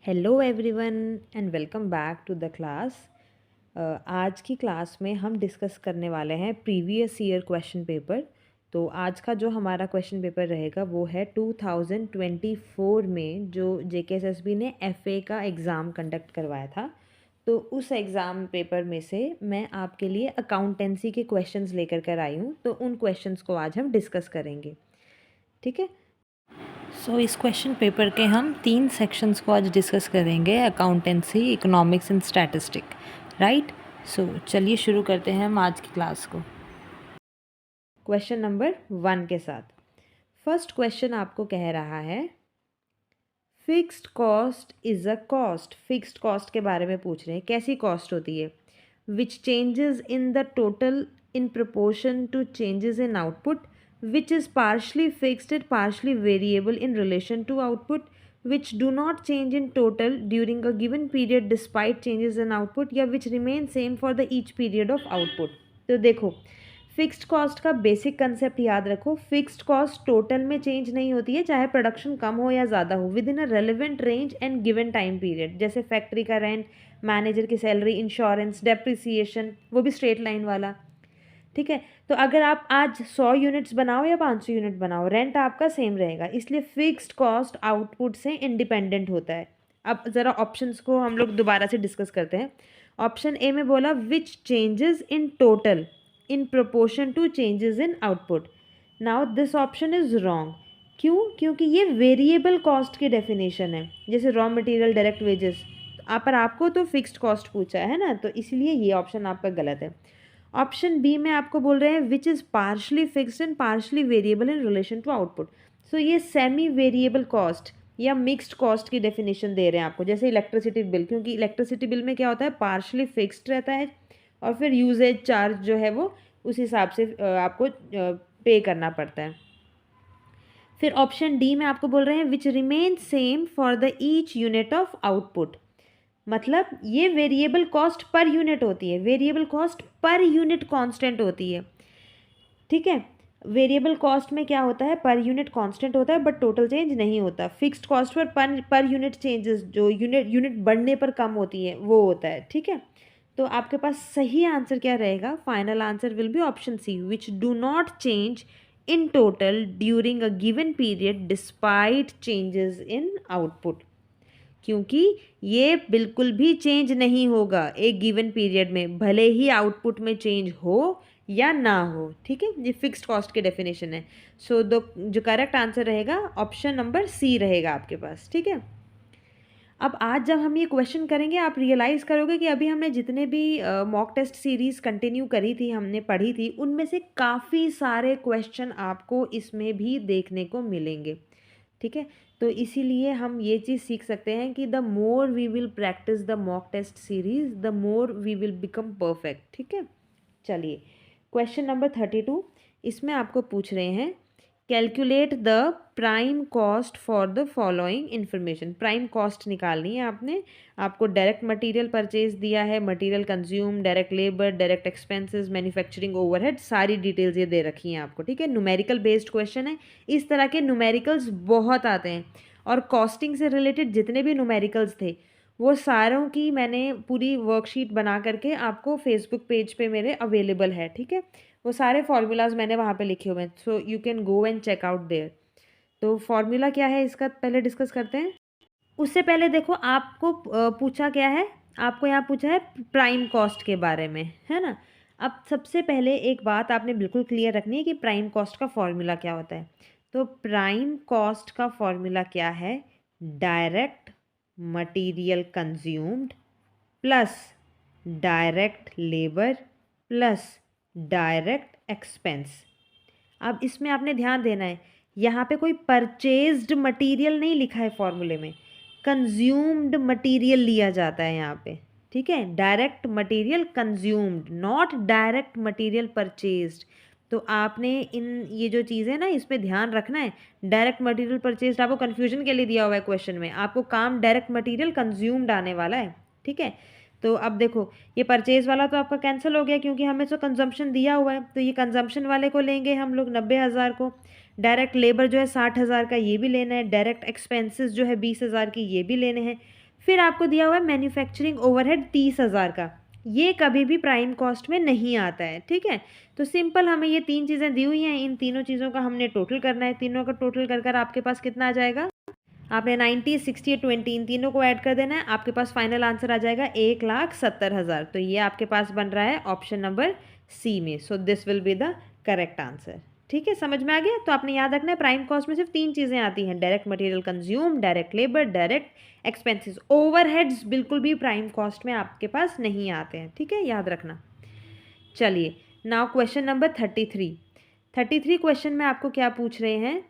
Hello everyone and welcome back to the class. आज की class में हम डिस्कस करने वाले हैं प्रीवियस ईयर क्वेश्चन पेपर। तो आज का जो हमारा क्वेश्चन पेपर रहेगा वो है 2024 में जो जेकेएसएसबी ने एफए का एग्ज़ाम कंडक्ट करवाया था। तो उस एग्ज़ाम पेपर में से मैं आपके लिए अकाउंटेंसी के क्वेश्चंस लेकर कर आई हूँ, तो उन क्वेश्चंस को आज हम डिस्कस करेंगे। ठीक है। इस क्वेश्चन पेपर के हम 3 सेक्शंस को आज डिस्कस करेंगे, accountancy, economics and statistic, right. चलिए शुरू करते हैं हम आज की क्लास को क्वेश्चन नंबर 1 के साथ। फर्स्ट क्वेश्चन आपको कह रहा है fixed cost is a cost. Fixed cost के बारे में पूछ रहे हैं, कैसी कॉस्ट होती है। विच changes in the total in proportion to changes in output, which is partially fixed and partially variable in relation to output, which do not change in total during a given period despite changes in output, या which remain same for the each period of output। तो देखो, fixed cost का basic concept याद रखो। Fixed cost total में change नहीं होती है, चाहे प्रोडक्शन कम हो या ज़्यादा हो, with in a relevant range and given time period. जैसे फैक्ट्री का रेंट, मैनेजर की सैलरी, इंश्योरेंस, डेप्रिसिएशन, वो भी स्ट्रेट लाइन वाला। ठीक है। तो अगर आप आज 100 यूनिट्स बनाओ या 500 यूनिट बनाओ, रेंट आपका सेम रहेगा। इसलिए फिक्स्ड कॉस्ट आउटपुट से इंडिपेंडेंट होता है। अब ज़रा ऑप्शंस को हम लोग दोबारा से डिस्कस करते हैं। ऑप्शन ए में बोला which changes in total in proportion to changes in output. Now this option is wrong. क्यों? क्योंकि ये वेरिएबल कॉस्ट की डेफिनेशन है, जैसे रॉ मटेरियल, डायरेक्ट वेजेस। पर आपको तो फिक्स्ड कॉस्ट पूछा है ना, तो इसलिए ये ऑप्शन आपका गलत है। ऑप्शन बी में आपको बोल रहे हैं which is partially fixed and partially variable in relation to output. So ये सेमी वेरिएबल कॉस्ट या मिक्स्ड कॉस्ट की डेफिनेशन दे रहे हैं आपको, जैसे इलेक्ट्रिसिटी बिल। क्योंकि इलेक्ट्रिसिटी बिल में क्या होता है, पार्शली फिक्स्ड रहता है और फिर यूजेज चार्ज जो है वो उस हिसाब से आपको पे करना पड़ता है। फिर ऑप्शन डी में आपको बोल रहे हैं which remain same for the each unit of output. मतलब ये वेरिएबल कॉस्ट पर यूनिट होती है, variable cost per unit constant होती है। ठीक है। वेरिएबल कॉस्ट में क्या होता है, पर यूनिट कांस्टेंट होता है बट टोटल चेंज नहीं होता। Fixed cost per unit changes, जो यूनिट बढ़ने पर कम होती है, वो होता है। ठीक है। तो आपके पास सही आंसर क्या रहेगा? Final answer will be option C, which do not change in total during a given period despite changes in output. क्योंकि ये बिल्कुल भी चेंज नहीं होगा एक गिवन पीरियड में, भले ही आउटपुट में चेंज हो या ना हो। ठीक है। ये फिक्स्ड कॉस्ट की डेफिनेशन है। दो जो करेक्ट आंसर रहेगा ऑप्शन नंबर सी रहेगा आपके पास। ठीक है। अब आज जब हम ये क्वेश्चन करेंगे, आप रियलाइज़ करोगे कि अभी हमने जितने भी मॉक टेस्ट सीरीज़ कंटिन्यू करी थी, हमने पढ़ी थी, उनमें से काफ़ी सारे क्वेश्चन आपको इसमें भी देखने को मिलेंगे। ठीक है। तो इसीलिए हम ये चीज़ सीख सकते हैं कि the more we will practice the mock test series, the more we will become perfect. ठीक है। चलिए, क्वेश्चन नंबर 32, इसमें आपको पूछ रहे हैं calculate the prime cost for the following information. Prime cost निकालनी है आपने। आपको डायरेक्ट मटेरियल परचेज दिया है, material consume, direct labour, direct expenses, manufacturing overhead, सारी डिटेल्स ये दे रखी हैं आपको। ठीक है। न्यूमेरिकल बेस्ड क्वेश्चन है। इस तरह के न्यूमेरिकल्स बहुत आते हैं, और कॉस्टिंग से रिलेटेड जितने भी न्यूमेरिकल्स थे वो सारों की मैंने पूरी वर्कशीट बना करके आपको फेसबुक पेज पे मेरे अवेलेबल है। ठीक है। वो सारे फार्मूलाज मैंने वहाँ पे लिखे हुए हैं, so you can go and check out there. तो फार्मूला क्या है इसका पहले डिस्कस करते हैं। उससे पहले देखो, आपको पूछा क्या है, आपको यहाँ पूछा है प्राइम कॉस्ट के बारे में, है ना। अब सबसे पहले एक बात आपने बिल्कुल क्लियर रखनी है कि प्राइम कॉस्ट का फॉर्मूला क्या होता है। तो प्राइम कॉस्ट का फॉर्मूला क्या है, direct material consumed plus direct labour plus direct expense. अब इसमें आपने ध्यान देना है, यहाँ पे कोई परचेज्ड मटेरियल नहीं लिखा है फॉर्मूले में, कंज्यूम्ड मटेरियल लिया जाता है यहाँ पे। ठीक है। Direct material consumed, not direct material purchased. तो आपने इन ये जो चीज़ें ना, इस पे ध्यान रखना है। डायरेक्ट मटेरियल परचेज्ड आपको कन्फ्यूजन के लिए दिया हुआ है क्वेश्चन में, आपको काम डायरेक्ट मटेरियल कंज्यूम्ड आने वाला है। ठीक है। तो अब देखो, ये परचेज वाला तो आपका कैंसिल हो गया क्योंकि हमें तो कंजम्पशन दिया हुआ है, तो ये कंजम्पशन वाले को लेंगे हम लोग 90,000 को। डायरेक्ट लेबर जो है 60,000 का, ये भी लेना है। डायरेक्ट एक्सपेंसेस जो है 20,000 की, ये भी लेने हैं। फिर आपको दिया हुआ है मैन्युफैक्चरिंग ओवरहेड 30,000 का, ये कभी भी प्राइम कॉस्ट में नहीं आता है, ठीक है। तो सिंपल हमें ये 3 चीज़ें दी हुई हैं, इन तीनों चीज़ों का हमने टोटल करना है, तीनों का टोटल कर कर आपके पास कितना आ जाएगा, आपने 90, 60, 20 इन तीनों को ऐड कर देना है, आपके पास फाइनल आंसर आ जाएगा 1,70,000। तो ये आपके पास बन रहा है ऑप्शन नंबर सी में। So this will be the correct answer. ठीक है, समझ में आ गया। तो आपने याद रखना है प्राइम कॉस्ट में सिर्फ 3 चीज़ें आती हैं, direct material consume, direct labour, direct expenses. Overheads बिल्कुल भी प्राइम कॉस्ट में आपके पास नहीं आते हैं, ठीक है, याद रखना। चलिए, नाउ क्वेश्चन नंबर 33 क्वेश्चन में आपको क्या पूछ रहे हैं,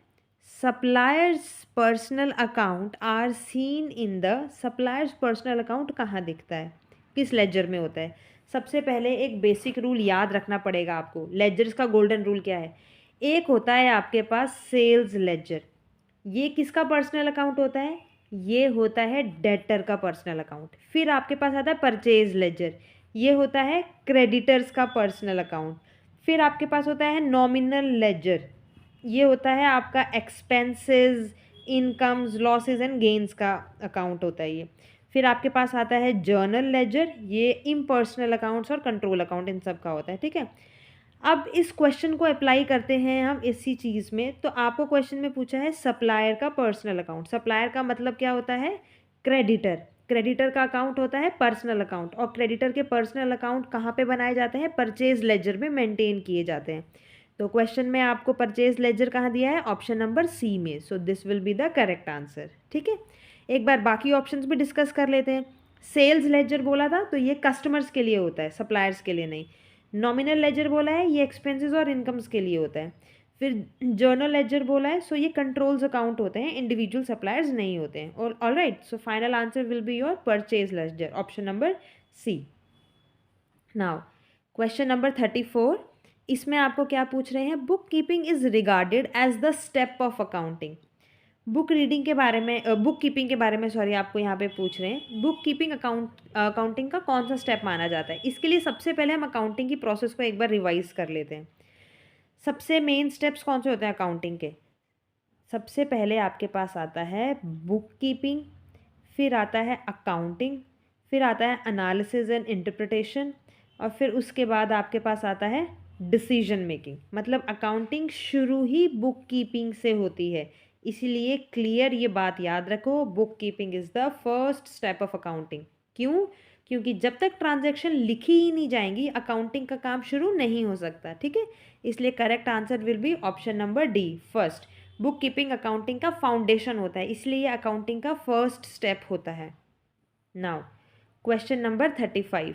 suppliers personal account are seen in the, suppliers personal account कहाँ दिखता है, किस लेजर में होता है। सबसे पहले एक बेसिक रूल याद रखना पड़ेगा आपको, लेजर्स का गोल्डन रूल क्या है। एक होता है आपके पास सेल्स लेजर, ये किसका पर्सनल अकाउंट होता है, ये होता है डेटर का पर्सनल अकाउंट। फिर आपके पास आता है परचेज लेजर, ये होता है क्रेडिटर्स का पर्सनल अकाउंट। फिर आपके पास होता है नॉमिनल लेजर, ये होता है आपका expenses, incomes, losses and gains का अकाउंट होता है ये। फिर आपके पास आता है जर्नल लेजर, ये इम्पर्सनल अकाउंट्स और कंट्रोल अकाउंट इन सब का होता है, ठीक है। अब इस क्वेश्चन को अप्लाई करते हैं हम इसी चीज़ में। तो आपको क्वेश्चन में पूछा है सप्लायर का पर्सनल अकाउंट, सप्लायर का मतलब क्या होता है, क्रेडिटर। क्रेडिटर का अकाउंट होता है पर्सनल अकाउंट, और क्रेडिटर के पर्सनल अकाउंट कहाँ पे बनाए जाते हैं, परचेज लेजर में मेंटेन किए जाते हैं। तो क्वेश्चन में आपको परचेज लेजर कहाँ दिया है, ऑप्शन नंबर सी में। So this will be the correct answer, ठीक है। एक बार बाकी ऑप्शंस भी डिस्कस कर लेते हैं। सेल्स लेजर बोला था तो ये कस्टमर्स के लिए होता है, सप्लायर्स के लिए नहीं। नॉमिनल लेजर बोला है, ये एक्सपेंसेस और इनकम्स के लिए होता है। फिर जर्नल लेजर बोला है, सो ये कंट्रोल्स अकाउंट होते हैं, इंडिविजुअल सप्लायर्स नहीं होते हैं। और alright, so final answer will be your purchase ledger, option number C. Now question number 34, इसमें आपको क्या पूछ रहे हैं, book keeping is regarded as the step of accounting. Book reading के बारे में, बुक कीपिंग के बारे में सॉरी आपको यहाँ पे पूछ रहे हैं, बुक कीपिंग अकाउंटिंग का कौन सा स्टेप माना जाता है। इसके लिए सबसे पहले हम अकाउंटिंग की प्रोसेस को एक बार रिवाइज कर लेते हैं। सबसे मेन स्टेप्स कौन से होते हैं अकाउंटिंग के, सबसे पहले आपके पास आता है बुक कीपिंग, फिर आता है अकाउंटिंग, फिर आता है एनालिसिस एंड इंटरप्रिटेशन, और फिर उसके बाद आपके पास आता है डिसीजन मेकिंग। मतलब अकाउंटिंग शुरू ही बुक कीपिंग से होती है, इसीलिए क्लियर ये बात याद रखो, book keeping is the first step of accounting. क्यों, क्योंकि जब तक ट्रांजैक्शन लिखी ही नहीं जाएंगी अकाउंटिंग का काम शुरू नहीं हो सकता, ठीक है। इसलिए correct answer will be option number D, first. Book keeping accounting का फाउंडेशन होता है, इसलिए ये अकाउंटिंग का फर्स्ट स्टेप होता है। नाउ क्वेश्चन नंबर 35,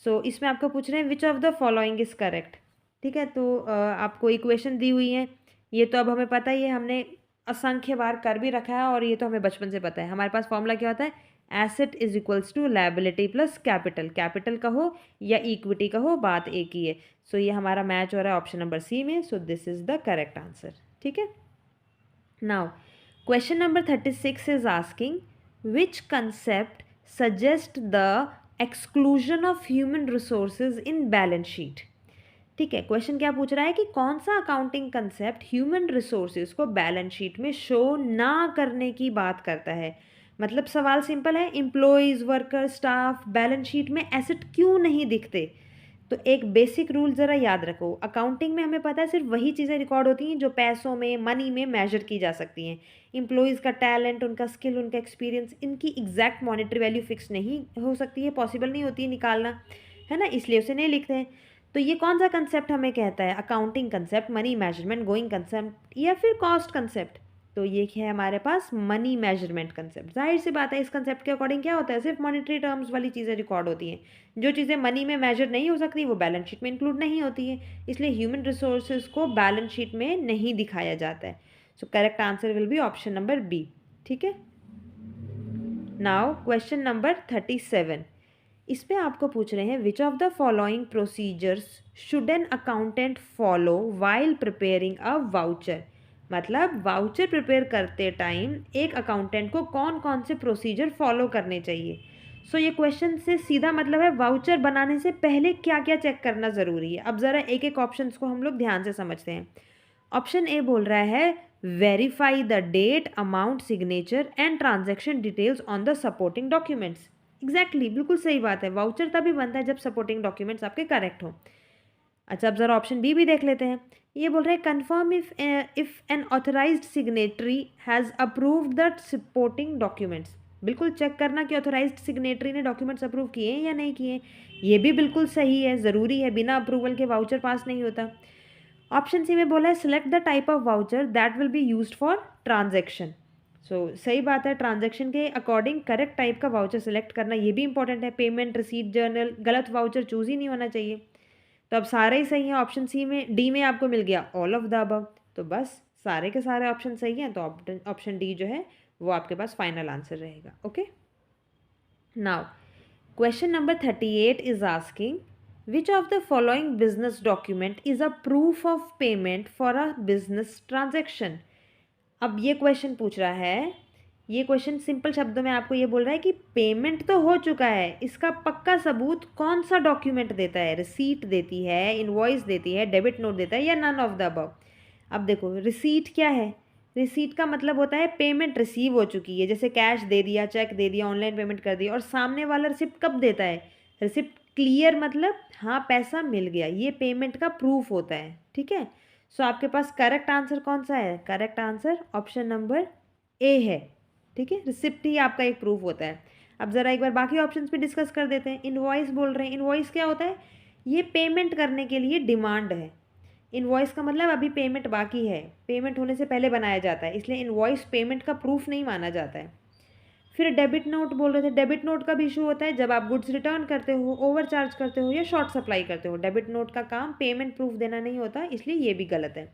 सो इसमें आपको पूछ रहे हैं which of the following is correct, ठीक है। तो आपको इक्वेशन दी हुई है, ये तो अब हमें पता ही है, हमने असंख्य बार कर भी रखा है, और ये तो हमें बचपन से पता है। हमारे पास फॉर्मूला क्या होता है, asset is equals to liability plus capital, capital कहो या इक्विटी कहो, बात एक ही है। सो ये हमारा मैच हो रहा है ऑप्शन नंबर सी में। सो this is the correct answer, ठीक है। Now question number 36 is asking which concept suggest the exclusion of human resources in balance sheet. ठीक है, क्वेश्चन क्या पूछ रहा है कि कौन सा अकाउंटिंग कंसेप्ट ह्यूमन रिसोर्सेज को बैलेंस शीट में शो ना करने की बात करता है। मतलब सवाल सिंपल है, employees, worker, staff balance sheet में एसेट क्यों नहीं दिखते। तो एक बेसिक रूल ज़रा याद रखो, अकाउंटिंग में हमें पता है सिर्फ वही चीज़ें रिकॉर्ड होती हैं जो पैसों में, मनी में मेजर की जा सकती हैं। एम्प्लॉयज़ का टैलेंट, उनका स्किल, उनका एक्सपीरियंस, इनकी एग्जैक्ट मॉनेटरी वैल्यू फिक्स नहीं हो सकती है, पॉसिबल नहीं होती है निकालना, है ना, इसलिए उसे नहीं लिखते हैं। तो ये कौन सा कंसेप्ट हमें कहता है, accounting concept, money measurement, going concept या फिर कॉस्ट कंसेप्ट। तो ये है हमारे पास मनी मेजरमेंट कंसेप्ट। जाहिर सी बात है इस कंसेप्ट के अकॉर्डिंग क्या होता है, सिर्फ मॉनेटरी टर्म्स वाली चीज़ें रिकॉर्ड होती हैं। जो चीज़ें मनी में मेजर नहीं हो सकती वो बैलेंस शीट में इंक्लूड नहीं होती है, इसलिए ह्यूमन रिसोर्सेज को बैलेंस शीट में नहीं दिखाया जाता है। So correct answer will be option number B, ठीक है। नाउ क्वेश्चन नंबर 37, इसमें आपको पूछ रहे हैं which of the following procedures should an accountant follow while preparing a voucher. मतलब वाउचर प्रिपेयर करते टाइम एक अकाउंटेंट को कौन कौन से प्रोसीजर फॉलो करने चाहिए। सो ये क्वेश्चन से सीधा मतलब है वाउचर बनाने से पहले क्या क्या चेक करना ज़रूरी है। अब ज़रा एक एक ऑप्शन को हम लोग ध्यान से समझते हैं। ऑप्शन ए बोल रहा है verify the date, amount, signature and transaction details on the supporting documents. Exactly, बिल्कुल सही बात है। वाउचर तभी बनता है जब सपोर्टिंग डॉक्यूमेंट्स आपके करेक्ट हो। अच्छा, अब जरा ऑप्शन बी भी देख लेते हैं। ये बोल रहे हैं confirm if N authorised signatory has approved the supporting documents. बिल्कुल चेक करना कि ऑथराइज्ड सिग्नेटरी ने डॉक्यूमेंट्स अप्रूव किए हैं या नहीं किए। ये भी बिल्कुल सही है, ज़रूरी है, बिना अप्रूवल के वाउचर पास नहीं होता। ऑप्शन सी में बोला है select the type of voucher that will be used for transaction. So सही बात है, ट्रांजैक्शन के अकॉर्डिंग करेक्ट टाइप का वाउचर सेलेक्ट करना ये भी इंपॉर्टेंट है। पेमेंट, रिसीट, जर्नल, गलत वाउचर चूज ही नहीं होना चाहिए। तो अब सारे ही सही हैं। ऑप्शन सी में, डी में आपको मिल गया ऑल ऑफ द अबव। तो बस सारे के सारे ऑप्शन सही हैं, तो ऑप्शन डी जो है वो आपके पास फाइनल आंसर रहेगा। Okay, now question number 38 is asking which of the following business document is a proof of payment for a business transaction. अब ये क्वेश्चन पूछ रहा है, ये क्वेश्चन सिंपल शब्दों में आपको ये बोल रहा है कि पेमेंट तो हो चुका है, इसका पक्का सबूत कौन सा डॉक्यूमेंट देता है। रिसीट देती है, इनवॉइस देती है, डेबिट नोट देता है, या नन ऑफ द अबव। अब देखो रिसीट क्या है। रिसीट का मतलब होता है पेमेंट रिसीव हो चुकी है, जैसे कैश दे दिया, चेक दे दिया, ऑनलाइन पेमेंट कर दी। और सामने वाला रिसिप्ट कब देता है, रिसिप्ट क्लियर मतलब हाँ पैसा मिल गया, ये पेमेंट का प्रूफ होता है। ठीक है, सो आपके पास करेक्ट आंसर कौन सा है? Correct answer option number A है। ठीक है, रिसिप्ट ही आपका एक प्रूफ होता है। अब ज़रा एक बार बाकी ऑप्शंस पे डिस्कस कर देते हैं। इनवॉइस बोल रहे हैं, इनवॉइस क्या होता है? ये पेमेंट करने के लिए डिमांड है। इनवॉइस का मतलब अभी पेमेंट बाकी है, पेमेंट होने से पहले बनाया जाता है, इसलिए इनवॉइस पेमेंट का प्रूफ नहीं माना जाता है। फिर डेबिट नोट बोल रहे थे, डेबिट नोट का भी इशू होता है जब आप गुड्स रिटर्न करते हो, ओवर चार्ज करते हो या शॉर्ट सप्लाई करते हो। डेबिट नोट का काम पेमेंट प्रूफ देना नहीं होता, इसलिए ये भी गलत है।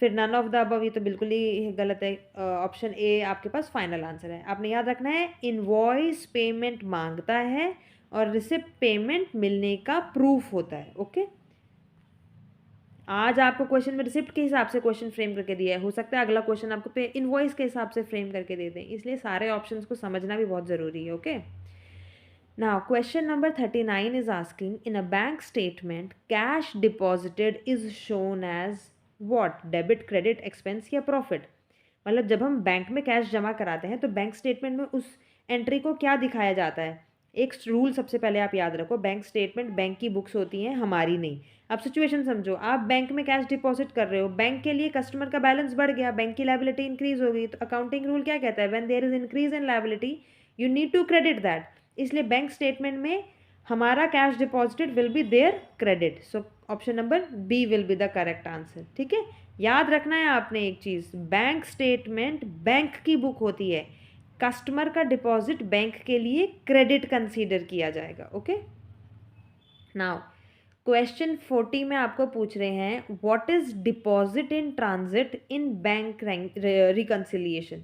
फिर नन ऑफ द अबव, ये तो बिल्कुल ही गलत है। ऑप्शन ए आपके पास फाइनल आंसर है। आपने याद रखना है इनवॉइस पेमेंट मांगता है और रिसिप्ट पेमेंट मिलने का प्रूफ होता है। ओके, आज आपको क्वेश्चन में रिसिप्ट के हिसाब से क्वेश्चन फ्रेम करके दिया है, हो सकता है अगला क्वेश्चन आपको पे इनवॉइस के हिसाब से फ्रेम करके दे दें, इसलिए सारे ऑप्शंस को समझना भी बहुत ज़रूरी है। Okay, now question number 39 is asking in a bank statement cash deposited is shown as what? Debit, credit, expense या प्रॉफिट। मतलब जब हम बैंक में कैश जमा कराते हैं तो बैंक स्टेटमेंट में उस एंट्री को क्या दिखाया जाता है? एक रूल सबसे पहले आप याद रखो, बैंक स्टेटमेंट बैंक की बुक्स होती हैं, हमारी नहीं। अब सिचुएशन समझो, आप बैंक में कैश डिपॉजिट कर रहे हो, बैंक के लिए कस्टमर का बैलेंस बढ़ गया, बैंक की लायबिलिटी इंक्रीज हो गई, तो अकाउंटिंग रूल क्या कहता है? When there is increase in liability you need to credit that. इसलिए बैंक स्टेटमेंट में हमारा cash deposited will be their credit. So option number B will be the correct answer. ठीक है, याद रखना है आपने एक चीज़, बैंक स्टेटमेंट बैंक की बुक होती है, कस्टमर का डिपॉजिट बैंक के लिए क्रेडिट कंसीडर किया जाएगा। ओके, नाउ क्वेश्चन 40 में आपको पूछ रहे हैं what is deposit in transit in bank reconciliation.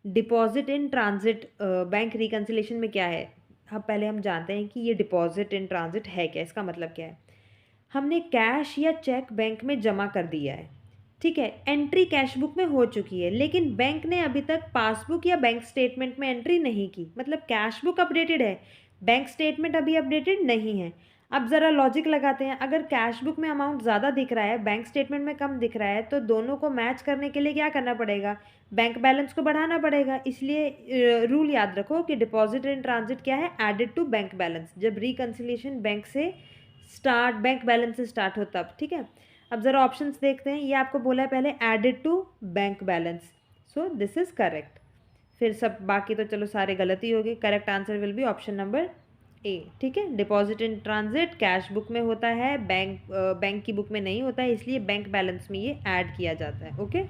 Deposit in transit bank reconciliation में क्या है? पहले हम जानते हैं कि ये डिपॉजिट इन ट्रांजिट है क्या, इसका मतलब क्या है। हमने कैश या चेक बैंक में जमा कर दिया है, ठीक है, एंट्री कैश बुक में हो चुकी है, लेकिन बैंक ने अभी तक पासबुक या बैंक स्टेटमेंट में एंट्री नहीं की। मतलब कैश बुक अपडेटेड है, बैंक स्टेटमेंट अभी अपडेटेड नहीं है। अब ज़रा लॉजिक लगाते हैं, अगर कैश बुक में अमाउंट ज़्यादा दिख रहा है, बैंक स्टेटमेंट में कम दिख रहा है, तो दोनों को मैच करने के लिए क्या करना पड़ेगा? बैंक बैलेंस को बढ़ाना पड़ेगा। इसलिए रूल याद रखो कि डिपॉजिट इन ट्रांजिट क्या है? Added to bank balance. जब रिकन्सिलिएशन बैंक से स्टार्ट, बैंक बैलेंस से स्टार्ट हो तब। ठीक है, अब ज़रा ऑप्शंस देखते हैं। ये आपको बोला है पहले added to bank balance, so this is correct. फिर सब बाकी तो चलो सारे गलत ही हो गए। Correct answer will be option number A. ठीक है, deposit in transit cash book में होता है, बैंक की बुक में नहीं होता है, इसलिए बैंक बैलेंस में ये ऐड किया जाता है। ओके,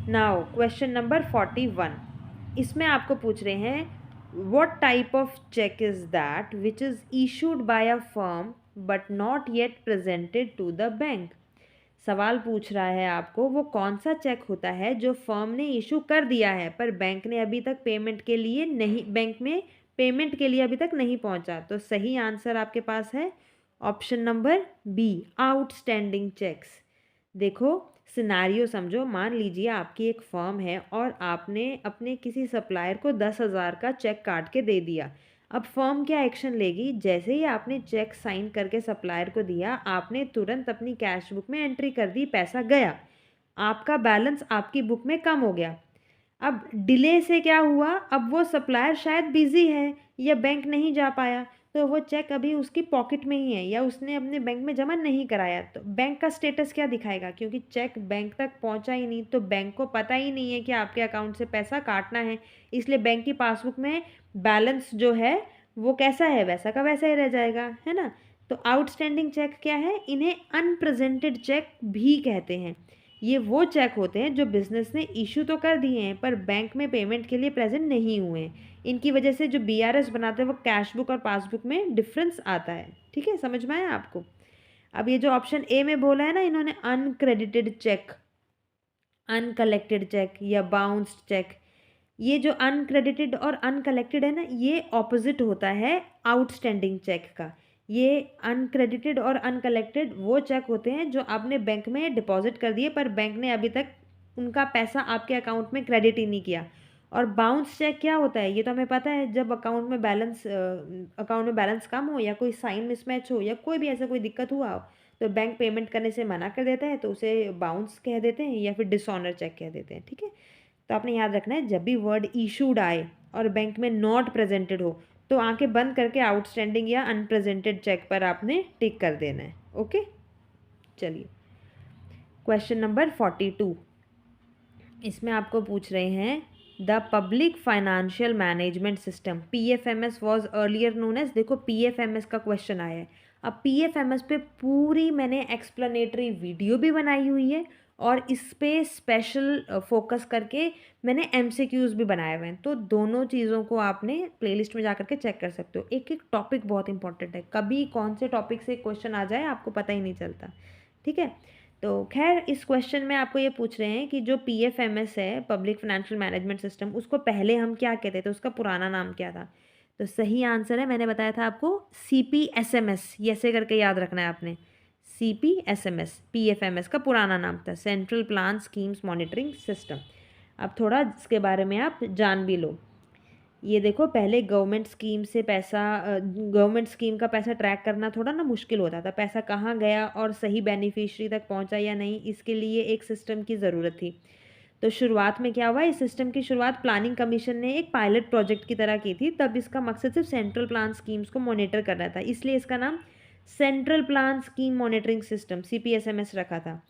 नाउ क्वेश्चन नंबर 41, इसमें आपको पूछ रहे हैं what type of check is that which is issued by a firm but not yet presented to the bank। सवाल पूछ रहा है आपको वो कौन सा चेक होता है जो फर्म ने इशू कर दिया है पर बैंक ने अभी तक पेमेंट के लिए नहीं, बैंक में पेमेंट के लिए अभी तक नहीं पहुंचा। तो सही आंसर आपके पास है option number B, outstanding cheques. देखो सिनारियो समझो, मान लीजिए आपकी एक फर्म है और आपने अपने किसी सप्लायर को 10,000 का चेक काट के दे दिया। अब फर्म क्या एक्शन लेगी? जैसे ही आपने चेक साइन करके सप्लायर को दिया, आपने तुरंत अपनी कैश बुक में एंट्री कर दी, पैसा गया। आपका बैलेंस आपकी बुक में कम हो गया। अब डिले से क्या हुआ, अब वो सप्लायर शायद बिजी है या बैंक नहीं जा पाया, तो वो चेक अभी उसकी पॉकेट में ही है या उसने अपने बैंक में जमा नहीं कराया, तो बैंक का स्टेटस क्या दिखाएगा, क्योंकि चेक बैंक तक पहुंचा ही नहीं, तो बैंक को पता ही नहीं है कि आपके अकाउंट से पैसा काटना है, इसलिए बैंक की पासबुक में बैलेंस जो है वो कैसा है, वैसा का वैसा ही रह जाएगा, है ना। तो आउटस्टैंडिंग चेक क्या है, इन्हें अनप्रेजेंटेड चेक भी कहते हैं। ये वो चेक होते हैं जो बिजनेस ने इशू तो कर दिए हैं पर बैंक में पेमेंट के लिए प्रेजेंट नहीं हुए हैं। इनकी वजह से जो बीआरएस बनाते हैं वो कैश बुक और पासबुक में डिफरेंस आता है। ठीक है, समझ में आया आपको। अब ये जो ऑप्शन ए में बोला है ना इन्होंने, अनक्रेडिटेड चेक, अनकलेक्टेड चेक या बाउंस्ड चेक, ये जो अनक्रेडिटेड और अनकलेक्टेड है ना, ये ऑपोजिट होता है आउटस्टैंडिंग चेक का। ये अनक्रेडिटेड और अनकलेक्टेड वो चेक होते हैं जो आपने बैंक में डिपॉजिट कर दिए पर बैंक ने अभी तक उनका पैसा आपके अकाउंट में क्रेडिट ही नहीं किया। और बाउंस चेक क्या होता है, ये तो हमें पता है, जब अकाउंट में बैलेंस कम हो या कोई साइन मिसमैच हो या कोई भी ऐसा कोई दिक्कत हुआ हो, तो बैंक पेमेंट करने से मना कर देता है, तो उसे बाउंस कह देते हैं या फिर डिसऑनर चेक कह देते हैं। ठीक है, तो आपने याद रखना है, जब भी वर्ड इशूड आए और बैंक में नॉट प्रेजेंटेड हो, तो आंखें बंद करके आउटस्टैंडिंग या अनप्रेजेंटेड चेक पर आपने टिक कर देना है। ओके, चलिए क्वेश्चन नंबर 42, इसमें आपको पूछ रहे हैं the public financial management system PFMS was earlier known as, देखो PFMS का क्वेश्चन आया है। अब PFMS पे पूरी मैंने एक्सप्लेनेटरी वीडियो भी बनाई हुई है और इस पे स्पेशल फोकस करके मैंने MCQs भी बनाए हुए हैं, तो दोनों चीज़ों को आपने प्लेलिस्ट में जा करके चेक कर सकते हो। एक एक टॉपिक बहुत इंपॉर्टेंट है, कभी कौन से टॉपिक से क्वेश्चन आ जाए आपको पता ही नहीं चलता। ठीक है, तो खैर इस क्वेश्चन में आपको ये पूछ रहे हैं कि जो PFMS है, पब्लिक फाइनेंशियल मैनेजमेंट सिस्टम, उसको पहले हम क्या कहते थे, उसका पुराना नाम क्या था। तो सही आंसर है, मैंने बताया था आपको CPSMS, ये ऐसे करके याद रखना है आपने, CPSMS PFMS का पुराना नाम था, central plan schemes monitoring system. अब थोड़ा इसके बारे में आप जान भी लो। ये देखो, पहले गवर्नमेंट स्कीम का पैसा ट्रैक करना थोड़ा ना मुश्किल होता था, पैसा कहाँ गया और सही बेनिफिशियरी तक पहुँचा या नहीं, इसके लिए एक सिस्टम की ज़रूरत थी। तो शुरुआत में क्या हुआ, इस सिस्टम की शुरुआत प्लानिंग कमीशन ने एक पायलट प्रोजेक्ट की तरह की थी, तब इसका मकसद सिर्फ सेंट्रल प्लान स्कीम्स को मॉनिटर करना था, इसलिए इसका नाम central plan scheme monitoring system CPSMS रखा था।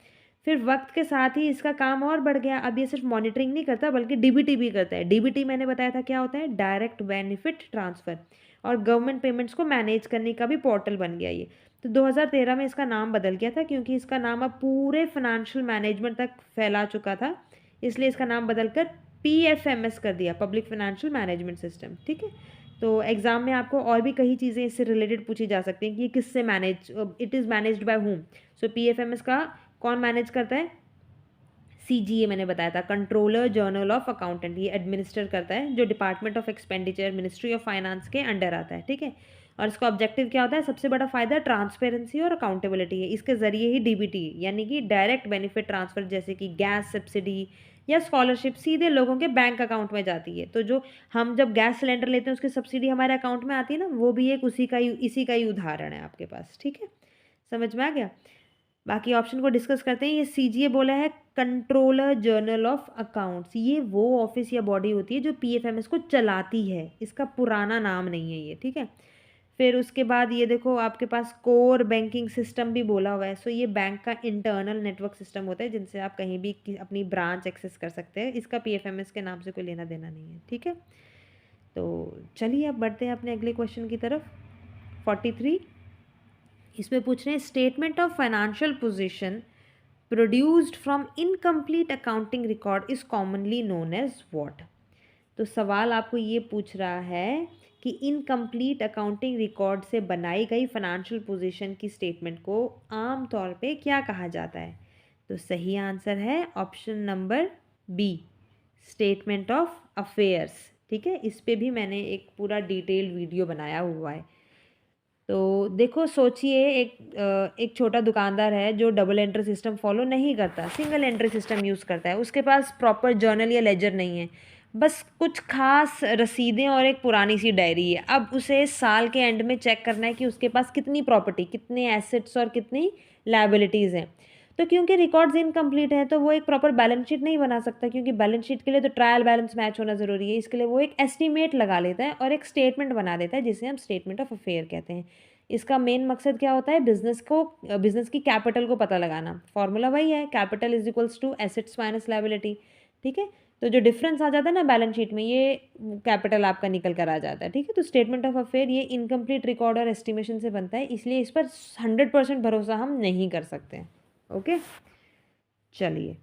फिर वक्त के साथ ही इसका काम और बढ़ गया, अब ये सिर्फ मॉनिटरिंग नहीं करता बल्कि DBT भी करता है। DBT मैंने बताया था क्या होता है, डायरेक्ट बेनिफिट ट्रांसफ़र, और गवर्नमेंट पेमेंट्स को मैनेज करने का भी पोर्टल बन गया ये। तो 2013 में इसका नाम बदल गया था क्योंकि इसका नाम अब पूरे फाइनेंशियल मैनेजमेंट तक फैला चुका था, इसलिए इसका नाम बदल कर PFMS कर दिया, पब्लिक फाइनेंशियल मैनेजमेंट सिस्टम। ठीक है, तो एग्ज़ाम में आपको और भी कई चीज़ें इससे रिलेटेड पूछी जा सकती हैं कि किससे manage, it is managed by home. So PFMS का कौन मैनेज करता है, CGA मैंने बताया था, कंट्रोलर जनरल ऑफ अकाउंटेंट, ये एडमिनिस्टर करता है, जो department of expenditure ministry of finance के अंडर आता है। ठीक है, और इसका ऑब्जेक्टिव क्या होता है, सबसे बड़ा फायदा ट्रांसपेरेंसी और अकाउंटेबिलिटी है, इसके जरिए ही DBT यानी कि डायरेक्ट बेनिफिट ट्रांसफर, जैसे कि गैस सब्सिडी या स्कॉलरशिप सीधे लोगों के बैंक अकाउंट में जाती है। तो जो हम जब गैस सिलेंडर लेते हैं उसकी सब्सिडी हमारे अकाउंट में आती है ना, वो भी एक इसी का ही उदाहरण है आपके पास। ठीक है, समझ में आ गया। बाकी ऑप्शन को डिस्कस करते हैं। ये CGA बोला है कंट्रोलर जनरल ऑफ अकाउंट्स, ये वो ऑफिस या बॉडी होती है जो PFMS को चलाती है, इसका पुराना नाम नहीं है ये। ठीक है, फिर उसके बाद ये देखो आपके पास कोर बैंकिंग सिस्टम भी बोला हुआ है। सो ये बैंक का इंटरनल नेटवर्क सिस्टम होता है जिनसे आप कहीं भी अपनी ब्रांच एक्सेस कर सकते हैं, इसका PFMS के नाम से कोई लेना देना नहीं है। ठीक है, तो चलिए अब बढ़ते हैं अपने अगले क्वेश्चन की तरफ। 43, इसमें पूछ रहे हैं statement of financial position produced from incomplete accounting record is commonly known as what. तो सवाल आपको ये पूछ रहा है कि इनकम्प्लीट अकाउंटिंग रिकॉर्ड से बनाई गई फाइनेंशियल पोजीशन की स्टेटमेंट को आम तौर पे क्या कहा जाता है। तो सही आंसर है option number B, statement of affairs. ठीक है, इस पे भी मैंने एक पूरा डिटेल्ड वीडियो बनाया हुआ है। तो देखो सोचिए, एक छोटा दुकानदार है जो डबल एंट्री सिस्टम फॉलो नहीं करता, सिंगल एंट्री सिस्टम यूज़ करता है, उसके पास प्रॉपर जर्नल या लेजर नहीं है, बस कुछ खास रसीदें और एक पुरानी सी डायरी है। अब उसे साल के एंड में चेक करना है कि उसके पास कितनी प्रॉपर्टी, कितने एसेट्स और कितनी लायबिलिटीज़ हैं। तो क्योंकि रिकॉर्ड्स इनकम्प्लीट हैं तो वो एक प्रॉपर बैलेंस शीट नहीं बना सकता, क्योंकि बैलेंस शीट के लिए तो ट्रायल बैलेंस मैच होना ज़रूरी है। इसके लिए वो एक एस्टीमेट लगा लेता है और एक स्टेटमेंट बना देता है जिसे हम स्टेटमेंट ऑफ अफेयर कहते हैं। इसका मेन मकसद क्या होता है, बिजनेस की कैपिटल को पता लगाना। फॉर्मूला वही है, capital is equals to assets minus liability. ठीक है, तो जो डिफरेंस आ जाता है ना बैलेंस शीट में, ये कैपिटल आपका निकल कर आ जाता है। ठीक है, तो स्टेटमेंट ऑफ अफेयर ये इनकम्प्लीट रिकॉर्ड और एस्टिमेशन से बनता है, इसलिए इस पर 100% भरोसा हम नहीं कर सकते हैं। ओके, चलिए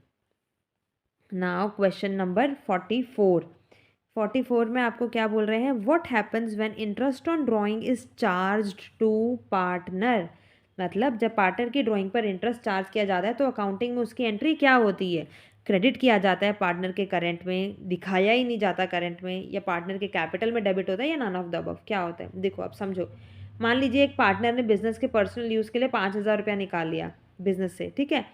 नाउ क्वेश्चन नंबर 44 में आपको क्या बोल रहे हैं, what happens when interest on drawing is charged to partner. मतलब जब पार्टनर की ड्राइंग पर इंटरेस्ट चार्ज किया जाता है तो अकाउंटिंग में उसकी एंट्री क्या होती है, क्रेडिट किया जाता है पार्टनर के करंट में, दिखाया ही नहीं जाता करंट में, या पार्टनर के कैपिटल में डेबिट होता है, या नन ऑफ द अबव, क्या होता है। देखो अब समझो, मान लीजिए एक पार्टनर ने बिजनेस के पर्सनल यूज़ के लिए 5,000 रुपया निकाल लिया बिजनेस से। ठीक है,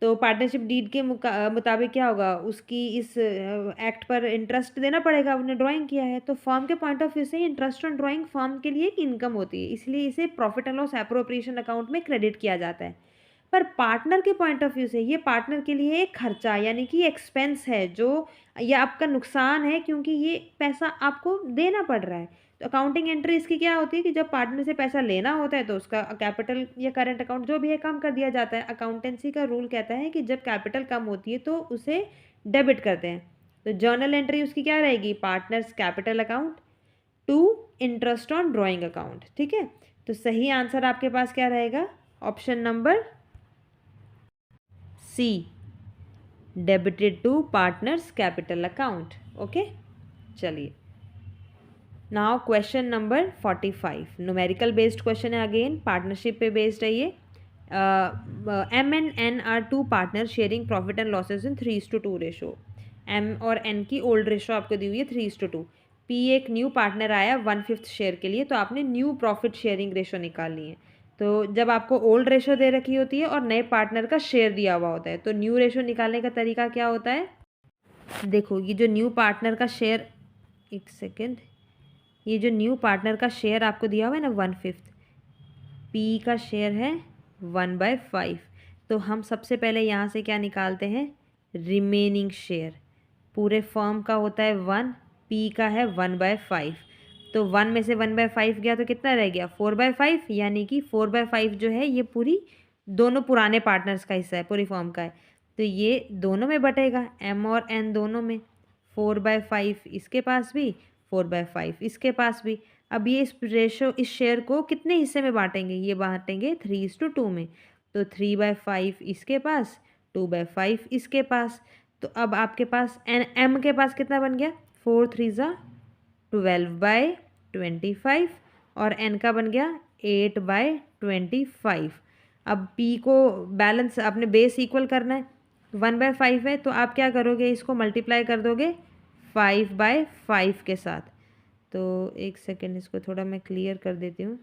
तो पार्टनरशिप डीड के मुताबिक क्या होगा, उसकी इस एक्ट पर इंटरेस्ट देना पड़ेगा, उसने ड्राइंग किया है। तो फर्म के पॉइंट ऑफ व्यू से इंटरेस्ट ऑन ड्राइंग फर्म के लिए एक इनकम होती है, इसलिए इसे profit and loss appropriation account में क्रेडिट किया जाता है। पर पार्टनर के पॉइंट ऑफ व्यू से ये पार्टनर के लिए एक खर्चा यानी कि एक्सपेंस है, जो ये आपका नुकसान है, क्योंकि ये पैसा आपको देना पड़ रहा है। तो अकाउंटिंग एंट्री इसकी क्या होती है कि जब पार्टनर से पैसा लेना होता है तो उसका कैपिटल या करंट अकाउंट जो भी है कम कर दिया जाता है। अकाउंटेंसी का रूल कहता है कि जब कैपिटल कम होती है तो उसे डेबिट करते हैं। तो जर्नल एंट्री उसकी क्या रहेगी, partners capital account to interest on drawing account. ठीक है, तो सही आंसर आपके पास क्या रहेगा, option number C, debited to partners capital account. Okay, चलिए now question number 45 numerical based question है, अगेन पार्टनरशिप पे बेस्ड है ये। M and N are two partner sharing profit and losses in 3:2 ratio. M और N की old ratio आपको दी हुई है 3:2। P एक न्यू पार्टनर आया 1/5 शेयर के लिए, तो आपने न्यू प्रॉफिट शेयरिंग रेशो निकालनी है। तो जब आपको ओल्ड रेशो दे रखी होती है और नए पार्टनर का शेयर दिया हुआ होता है, तो न्यू रेशो निकालने का तरीका क्या होता है, देखो ये जो न्यू पार्टनर का शेयर, एक सेकेंड, ये जो न्यू पार्टनर का शेयर आपको दिया हुआ है ना 1/5, पी का शेयर है 1/5। तो हम सबसे पहले यहाँ से क्या निकालते हैं, रिमेनिंग शेयर। पूरे फर्म का होता है 1, पी का है 1/5। तो 1 में से 1/5 गया तो कितना रह गया, 4/5, यानी कि 4/5 जो है ये पूरी दोनों पुराने पार्टनर्स का हिस्सा है, पूरी फर्म का है। तो ये दोनों में बटेगा, एम और एन दोनों में, 4/5 इसके पास भी, 4/5 इसके पास भी। अब ये इस शेयर को कितने हिस्से में बांटेंगे, ये बांटेंगे 3:2 में। तो 3/5 इसके पास, 2/5 इसके पास। तो अब आपके पास एम के पास कितना बन गया, 4 3 12/25, और एन का बन गया 8/25। अब पी को बैलेंस अपने बेस इक्वल करना है, 1/5 है, तो आप क्या करोगे, इसको मल्टीप्लाई कर दोगे 5/5 के साथ। तो एक सेकेंड, इसको थोड़ा मैं क्लियर कर देती हूँ।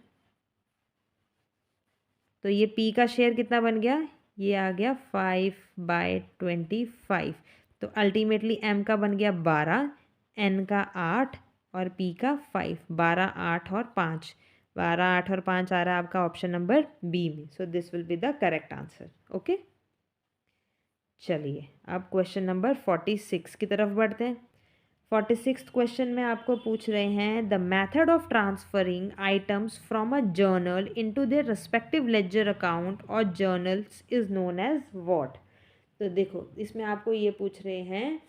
तो ये पी का शेयर कितना बन गया, ये आ गया 5/25। तो अल्टीमेटली एम का बन गया 12, एन का 8 और पी का 5। 12, 8 और 5, 12, 8 और 5 आ रहा है आपका ऑप्शन नंबर बी में। So this will be the correct answer. Okay, चलिए अब क्वेश्चन नंबर 46 की तरफ बढ़ते हैं। 46th क्वेश्चन में आपको पूछ रहे हैं, the method of transferring items from a journal into their respective ledger account और journals is known as what. तो देखो इसमें आपको ये पूछ रहे हैं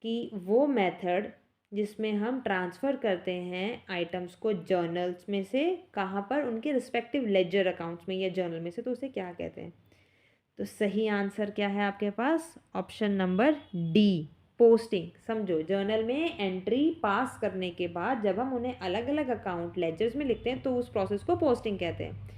कि वो मेथड जिसमें हम ट्रांसफ़र करते हैं आइटम्स को जर्नल्स में से कहाँ पर, उनके रिस्पेक्टिव लेजर अकाउंट्स में या जर्नल में से, तो उसे क्या कहते हैं। तो सही आंसर क्या है आपके पास, ऑप्शन नंबर डी, पोस्टिंग। समझो जर्नल में एंट्री पास करने के बाद जब हम उन्हें अलग अलग अकाउंट लेजर्स में लिखते हैं तो उस प्रोसेस को पोस्टिंग कहते हैं।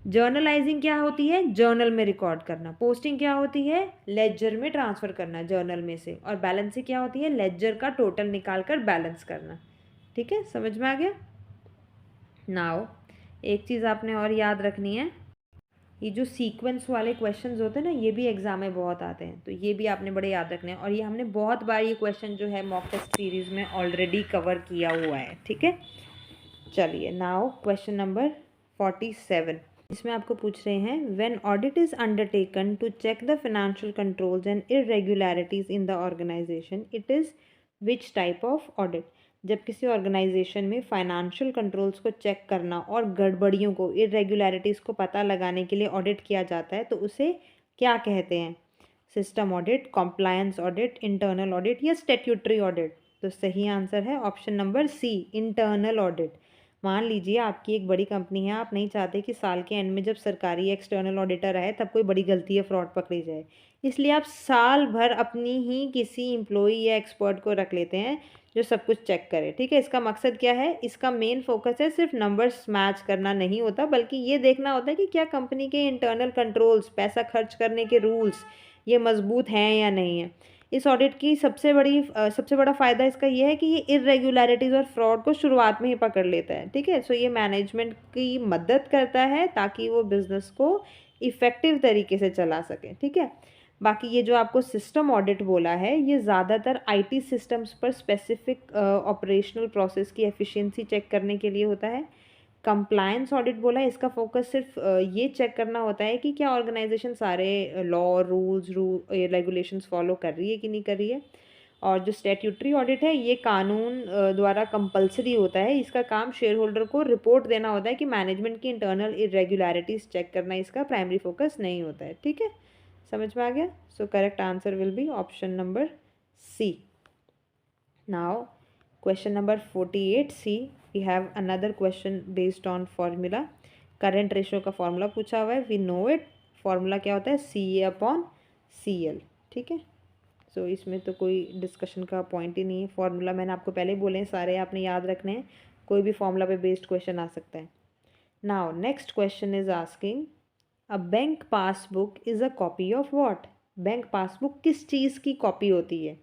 जर्नलाइजिंग क्या होती है, जर्नल में रिकॉर्ड करना। पोस्टिंग क्या होती है, लेजर में ट्रांसफ़र करना जर्नल में से। और बैलेंसिंग क्या होती है, लेजर का टोटल निकाल कर बैलेंस करना। ठीक है, समझ में आ गया। नाउ एक चीज़ आपने और याद रखनी है, ये जो सीक्वेंस वाले क्वेश्चंस होते हैं ना, ये भी एग्जाम में बहुत आते हैं, तो ये भी आपने बड़े याद रखने हैं। और ये हमने बहुत बार ये क्वेश्चन जो है मॉक टेस्ट सीरीज़ में ऑलरेडी कवर किया हुआ है। ठीक है, चलिए नाउ क्वेश्चन नंबर 47। इसमें आपको पूछ रहे हैं when audit is undertaken to check the financial controls and irregularities in the organisation, it is which type of audit. जब किसी ऑर्गेनाइजेशन में फाइनेंशियल कंट्रोल्स को चेक करना और गड़बड़ियों को, इरेगुलरिटीज़ को पता लगाने के लिए ऑडिट किया जाता है तो उसे क्या कहते हैं? System audit, compliance audit, internal audit या स्टैट्यूटरी ऑडिट? तो सही आंसर है option number C, internal audit. मान लीजिए आपकी एक बड़ी कंपनी है, आप नहीं चाहते कि साल के एंड में जब सरकारी एक्सटर्नल ऑडिटर आए तब कोई बड़ी गलती या फ्रॉड पकड़ी जाए, इसलिए आप साल भर अपनी ही किसी एम्प्लॉई या एक्सपर्ट को रख लेते हैं जो सब कुछ चेक करे। ठीक है, इसका मकसद क्या है? इसका मेन फोकस है सिर्फ नंबर्स मैच करना नहीं होता, बल्कि ये देखना होता है कि क्या कंपनी के इंटरनल कंट्रोल्स, पैसा खर्च करने के रूल्स ये मजबूत हैं या नहीं है। इस ऑडिट की सबसे बड़ा फ़ायदा इसका ये है कि ये इरेगुलरिटीज़ और फ्रॉड को शुरुआत में ही पकड़ लेता है। ठीक है, सो ये मैनेजमेंट की मदद करता है ताकि वो बिज़नेस को इफ़ेक्टिव तरीके से चला सके। ठीक है, बाकी ये जो आपको सिस्टम ऑडिट बोला है ये ज़्यादातर आईटी सिस्टम्स पर स्पेसिफिक ऑपरेशनल प्रोसेस की एफिशिएंसी चेक करने के लिए होता है। कंप्लायंस ऑडिट बोला है, इसका फोकस सिर्फ ये चेक करना होता है कि क्या ऑर्गेनाइजेशन सारे लॉ, रूल्स, रेगुलेशंस फॉलो कर रही है कि नहीं कर रही है। और जो स्टैट्यूटरी ऑडिट है ये कानून द्वारा कंपलसरी होता है, इसका काम शेयर होल्डर को रिपोर्ट देना होता है कि मैनेजमेंट की इंटरनल इरेगुलरिटीज़ चेक करना इसका प्राइमरी फोकस नहीं होता है। ठीक है, समझ में आ गया? So correct answer will be option number C. Now question number 48C, we have another question based on formula। Current ratio का फॉर्मूला पूछा हुआ है, वी नो इट। फॉर्मूला क्या होता है? CA/CL। ठीक है, सो इसमें तो कोई डिस्कशन का पॉइंट ही नहीं है। फॉर्मूला मैंने आपको पहले ही बोले हैं, सारे आपने याद रखने हैं, कोई भी फॉर्मूला पे बेस्ड क्वेश्चन आ सकता है। Now next question is asking a bank passbook is a copy of what? Bank passbook किस चीज़ की कॉपी होती है?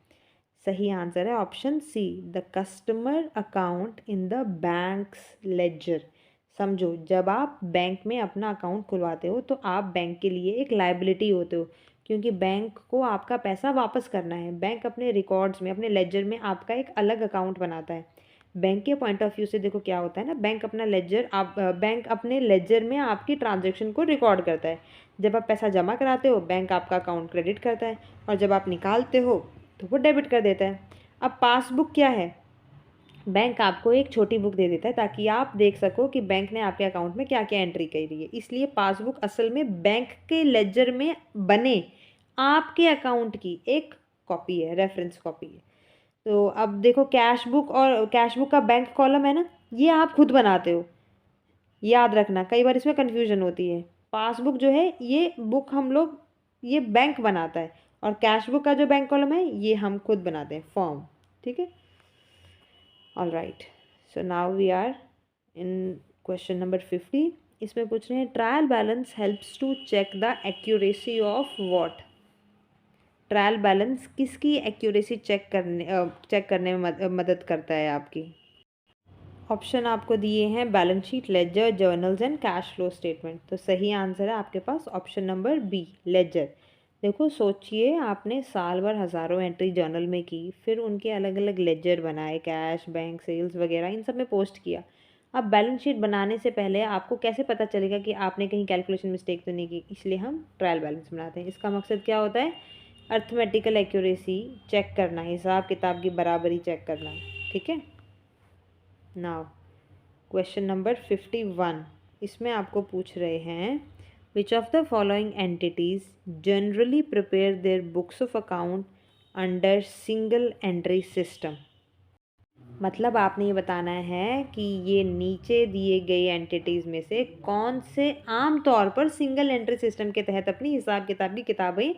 सही आंसर है option C, the customer account in the bank's ledger. समझो, जब आप बैंक में अपना अकाउंट खुलवाते हो तो आप बैंक के लिए एक लायबिलिटी होते हो, क्योंकि बैंक को आपका पैसा वापस करना है। बैंक अपने रिकॉर्ड्स में, अपने लेजर में आपका एक अलग अकाउंट बनाता है। बैंक के पॉइंट ऑफ व्यू से देखो क्या होता है ना, बैंक अपने लेजर में आपकी ट्रांजेक्शन को रिकॉर्ड करता है। जब आप पैसा जमा कराते हो बैंक आपका अकाउंट क्रेडिट करता है, और जब आप निकालते हो तो वो डेबिट कर देता है। अब पासबुक क्या है? बैंक आपको एक छोटी बुक दे देता है ताकि आप देख सको कि बैंक ने आपके अकाउंट में क्या क्या एंट्री करी है। इसलिए पासबुक असल में बैंक के लेजर में बने आपके अकाउंट की एक कॉपी है, रेफरेंस कॉपी है। तो अब देखो, कैश बुक का बैंक कॉलम है ना, ये आप खुद बनाते हो, याद रखना, कई बार इसमें कन्फ्यूजन होती है। पासबुक जो है ये बुक हम लोग, ये बैंक बनाता है, और कैश बुक का जो बैंक कॉलम है ये हम खुद बनाते हैं, फॉर्म। ठीक है, all right. So now we are in question number 50। इसमें पूछ रहे हैं trial balance helps to check the accuracy of what? Trial balance किसकी एक्यूरेसी चेक करने में मदद करता है आपकी? ऑप्शन आपको दिए हैं balance sheet, ledger, journals and cash flow statement. तो सही आंसर है आपके पास ऑप्शन नंबर बी, लेजर। देखो सोचिए, आपने साल भर हज़ारों एंट्री जर्नल में की, फिर उनके अलग अलग लेजर बनाए, कैश, बैंक, सेल्स वगैरह, इन सब में पोस्ट किया। अब बैलेंस शीट बनाने से पहले आपको कैसे पता चलेगा कि आपने कहीं कैलकुलेशन मिस्टेक तो नहीं की? इसलिए हम ट्रायल बैलेंस बनाते हैं। इसका मकसद क्या होता है? अर्थमेटिकल एक्यूरेसी चेक करना, हिसाब किताब की बराबरी चेक करना। ठीक है, नाउ क्वेश्चन नंबर 51। इसमें आपको पूछ रहे हैं which of the following entities generally prepare their books of account under single entry system? मतलब आपने ये बताना है कि ये नीचे दिए गए एंटिटीज़ में से कौन से आम तौर पर सिंगल एंट्री सिस्टम के तहत अपनी हिसाब किताब की किताबें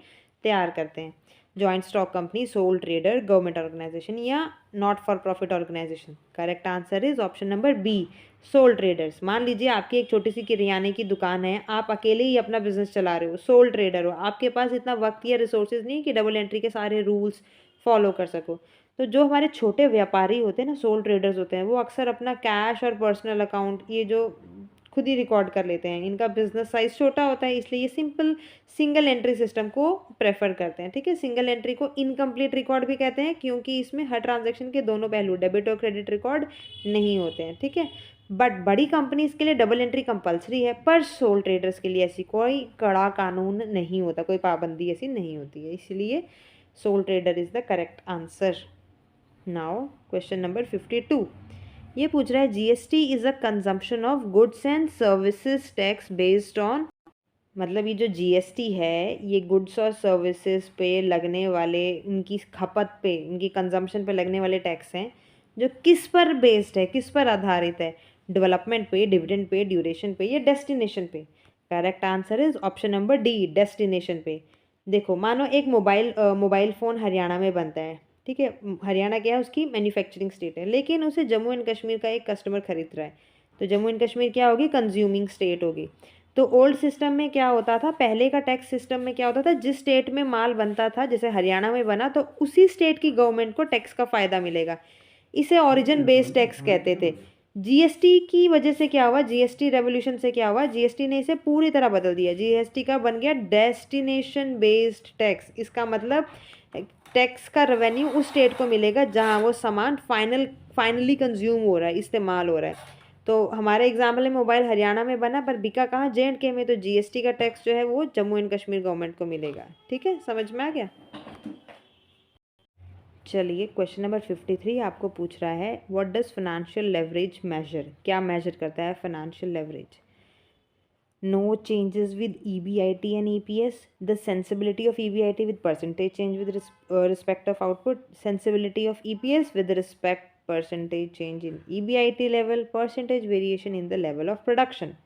तैयार करते हैं। Joint stock company, sole trader, government organisation या not for profit organisation? Correct answer is option number B, sole traders. मान लीजिए आपकी एक छोटी सी किराने की दुकान है, आप अकेले ही अपना बिजनेस चला रहे हो, सोल ट्रेडर हो, आपके पास इतना वक्त या रिसोर्सेज नहीं कि डबल एंट्री के सारे रूल्स फॉलो कर सको। तो जो हमारे छोटे व्यापारी होते हैं ना, सोल ट्रेडर्स होते हैं, वो अक्सर अपना कैश और पर्सनल अकाउंट ये जो खुद ही रिकॉर्ड कर लेते हैं। इनका बिजनेस साइज छोटा होता है, इसलिए ये सिंपल सिंगल एंट्री सिस्टम को प्रेफर करते हैं। ठीक है, सिंगल एंट्री को इनकम्प्लीट रिकॉर्ड भी कहते हैं, क्योंकि इसमें हर ट्रांजैक्शन के दोनों पहलू, डेबिट और क्रेडिट रिकॉर्ड नहीं होते हैं। ठीक है, बट बड़ी कंपनीज के लिए डबल एंट्री कंपलसरी है, पर सोल ट्रेडर्स के लिए ऐसी कोई कड़ा कानून नहीं होता, कोई पाबंदी ऐसी नहीं होती है, इसलिए soul trader is the correct answer. Now question number 52, ये पूछ रहा है GST is a consumption of goods and services tax based on, मतलब ये जो जीएसटी है ये गुड्स और सर्विसेज पे लगने वाले, उनकी खपत पे, उनकी कंजम्पशन पे लगने वाले टैक्स हैं, जो किस पर बेस्ड है, किस पर आधारित है, डेवलपमेंट पे, डिविडेंड पे, ड्यूरेशन पे या डेस्टिनेशन पे। Correct answer is option number D, destination पे। देखो मानो एक मोबाइल फ़ोन हरियाणा में बनता है, ठीक है, हरियाणा क्या है, उसकी मैन्युफैक्चरिंग स्टेट है, लेकिन उसे जम्मू एंड कश्मीर का एक कस्टमर खरीद रहा है, तो जम्मू एंड कश्मीर क्या होगी, कंज्यूमिंग स्टेट होगी। तो ओल्ड सिस्टम में क्या होता था, पहले का टैक्स सिस्टम में क्या होता था, जिस स्टेट में माल बनता था, जैसे हरियाणा में बना तो उसी स्टेट की गवर्नमेंट को टैक्स का फ़ायदा मिलेगा, इसे ओरिजिन बेस्ड टैक्स कहते थे। जीएसटी की वजह से क्या हुआ, जीएसटी रेवोल्यूशन से क्या हुआ, जीएसटी ने इसे पूरी तरह बदल दिया, जीएसटी का बन गया डेस्टिनेशन बेस्ड टैक्स। इसका मतलब टैक्स का रेवेन्यू उस स्टेट को मिलेगा जहां वो सामान फाइनली कंज्यूम हो रहा है, इस्तेमाल हो रहा है। तो हमारे एग्जाम्पल में मोबाइल हरियाणा में बना पर बिका कहाँ, जे.एंड.के में, तो जीएसटी का टैक्स जो है वो जम्मू एंड कश्मीर गवर्नमेंट को मिलेगा। ठीक है, समझ में आ गया। चलिए क्वेश्चन नंबर 53 आपको पूछ रहा है what does financial leverage measure, क्या मेजर करता है financial leverage. No changes with EBIT and EPS, the sensibility of EBIT with percentage change with respect of output, sensibility of EPS with respect percentage change in EBIT level, percentage variation in the level of production.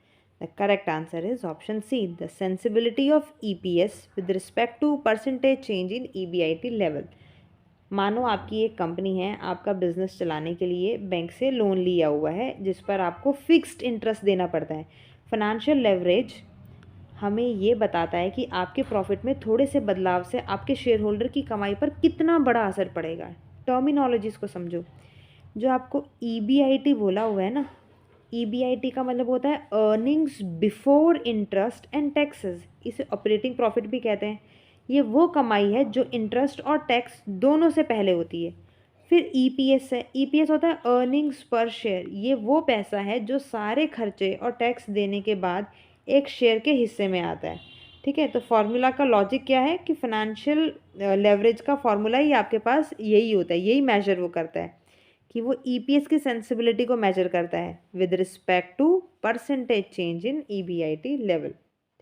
The correct answer is option C, the sensibility of EPS with respect to percentage change in EBIT level. मानो आपकी एक company है, आपका business चलाने के लिए bank से loan लिया हुआ है जिस पर आपको फिक्स्ड इंटरेस्ट देना पड़ता है। फाइनेंशियल लेवरेज हमें ये बताता है कि आपके प्रॉफिट में थोड़े से बदलाव से आपके शेयर होल्डर की कमाई पर कितना बड़ा असर पड़ेगा। टर्मिनोलॉजीज को समझो। जो आपको ईबीआईटी बोला हुआ है ना, ईबीआईटी का मतलब होता है earnings before interest and taxes, इसे ऑपरेटिंग प्रॉफिट भी कहते हैं। ये वो कमाई है जो इंटरेस्ट और टैक्स दोनों से पहले होती है। फिर ईपीएस है, ईपीएस होता है अर्निंग्स पर शेयर, ये वो पैसा है जो सारे खर्चे और टैक्स देने के बाद एक शेयर के हिस्से में आता है। ठीक है, तो फॉर्मूला का लॉजिक क्या है कि फाइनेंशियल लेवरेज का फॉर्मूला ही आपके पास यही होता है, यही मेजर वो करता है कि वो ईपीएस की सेंसिबिलिटी को मेजर करता है with respect to percentage change in EBIT level.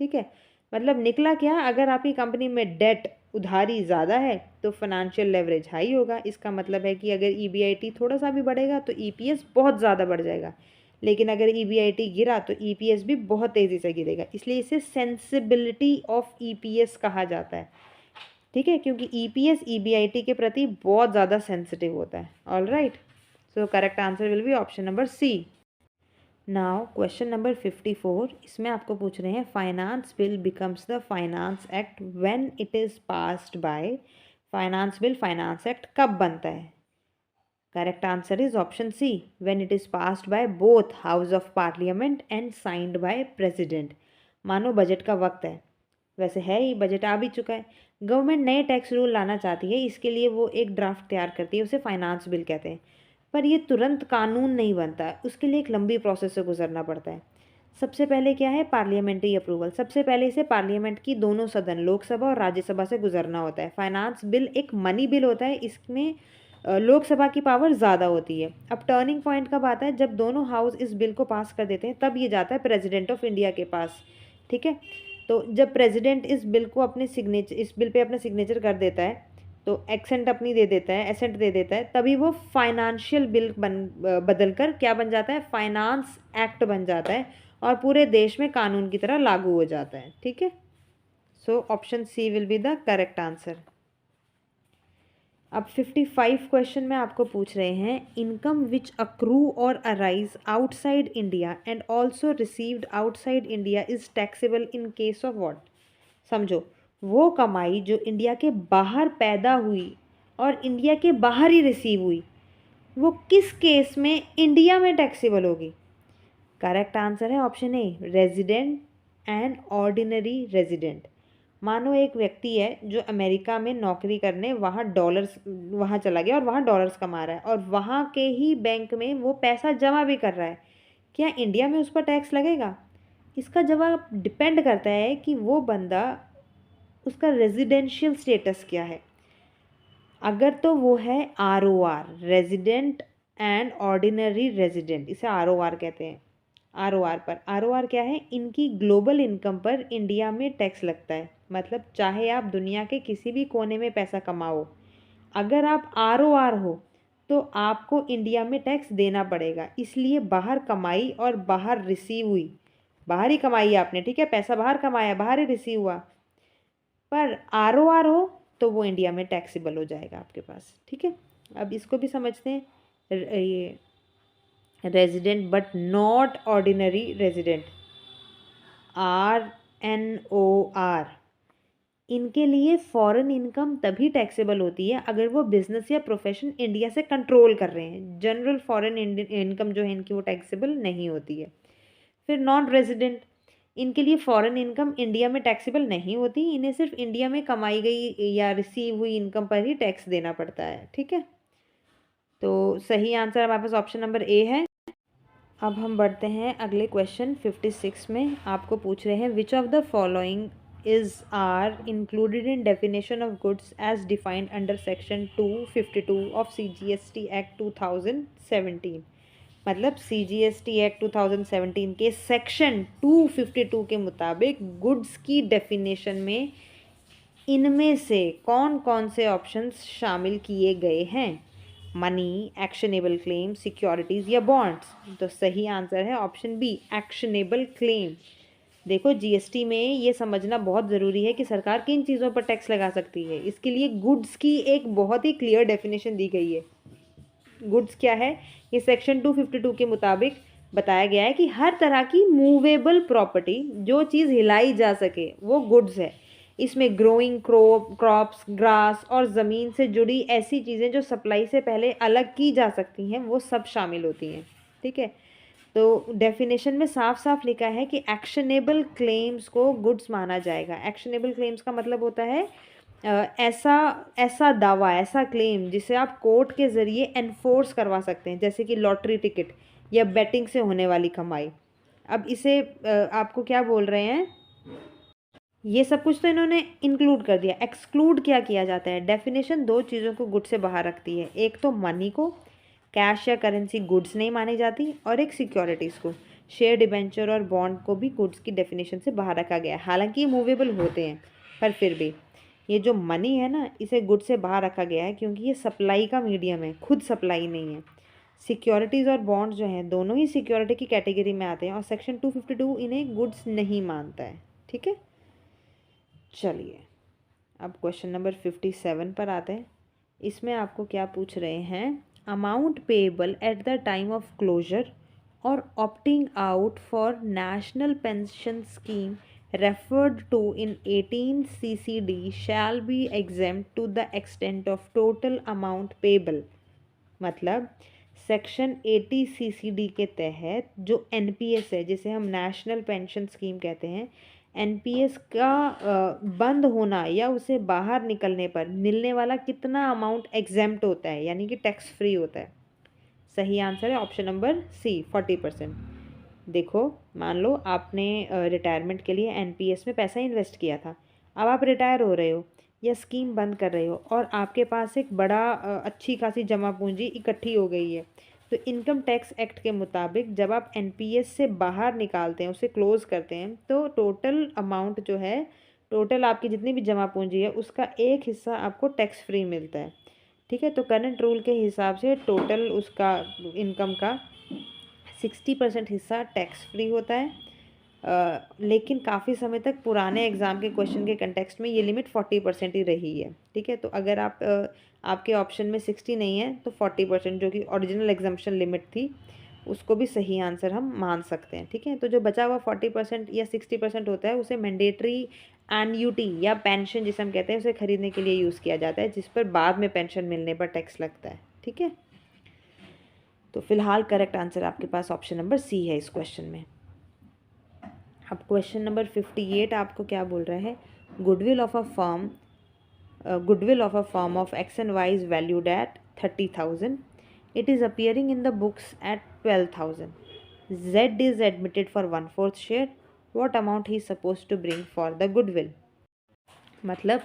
ठीक है, मतलब निकला क्या, अगर आपकी कंपनी में डेट उधारी ज़्यादा है तो फाइनेंशियल लेवरेज हाई होगा। इसका मतलब है कि अगर ईबीआईटी थोड़ा सा भी बढ़ेगा तो ईपीएस बहुत ज़्यादा बढ़ जाएगा, लेकिन अगर ईबीआईटी गिरा तो ईपीएस भी बहुत तेज़ी से गिरेगा, इसलिए इसे सेंसिबिलिटी ऑफ ईपीएस कहा जाता है। ठीक है, क्योंकि ईपीएस ईबीआईटी के प्रति बहुत ज़्यादा सेंसिटिव होता है। All right, so correct answer will be option number C. Now question number 54, इसमें आपको पूछ रहे हैं finance bill becomes the finance act when it is passed by, finance bill finance act कब बनता है। Correct answer is option C, when it is passed by both house of parliament and signed by president. मानो budget का वक्त है, वैसे है ही, budget आ भी चुका है, गवर्नमेंट नए टैक्स रूल लाना चाहती है, इसके लिए वो एक ड्राफ्ट तैयार करती है, उसे फाइनेंस बिल कहते हैं। पर ये तुरंत कानून नहीं बनता है, उसके लिए एक लंबी प्रोसेस से गुजरना पड़ता है। सबसे पहले क्या है, पार्लियामेंट्री अप्रूवल। सबसे पहले इसे पार्लियामेंट की दोनों सदन, लोकसभा और राज्यसभा से गुजरना होता है। फाइनेंस बिल एक मनी बिल होता है, इसमें लोकसभा की पावर ज़्यादा होती है। अब टर्निंग पॉइंट कब आता है, जब दोनों हाउस इस बिल को पास कर देते हैं, तब ये जाता है प्रेसिडेंट ऑफ इंडिया के पास। ठीक है, तो जब प्रेसिडेंट इस बिल को अपने सिग्नेचर, इस बिल पे अपना सिग्नेचर कर देता है, तो एसेंट अपनी दे देता है, एसेंट दे देता है, तभी वो फाइनेंशियल बिल बदल कर क्या बन जाता है, फाइनेंस एक्ट बन जाता है और पूरे देश में कानून की तरह लागू हो जाता है। ठीक है, so option C will be the correct answer. अब 55 क्वेश्चन में आपको पूछ रहे हैं इनकम विच अक्रू और arise outside India and also received outside India is taxable in case of what. समझो, वो कमाई जो इंडिया के बाहर पैदा हुई और इंडिया के बाहर ही रिसीव हुई, वो किस केस में इंडिया में टैक्सेबल होगी। करेक्ट आंसर है option A, resident and ordinary resident. मानो एक व्यक्ति है जो अमेरिका में नौकरी करने वहाँ चला गया और वहाँ डॉलर्स कमा रहा है और वहाँ के ही बैंक में वो पैसा जमा भी कर रहा है, क्या इंडिया में उस पर टैक्स लगेगा? इसका जवाब डिपेंड करता है कि वो बंदा, उसका रेजिडेंशियल स्टेटस क्या है। अगर तो वो है ROR, resident and ordinary resident, इसे ROR कहते हैं। ROR पर, ROR क्या है? इनकी ग्लोबल इनकम पर इंडिया में टैक्स लगता है। मतलब चाहे आप दुनिया के किसी भी कोने में पैसा कमाओ, अगर आप ROR हो तो आपको इंडिया में टैक्स देना पड़ेगा। इसलिए बाहर कमाई और बाहर रिसीव हुई, बाहर ही कमाई आपने, ठीक है, पैसा बाहर कमाया, बाहर ही रिसीव हुआ, पर ROR हो तो वो इंडिया में टैक्सेबल हो जाएगा आपके पास, ठीक है। अब इसको भी समझते हैं। ये resident but not ordinary resident, RNOR, इनके लिए फॉरेन इनकम तभी टैक्सेबल होती है अगर वो बिजनेस या प्रोफेशन इंडिया से कंट्रोल कर रहे हैं। जनरल फॉरेन इनकम जो है इनकी, वो टैक्सेबल नहीं होती है। फिर नॉन रेजिडेंट, इनके लिए फॉरेन इनकम इंडिया में टैक्सेबल नहीं होती, इन्हें सिर्फ इंडिया में कमाई गई या रिसीव हुई इनकम पर ही टैक्स देना पड़ता है, ठीक है। तो सही आंसर हमारे पास ऑप्शन नंबर ए है। अब हम बढ़ते हैं अगले क्वेश्चन 56 में। आपको पूछ रहे हैं which of the following is are included in definition of goods as defined under section 252 of CGST act 2017। मतलब CGST एक्ट 2017 के सेक्शन 252 के मुताबिक गुड्स की डेफिनेशन में इनमें से कौन कौन से ऑप्शंस शामिल किए गए हैं? मनी, एक्शनेबल क्लेम, सिक्योरिटीज़ या बॉन्ड्स? तो सही आंसर है ऑप्शन बी, एक्शनेबल क्लेम। देखो, GST में ये समझना बहुत ज़रूरी है कि सरकार किन चीज़ों पर टैक्स लगा सकती है। इसके लिए गुड्स की एक बहुत ही क्लियर डेफिनेशन दी गई है। गुड्स क्या है? ये सेक्शन 252 के मुताबिक बताया गया है कि हर तरह की मूवेबल प्रॉपर्टी, जो चीज़ हिलाई जा सके, वो गुड्स है। इसमें ग्रोइंग क्रॉप्स, ग्रास और ज़मीन से जुड़ी ऐसी चीज़ें जो सप्लाई से पहले अलग की जा सकती हैं, वो सब शामिल होती हैं, ठीक है। तो डेफिनेशन में साफ साफ लिखा है कि एक्शनेबल क्लेम्स को गुड्स माना जाएगा। एक्शनेबल क्लेम्स का मतलब होता है ऐसा ऐसा दावा, ऐसा क्लेम जिसे आप कोर्ट के ज़रिए एनफोर्स करवा सकते हैं, जैसे कि लॉटरी टिकट या बेटिंग से होने वाली कमाई। अब इसे आपको क्या बोल रहे हैं, ये सब कुछ तो इन्होंने इंक्लूड कर दिया। एक्सक्लूड क्या किया जाता है? डेफिनेशन दो चीज़ों को गुड से बाहर रखती है, एक तो मनी को, कैश या करेंसी गुड्स नहीं मानी जाती, और एक सिक्योरिटीज़ को, शेयर, डिबेंचर और बॉन्ड को भी गुड्स की डेफिनेशन से बाहर रखा गया है। हालांकि ये मूवेबल होते हैं, पर फिर भी ये जो मनी है ना, इसे गुड से बाहर रखा गया है क्योंकि ये सप्लाई का मीडियम है, खुद सप्लाई नहीं है। सिक्योरिटीज़ और बॉन्ड्स जो हैं दोनों ही सिक्योरिटी की कैटेगरी में आते हैं और सेक्शन 252 इन्हें गुड्स नहीं मानता है, ठीक है। चलिए अब क्वेश्चन नंबर 57 पर आते हैं। इसमें आपको क्या पूछ रहे हैं? Amount payable at the time of closure और opting out for national pension scheme referred to in 18 CCD shall be exempt to the extent of total amount payable। मतलब सेक्शन 80 CCD के तहत जो NPS है, जिसे हम नेशनल पेंशन स्कीम कहते हैं, NPS का बंद होना या उसे बाहर निकलने पर मिलने वाला कितना अमाउंट एग्जेम्प्ट होता है, यानी कि टैक्स फ्री होता है। सही आंसर है ऑप्शन नंबर सी, 40%। देखो, मान लो आपने रिटायरमेंट के लिए NPS में पैसा इन्वेस्ट किया था, अब आप रिटायर हो रहे हो या स्कीम बंद कर रहे हो और आपके पास एक बड़ा अच्छी खासी जमा पूंजी इकट्ठी हो गई है, तो इनकम टैक्स एक्ट के मुताबिक जब आप NPS से बाहर निकालते हैं, उसे क्लोज़ करते हैं, तो टोटल अमाउंट जो है, टोटल आपकी जितनी भी जमा पूंजी है उसका एक हिस्सा आपको टैक्स फ्री मिलता है, ठीक है। तो करंट रूल के हिसाब से टोटल उसका इनकम का 60% हिस्सा टैक्स फ्री होता है। लेकिन काफ़ी समय तक पुराने एग्ज़ाम के क्वेश्चन के कंटेक्स्ट में ये लिमिट 40% ही रही है, ठीक है। तो अगर आप आपके ऑप्शन में 60 नहीं है तो 40%, जो कि ओरिजिनल एग्जाम्पशन लिमिट थी, उसको भी सही आंसर हम मान सकते हैं, ठीक है। तो जो बचा हुआ 40% या 60% होता है, उसे मैंडेटरी एन्युटी या पेंशन जिसे हम कहते हैं, उसे खरीदने के लिए यूज़ किया जाता है, जिस पर बाद में पेंशन मिलने पर टैक्स लगता है, ठीक है। तो फिलहाल करेक्ट आंसर आपके पास ऑप्शन नंबर सी है इस क्वेश्चन में। अब क्वेश्चन नंबर 58 आपको क्या बोल रहा है? Goodwill of a firm of X and Y is valued at 30,000, it is appearing in the books at 12,000। Z is admitted for 1/4 share. What amount he is supposed to bring for the goodwill? मतलब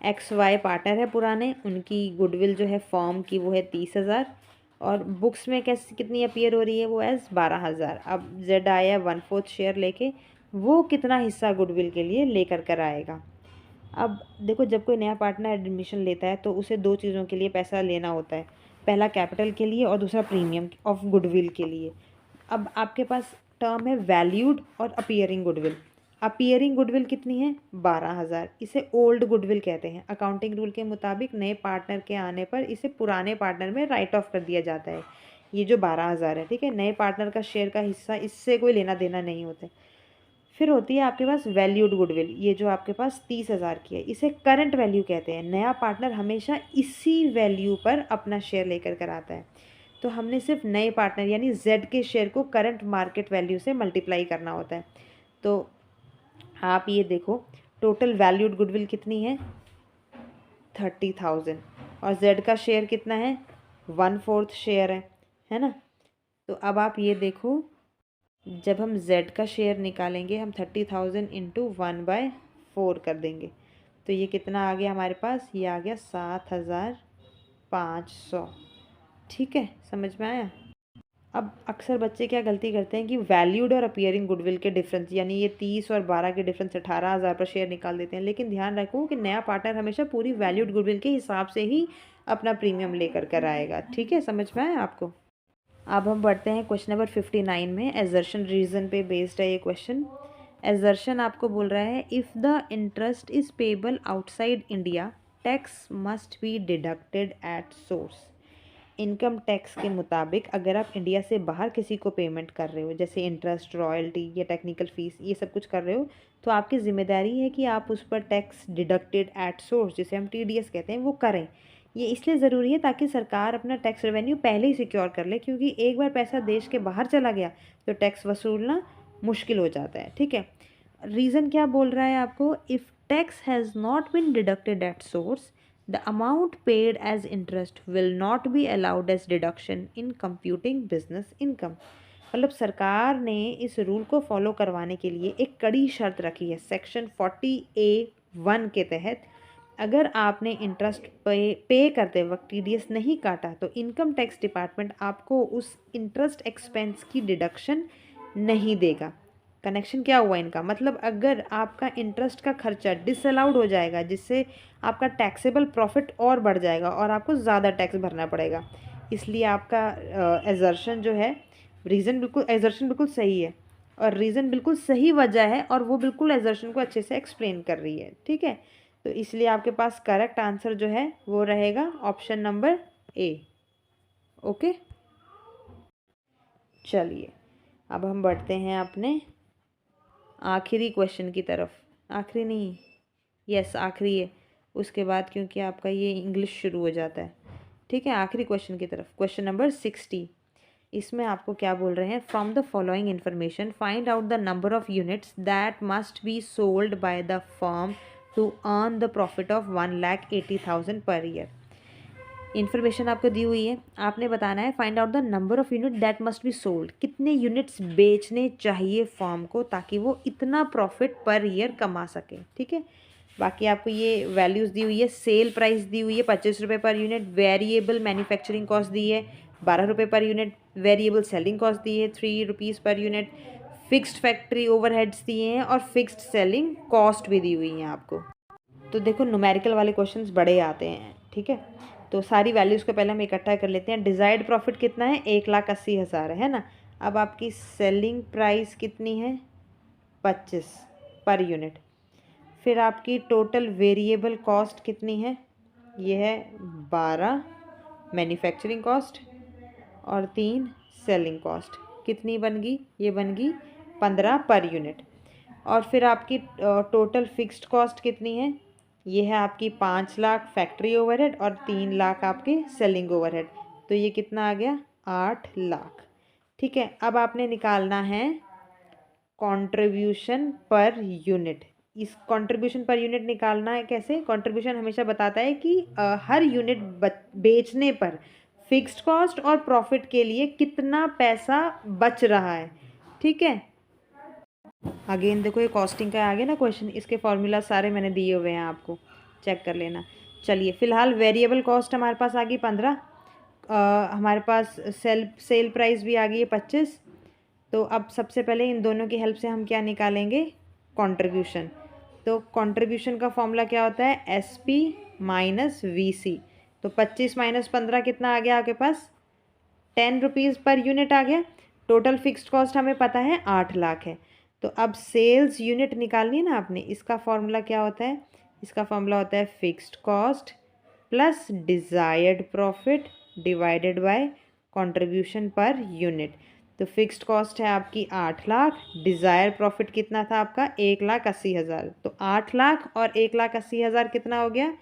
XY partner है पुराने, उनकी goodwill जो है form की वो है 30,000 और बुक्स में कैसे कितनी अपीयर हो रही है वो एज 12,000। अब Z आया 1/4 शेयर लेके, वो कितना हिस्सा गुडविल के लिए लेकर कर आएगा। अब देखो, जब कोई नया पार्टनर एडमिशन लेता है तो उसे दो चीज़ों के लिए पैसा लेना होता है, पहला कैपिटल के लिए और दूसरा प्रीमियम ऑफ गुडविल के लिए। अब आपके पास टर्म है वैल्यूड और अपीयरिंग गुडविल। अपीयरिंग गुडविल कितनी है? 12,000। इसे ओल्ड गुडविल कहते हैं। अकाउंटिंग रूल के मुताबिक नए पार्टनर के आने पर इसे पुराने पार्टनर में राइट ऑफ कर दिया जाता है। ये जो 12,000 है, ठीक है, नए पार्टनर का शेयर का हिस्सा, इससे कोई लेना देना नहीं होता। फिर होती है आपके पास वैल्यूड गुडविल, ये जो आपके पास 30,000 की है, इसे करंट वैल्यू कहते हैं। नया पार्टनर हमेशा इसी वैल्यू पर अपना शेयर लेकर कर आता है। तो हमने सिर्फ नए पार्टनर यानी Z के शेयर को करंट मार्केट वैल्यू से मल्टीप्लाई करना होता है। तो आप ये देखो, टोटल वैल्यूड गुडविल कितनी है? 30,000। और Z का शेयर कितना है? 1/4 शेयर है ना। तो अब आप ये देखो, जब हम Z का शेयर निकालेंगे, हम 30,000 इंटू 1/4 कर देंगे, तो ये कितना आ गया हमारे पास? ये आ गया 7,500। ठीक है, समझ में आया? अब अक्सर बच्चे क्या गलती करते हैं कि वैल्यूड और अपीयरिंग गुडविल के डिफरेंस, यानी ये 30 और 12 के डिफरेंस 18,000 पर शेयर निकाल देते हैं। लेकिन ध्यान रखो कि नया पार्टनर हमेशा पूरी वैल्यूड गुडविल के हिसाब से ही अपना प्रीमियम लेकर कर आएगा। ठीक है, समझ में आया आपको? अब हम बढ़ते हैं क्वेश्चन नंबर 59 में। एजर्शन रीजन पे बेस्ड है ये क्वेश्चन। एजर्शन आपको बोल रहा है, if the interest is payable outside India, tax must be deducted at source. Income tax के मुताबिक अगर आप इंडिया से बाहर किसी को पेमेंट कर रहे हो, जैसे इंटरेस्ट, रॉयल्टी या टेक्निकल फ़ीस, ये सब कुछ कर रहे हो, तो आपकी ज़िम्मेदारी है कि आप उस पर टैक्स डिडक्टेड एट सोर्स, जिसे हम TDS कहते हैं, वो करें। ये इसलिए ज़रूरी है ताकि सरकार अपना टैक्स रेवेन्यू पहले ही सिक्योर कर ले, क्योंकि एक बार पैसा देश के बाहर चला गया तो टैक्स वसूलना मुश्किल हो जाता है। ठीक है, रीज़न क्या बोल रहा है आपको? If tax has not been deducted at source, the amount paid as interest will not be allowed as deduction in computing business income। मतलब सरकार ने इस रूल को फॉलो करवाने के लिए एक कड़ी शर्त रखी है। सेक्शन 40A(1) के तहत अगर आपने इंटरेस्ट पे करते वक्त TDS नहीं काटा तो इनकम टैक्स डिपार्टमेंट आपको उस इंटरेस्ट एक्सपेंस की डिडक्शन नहीं देगा। कनेक्शन क्या हुआ इनका? मतलब अगर आपका इंटरेस्ट का खर्चा डिसअलाउड हो जाएगा, जिससे आपका टैक्सेबल प्रॉफिट और बढ़ जाएगा और आपको ज़्यादा टैक्स भरना पड़ेगा। इसलिए आपका एजर्शन जो है, एजर्शन बिल्कुल सही है और रीज़न बिल्कुल सही वजह है, और वो बिल्कुल एजर्शन को अच्छे से एक्सप्लेन कर रही है। ठीक है, तो इसलिए आपके पास करेक्ट आंसर जो है वो रहेगा ऑप्शन नंबर A। ओके, चलिए अब हम बढ़ते हैं अपने आखिरी क्वेश्चन की तरफ। आखिरी नहीं, यस आखिरी है, उसके बाद क्योंकि आपका ये इंग्लिश शुरू हो जाता है। ठीक है, आखिरी क्वेश्चन की तरफ, क्वेश्चन नंबर 60। इसमें आपको क्या बोल रहे हैं? From the following information find out the number of units that must be sold by the firm to earn the profit of 1,80,000 per year. Information आपको दी हुई है, आपने बताना है find out the number of unit that must be sold. कितने units बेचने चाहिए फर्म को ताकि वो इतना प्रॉफिट पर ईयर कमा सके। ठीक है, बाकी आपको ये वैल्यूज़ दी हुई है। सेल प्राइस दी हुई है 25 रुपये per unit, variable manufacturing cost दी है 12 रुपये per unit, variable selling cost दी है 3 rupees per unit, fixed factory overheads दिए हैं और फिक्स्ड सेलिंग कॉस्ट भी दी हुई हैं आपको। तो देखो, न्यूमेरिकल वाले क्वेश्चंस बड़े आते हैं। ठीक है, तो सारी वैल्यूज़ को पहले हम इकट्ठा कर लेते हैं। डिज़ायर्ड प्रॉफिट कितना है? 1,80,000 है ना। अब आपकी सेलिंग प्राइस कितनी है? 25 पर यूनिट। फिर आपकी टोटल वेरिएबल कॉस्ट कितनी है? ये है 12 मैन्युफैक्चरिंग कॉस्ट और 3 सेलिंग कॉस्ट। कितनी बन गई? ये बन गई 15 पर यूनिट। और फिर आपकी टोटल फिक्स्ड कॉस्ट कितनी है? ये है आपकी 5 लाख फैक्ट्री ओवरहेड और 3 लाख आपके सेलिंग ओवरहेड। तो ये कितना आ गया? 8 लाख। ठीक है, अब आपने निकालना है कंट्रीब्यूशन पर यूनिट। इस कंट्रीब्यूशन पर यूनिट निकालना है कैसे? कंट्रीब्यूशन हमेशा बताता है कि हर यूनिट बेचने पर फिक्स्ड कॉस्ट और प्रॉफिट के लिए कितना पैसा बच रहा है, ठीक है। अगेन देखो ये कॉस्टिंग का आ गया ना क्वेश्चन, इसके फॉर्मूला सारे मैंने दिए हुए हैं, आपको चेक कर लेना। चलिए फिलहाल वेरिएबल कॉस्ट हमारे पास आ गई 15, हमारे पास सेल प्राइस भी आ गई है 25। तो अब सबसे पहले इन दोनों की हेल्प से हम क्या निकालेंगे, कंट्रीब्यूशन। तो कंट्रीब्यूशन का फॉर्मूला क्या होता है, एस पी माइनस वी सी। तो 25 माइनस 15 कितना आ गया आपके पास, 10 रुपीज़ पर यूनिट आ गया। टोटल फिक्स्ड कॉस्ट हमें पता है 8 लाख है। तो अब सेल्स यूनिट निकालनी है ना आपने, इसका फॉर्मूला क्या होता है, इसका फॉर्मूला होता है fixed cost plus desired profit divided by contribution per unit. तो फिक्स्ड कॉस्ट है आपकी 8 लाख, डिज़ायर प्रॉफिट कितना था आपका 1,80,000। तो 8 लाख और 1,80,000 कितना हो गया,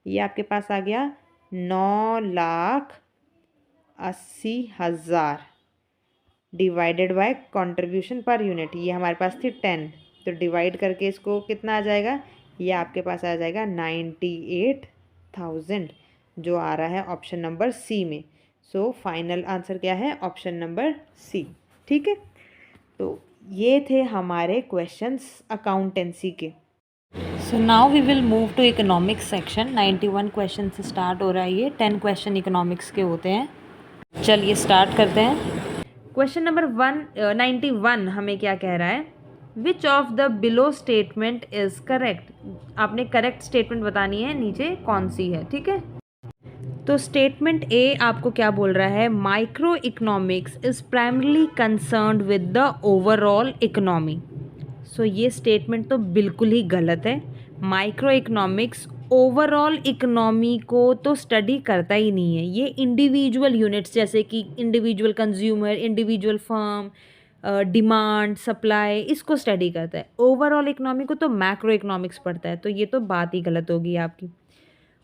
ये आपके पास आ गया 9,80,000 divided by contribution per unit, ये हमारे पास थी 10। तो डिवाइड करके इसको कितना आ जाएगा, ये आपके पास आ जाएगा 98,000, जो आ रहा है ऑप्शन नंबर सी में। सो फाइनल आंसर क्या है, ऑप्शन नंबर सी, ठीक है। तो ये थे हमारे क्वेश्चंस अकाउंटेंसी के। So now we will move to economics section. 91 question से स्टार्ट हो रहा है, ये 10 क्वेश्चन इकोनॉमिक्स के होते हैं। चलिए स्टार्ट करते हैं। क्वेश्चन नंबर 91 हमें क्या कह रहा है, विच of the below statement is correct. आपने करेक्ट स्टेटमेंट बतानी है, नीचे कौन सी है, ठीक है। तो स्टेटमेंट ए आपको क्या बोल रहा है, micro economics is primarily concerned with the overall economy. So ये स्टेटमेंट तो बिल्कुल ही गलत है। माइक्रो इकोनॉमिक्स ओवरऑल इकोनॉमी को तो स्टडी करता ही नहीं है, ये इंडिविजुअल यूनिट्स जैसे कि individual consumer, individual firm, demand, supply, इसको स्टडी करता है। ओवरऑल इकोनॉमी को तो मैक्रो इकोनॉमिक्स पढ़ता है, तो ये तो बात ही गलत होगी आपकी।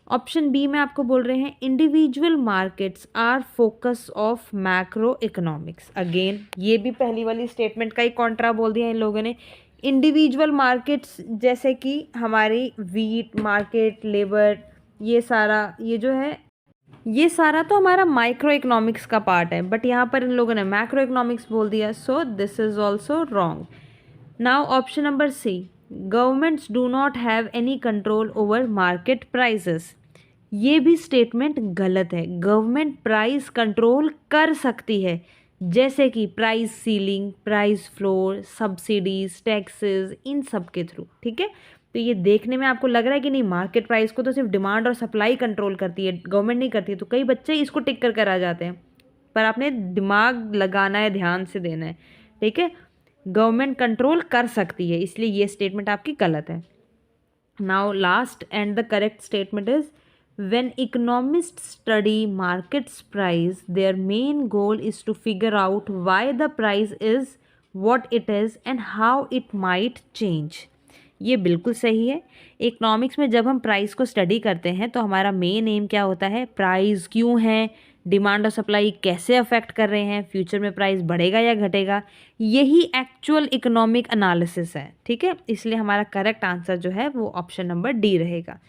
ऑप्शन बी में आपको बोल रहे हैं individual markets are focus of macro economics. Again ये भी पहली वाली स्टेटमेंट का ही कॉन्ट्रा बोल दिया इन लोगों ने। इंडिविजुअल मार्केट्स जैसे कि हमारी वीट मार्केट, लेबर, ये सारा, ये जो है ये सारा तो हमारा माइक्रो इकोनॉमिक्स का पार्ट है, बट यहाँ पर इन लोगों ने मैक्रो इकोनॉमिक्स बोल दिया। So this is also wrong. Now option number C, governments do not have any control over market prices. ये भी स्टेटमेंट गलत है। गवर्नमेंट प्राइस कंट्रोल कर सकती है, जैसे कि price ceiling, price floor, subsidies, taxes, इन सब के थ्रू, ठीक है। तो ये देखने में आपको लग रहा है कि नहीं, मार्केट प्राइस को तो सिर्फ डिमांड और सप्लाई कंट्रोल करती है, गवर्नमेंट नहीं करती है। तो कई बच्चे इसको टिक कर आ जाते हैं, पर आपने दिमाग लगाना है, ध्यान से देना है, ठीक है। गवर्नमेंट कंट्रोल कर सकती है, इसलिए ये स्टेटमेंट आपकी गलत है। Now last and the correct statement is, when economists study markets price, their main goal is to figure out why the price is what it is and how it might change. ये बिल्कुल सही है। Economics में जब हम price को study करते हैं तो हमारा मेन एम क्या होता है, प्राइस क्यों है, डिमांड और सप्लाई कैसे अफेक्ट कर रहे हैं, फ्यूचर में प्राइस बढ़ेगा या घटेगा, यही एक्चुअल इकोनॉमिक एनालिसिस है, ठीक है। इसलिए हमारा करेक्ट आंसर जो है वो ऑप्शन नंबर डी रहेगा।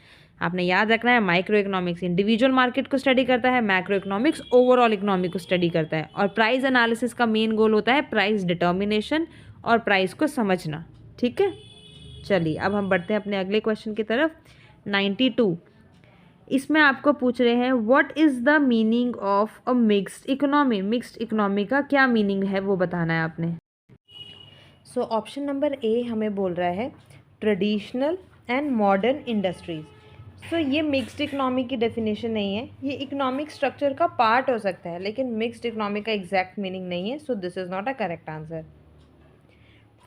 आपने याद रखना है, माइक्रो इकोनॉमिक्स इंडिविजुअल मार्केट को स्टडी करता है, मैक्रो इकोनॉमिक्स ओवरऑल इकोनॉमी को स्टडी करता है, और प्राइस एनालिसिस का मेन गोल होता है प्राइस डिटर्मिनेशन और प्राइस को समझना, ठीक है। चलिए अब हम बढ़ते हैं अपने अगले क्वेश्चन की तरफ। 92 इसमें आपको पूछ रहे हैं, what is the meaning of a mixed economy. Mixed economy का क्या मीनिंग है वो बताना है आपने। सो ऑप्शन नंबर ए हमें बोल रहा है ट्रेडिशनल एंड मॉडर्न इंडस्ट्रीज। सो ये मिक्स्ड इकोनॉमी की डेफिनेशन नहीं है, ये इकोनॉमिक स्ट्रक्चर का पार्ट हो सकता है, लेकिन मिक्स्ड इकोनॉमी का एग्जैक्ट मीनिंग नहीं है। So this is not a correct answer.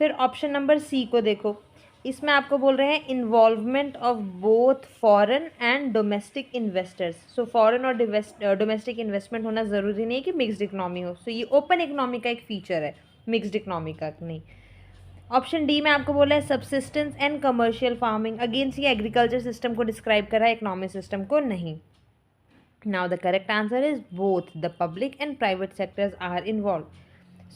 फिर ऑप्शन नंबर सी को देखो, इसमें आपको बोल रहे हैं involvement of both foreign and domestic investors. So foreign और डोमेस्टिक इन्वेस्टमेंट होना ज़रूरी नहीं है कि मिक्स्ड इकोनॉमी हो। सो ये ओपन इकोनॉमी का एक फीचर है, मिक्स्ड इकोनॉमी का नहीं। ऑप्शन डी में आपको बोला है subsistence and commercial farming. Against ये एग्रीकल्चर सिस्टम को डिस्क्राइब कर रहा है, इकोनॉमिक सिस्टम को नहीं। Now the correct answer is both the public and private sectors are involve.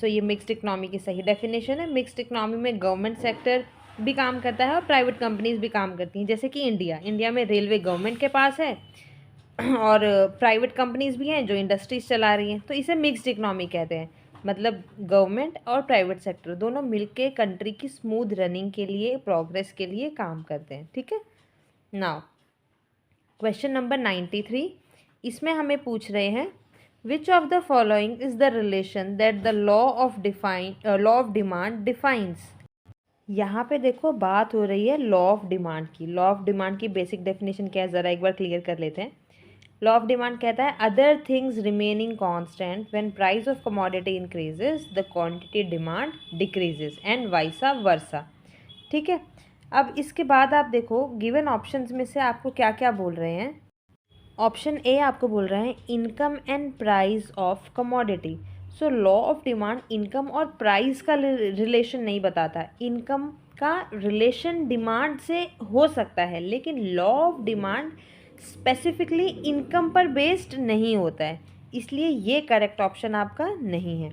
So ये मिक्स्ड इकोनॉमी की सही डेफिनेशन है। मिक्स्ड इकोनॉमी में गवर्नमेंट सेक्टर भी काम करता है और प्राइवेट कंपनीज भी काम करती हैं, जैसे कि इंडिया में रेलवे गवर्नमेंट के पास है, और प्राइवेट कंपनीज भी हैं जो इंडस्ट्रीज चला रही हैं, तो इसे मिक्स्ड इकोनॉमी कहते हैं। मतलब गवर्नमेंट और प्राइवेट सेक्टर दोनों मिलके कंट्री की स्मूथ रनिंग के लिए, प्रोग्रेस के लिए काम करते हैं। ठीक है। नाउ क्वेश्चन नंबर 93, इसमें हमें पूछ रहे हैं which of the following is the relation that the law of demand defines. यहाँ पे देखो बात हो रही है लॉ ऑफ डिमांड की। लॉ ऑफ डिमांड की बेसिक डेफिनेशन क्या है, ज़रा एक बार क्लियर कर लेते हैं। लॉ ऑफ डिमांड कहता है other things remaining constant when price of commodity increases the quantity demand decreases and vice versa. ठीक है। अब इसके बाद आप देखो गिवन ऑप्शंस में से आपको क्या क्या बोल रहे हैं। ऑप्शन ए आपको बोल रहे हैं income and price of commodity. So law of demand income और प्राइस का रिलेशन नहीं बताता। इनकम का रिलेशन डिमांड से हो सकता है, लेकिन law of demand specifically income पर बेस्ड नहीं होता है, इसलिए ये करेक्ट ऑप्शन आपका नहीं है।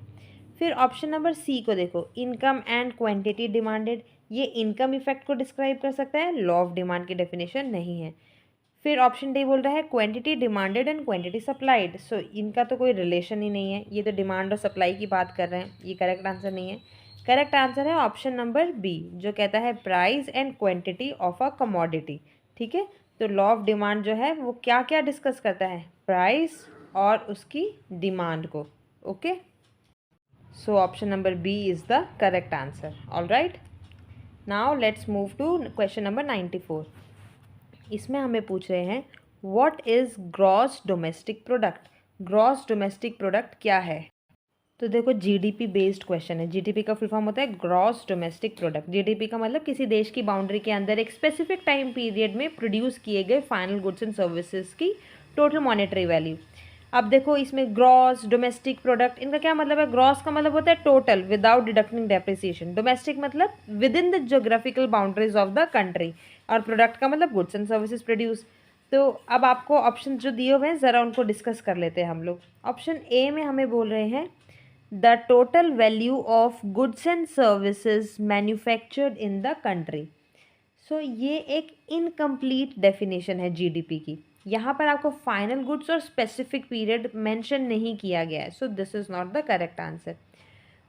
फिर ऑप्शन नंबर सी को देखो, इनकम एंड क्वांटिटी डिमांडेड, ये इनकम इफेक्ट को डिस्क्राइब कर सकता है, लॉ ऑफ डिमांड की डेफिनेशन नहीं है। फिर ऑप्शन डी बोल रहा है quantity demanded and quantity supplied. So इनका तो कोई रिलेशन ही नहीं है, ये तो डिमांड और सप्लाई की बात कर रहे हैं, ये करेक्ट आंसर नहीं है। करेक्ट आंसर है ऑप्शन नंबर बी जो कहता है price and quantity of a commodity. ठीक है। तो लॉ ऑफ डिमांड जो है वो क्या क्या डिस्कस करता है, प्राइस और उसकी डिमांड को। Okay, so option number B is the correct answer. All right, now let's move to question number 94। इसमें हमें पूछ रहे हैं what is gross domestic product. Gross domestic product क्या है। तो देखो जीडीपी बेस्ड क्वेश्चन है। जीडीपी का फुल फॉर्म होता है ग्रॉस डोमेस्टिक प्रोडक्ट। जीडीपी का मतलब किसी देश की बाउंड्री के अंदर एक स्पेसिफिक टाइम पीरियड में प्रोड्यूस किए गए फाइनल गुड्स एंड सर्विसेज की टोटल मॉनेटरी वैल्यू। अब देखो इसमें ग्रॉस डोमेस्टिक प्रोडक्ट, इनका क्या मतलब है। ग्रॉस का मतलब होता है total without deducting depreciation. Domestic मतलब within the geographical boundaries of the country, और प्रोडक्ट का मतलब गुड्स एंड सर्विसेज प्रोड्यूस। तो अब आपको ऑप्शन जो दिए हुए हैं ज़रा उनको डिस्कस कर लेते हैं हम लोग। ऑप्शन ए में हमें बोल रहे हैं the total value of goods and services manufactured in the country. So ये एक इनकम्प्लीट डेफिनेशन है जीडीपी की। यहाँ पर आपको फाइनल गुड्स और स्पेसिफिक पीरियड मेंशन नहीं किया गया है, so this is not the correct answer.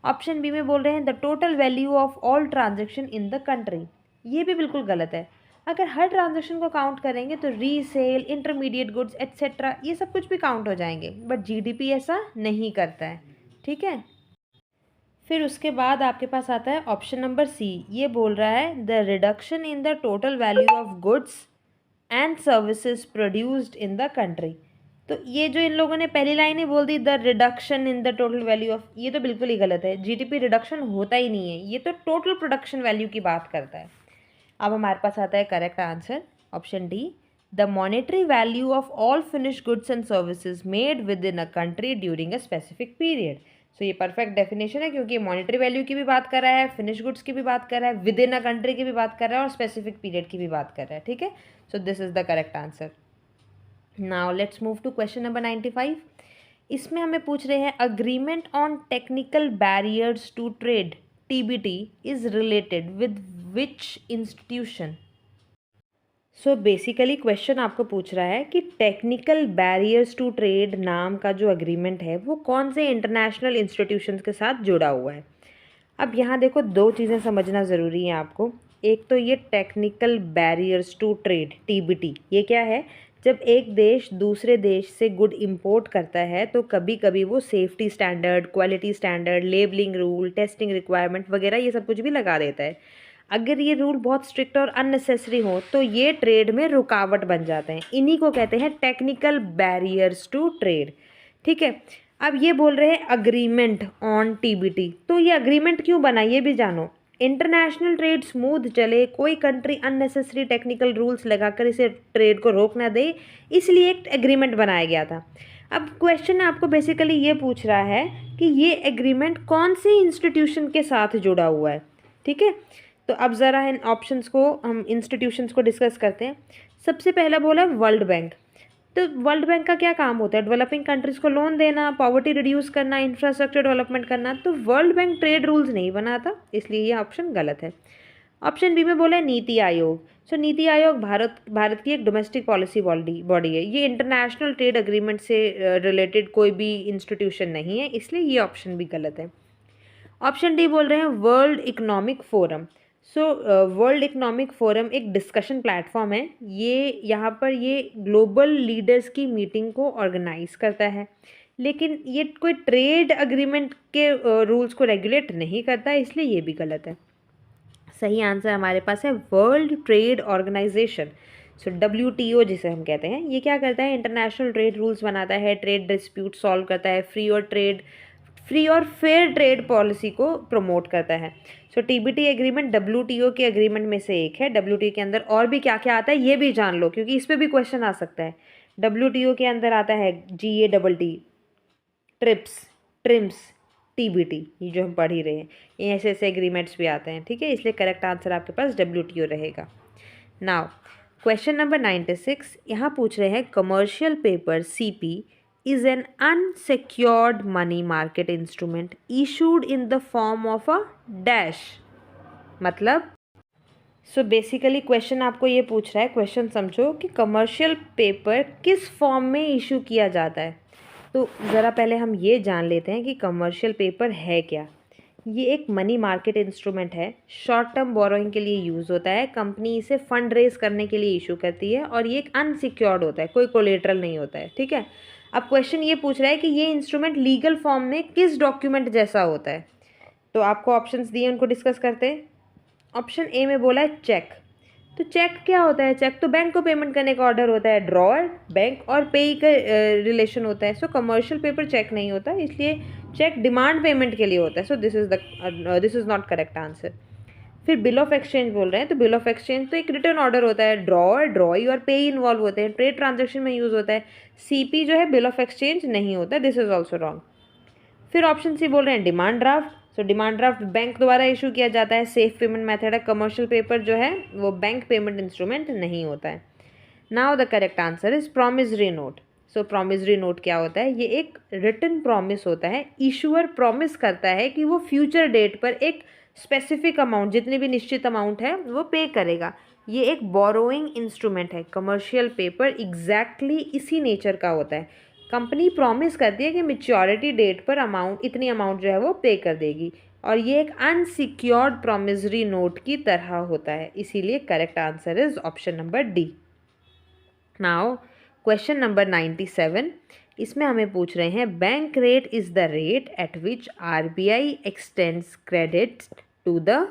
Option B में बोल रहे हैं the total value of all transaction in the country. ये भी बिल्कुल गलत है। अगर हर ट्रांजेक्शन को काउंट करेंगे तो रीसेल, इंटरमीडिएट गुड्स एट्सेट्रा ये सब कुछ भी काउंट हो जाएंगे, बट जीडीपी ऐसा नहीं करता है। ठीक है। फिर उसके बाद आपके पास आता है ऑप्शन नंबर सी। ये बोल रहा है the reduction in the total value of goods and services produced in the country. तो ये जो इन लोगों ने पहली लाइन ही बोल दी the reduction in the total value of, ये तो बिल्कुल ही गलत है। जीडीपी रिडक्शन होता ही नहीं है, ये तो टोटल प्रोडक्शन वैल्यू की बात करता है। अब हमारे पास आता है correct answer option D the monetary value of all finish goods and services made within a country during a specific period. So ये परफेक्ट डेफिनेशन है, क्योंकि मॉनेटरी वैल्यू की भी बात कर रहा है, फिनिश गुड्स की भी बात कर रहा है, विद इन अ कंट्री की भी बात कर रहा है, और स्पेसिफिक पीरियड की भी बात कर रहा है। ठीक है। So this is the correct answer. Now let's move to question number 95। इसमें हमें पूछ रहे हैं agreement on technical barriers to trade TBT is related with which institution. So basically question आपको पूछ रहा है कि टेक्निकल बैरियर्स टू ट्रेड नाम का जो अग्रीमेंट है वो कौन से इंटरनेशनल इंस्टीट्यूशंस के साथ जुड़ा हुआ है। अब यहाँ देखो दो चीज़ें समझना ज़रूरी हैं आपको। एक तो ये technical barriers to trade TBT, ये क्या है। जब एक देश दूसरे देश से गुड इंपोर्ट करता है तो कभी कभी वो safety standard, quality standard, labelling rule, testing requirement वगैरह ये सब कुछ भी लगा देता है। अगर ये रूल बहुत स्ट्रिक्ट और अननेसेसरी हो तो ये ट्रेड में रुकावट बन जाते हैं। इन्हीं को कहते हैं टेक्निकल बैरियर्स टू ट्रेड। ठीक है। अब ये बोल रहे हैं अग्रीमेंट ऑन TBT, तो ये अग्रीमेंट क्यों बना ये भी जानो। इंटरनेशनल ट्रेड स्मूथ चले, कोई कंट्री अननेसेसरी टेक्निकल रूल्स लगाकर इसे ट्रेड को रोक ना दे, इसलिए एक एग्रीमेंट बनाया गया था। अब क्वेश्चन आपको बेसिकली ये पूछ रहा है कि ये एग्रीमेंट कौन से इंस्टीट्यूशन के साथ जुड़ा हुआ है। ठीक है। तो अब ज़रा इन ऑप्शंस को, हम इंस्टीट्यूशंस को डिस्कस करते हैं। सबसे पहला बोला वर्ल्ड बैंक। तो वर्ल्ड बैंक का क्या काम होता है, डेवलपिंग कंट्रीज़ को लोन देना, पॉवर्टी रिड्यूस करना, इंफ्रास्ट्रक्चर डेवलपमेंट करना। तो वर्ल्ड बैंक ट्रेड रूल्स नहीं बनाता, इसलिए ये ऑप्शन गलत है। ऑप्शन बी में बोला है नीति आयोग। सो नीति आयोग भारत की एक डोमेस्टिक पॉलिसी बॉडी है, ये इंटरनेशनल ट्रेड अग्रीमेंट से रिलेटेड कोई भी इंस्टीट्यूशन नहीं है, इसलिए ये ऑप्शन भी गलत है। ऑप्शन डी बोल रहे हैं world economic forum. So world economic forum एक डिस्कशन प्लेटफॉर्म है, ये यहाँ पर ये ग्लोबल लीडर्स की मीटिंग को ऑर्गेनाइज करता है, लेकिन ये कोई ट्रेड अग्रीमेंट के रूल्स को रेगुलेट नहीं करता, इसलिए ये भी गलत है। सही आंसर हमारे पास है वर्ल्ड ट्रेड ऑर्गेनाइजेशन। सो WTO जिसे हम कहते हैं, ये क्या करता है, इंटरनेशनल ट्रेड रूल्स बनाता है, ट्रेड डिस्प्यूट सॉल्व करता है, फ्री और फेयर ट्रेड पॉलिसी को प्रमोट करता है। सो TBT एग्रीमेंट WTO के एग्रीमेंट में से एक है। WTO के अंदर और भी क्या क्या आता है ये भी जान लो, क्योंकि इस पर भी क्वेश्चन आ सकता है। WTO के अंदर आता है GATT, ट्रिप्स, TBT, ये जो हम पढ़ ही रहे हैं, ये ऐसे ऐसे एग्रीमेंट्स भी आते हैं, ठीक है, इसलिए करेक्ट आंसर आपके पास WTO रहेगा। नाउ क्वेश्चन नंबर 96, यहाँ पूछ रहे हैं commercial paper CP is an unsecured money market instrument issued in the form of a dash। मतलब बेसिकली क्वेश्चन आपको ये पूछ रहा है, क्वेश्चन समझो कि कमर्शियल पेपर किस फॉर्म में इशू किया जाता है। तो ज़रा पहले हम ये जान लेते हैं कि कमर्शियल पेपर है क्या। ये एक मनी मार्केट इंस्ट्रूमेंट है, शॉर्ट टर्म बोरोइंग के लिए यूज़ होता है, कंपनी इसे फंड रेज करने के लिए इशू करती है, और ये एक अनसिक्योर्ड होता है, कोई कोलेटरल नहीं होता है, ठीक है। अब क्वेश्चन ये पूछ रहा है कि ये इंस्ट्रूमेंट लीगल फॉर्म में किस डॉक्यूमेंट जैसा होता है। तो आपको ऑप्शंस दिए, उनको डिस्कस करते हैं। ऑप्शन ए में बोला है चेक। तो चेक क्या होता है, चेक तो बैंक को पेमेंट करने का ऑर्डर होता है, ड्रॉअर बैंक और पेई का रिलेशन होता है। सो कमर्शियल पेपर चेक नहीं होता, इसलिए चेक डिमांड पेमेंट के लिए होता है। So this is not correct answer. फिर बिल ऑफ एक्सचेंज बोल रहे हैं, तो बिल ऑफ एक्सचेंज तो एक रिटर्न ऑर्डर होता है, ड्रॉअर ड्रॉई और पेई इन्वॉल्व होते हैं, ट्रेड ट्रांजेक्शन में यूज़ होता है। CP जो है बिल ऑफ एक्सचेंज नहीं होता, दिस इज़ ऑल्सो रॉन्ग। फिर ऑप्शन सी बोल रहे हैं demand draft. So demand draft bank द्वारा इशू किया जाता है, सेफ पेमेंट मेथड है। कमर्शियल पेपर जो है वो बैंक पेमेंट इंस्ट्रूमेंट नहीं होता है। Now the correct answer is promissory note. So promissory note क्या होता है, ये एक रिटन प्रॉमिस होता है, इशूअर प्रॉमिस करता है कि वो फ्यूचर डेट पर एक स्पेसिफिक अमाउंट, जितनी भी निश्चित अमाउंट है वो पे करेगा। ये एक बोरोइंग इंस्ट्रूमेंट है। कमर्शियल पेपर एग्जैक्टली इसी नेचर का होता है, कंपनी प्रॉमिस करती है कि मैच्योरिटी डेट पर अमाउंट, इतनी अमाउंट जो है वो पे कर देगी, और ये एक अनसिक्योर्ड प्रॉमिसरी नोट की तरह होता है, इसीलिए correct answer is option number D. Now question number 97, इसमें हमें पूछ रहे हैं bank rate is the rate at which RBI extends credit to the.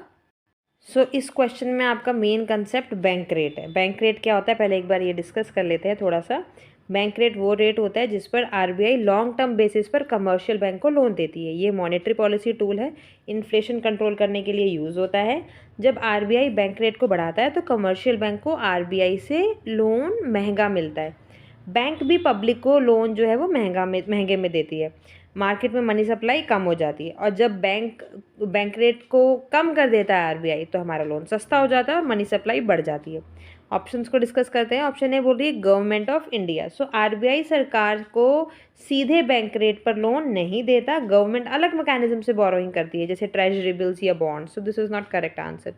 इस क्वेश्चन में आपका मेन कंसेप्ट बैंक रेट है। बैंक रेट क्या होता है पहले एक बार ये डिस्कस कर लेते हैं थोड़ा सा। बैंक रेट वो रेट होता है जिस पर RBI लॉन्ग टर्म बेसिस पर कमर्शियल बैंक को लोन देती है। ये मॉनेटरी पॉलिसी टूल है, इन्फ्लेशन कंट्रोल करने के लिए यूज़ होता है। जब RBI बैंक रेट को बढ़ाता है तो कमर्शियल बैंक को RBI से लोन महंगा मिलता है। बैंक भी पब्लिक को लोन जो है वो महंगे में देती है। मार्केट में मनी सप्लाई कम हो जाती है, और जब बैंक रेट को कम कर देता है RBI तो हमारा लोन सस्ता हो जाता है और मनी सप्लाई बढ़ जाती है। ऑप्शंस को डिस्कस करते हैं। ऑप्शन ए बोल रही है गवर्नमेंट ऑफ इंडिया। RBI सरकार को सीधे बैंक रेट पर लोन नहीं देता, गवर्नमेंट अलग मैकेनिज्म से बोरोइंग करती है, जैसे ट्रेजरी बिल्स या bonds. So this is not correct answer.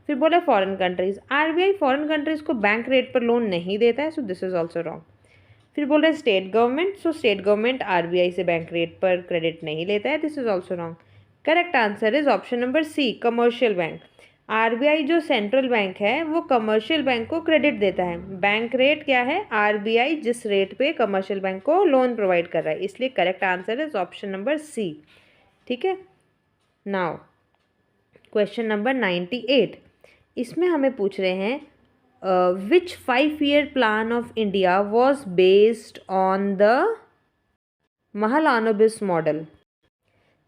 फिर बोला foreign countries, RBI foreign countries को बैंक रेट पर लोन नहीं देता है, so this is also wrong. फिर बोल रहे हैं state government, state government RBI से बैंक रेट पर क्रेडिट नहीं लेता है, this is also wrong. Correct answer is option number C, commercial bank. RBI जो सेंट्रल बैंक है वो कमर्शियल बैंक को क्रेडिट देता है। बैंक रेट क्या है, RBI जिस रेट पे कमर्शियल बैंक को लोन प्रोवाइड कर रहा है, इसलिए correct answer is option number C. ठीक है। नाउ क्वेश्चन नंबर 98, इसमें हमें पूछ रहे हैं which 5-year plan of India was based on the Mahalanobis model।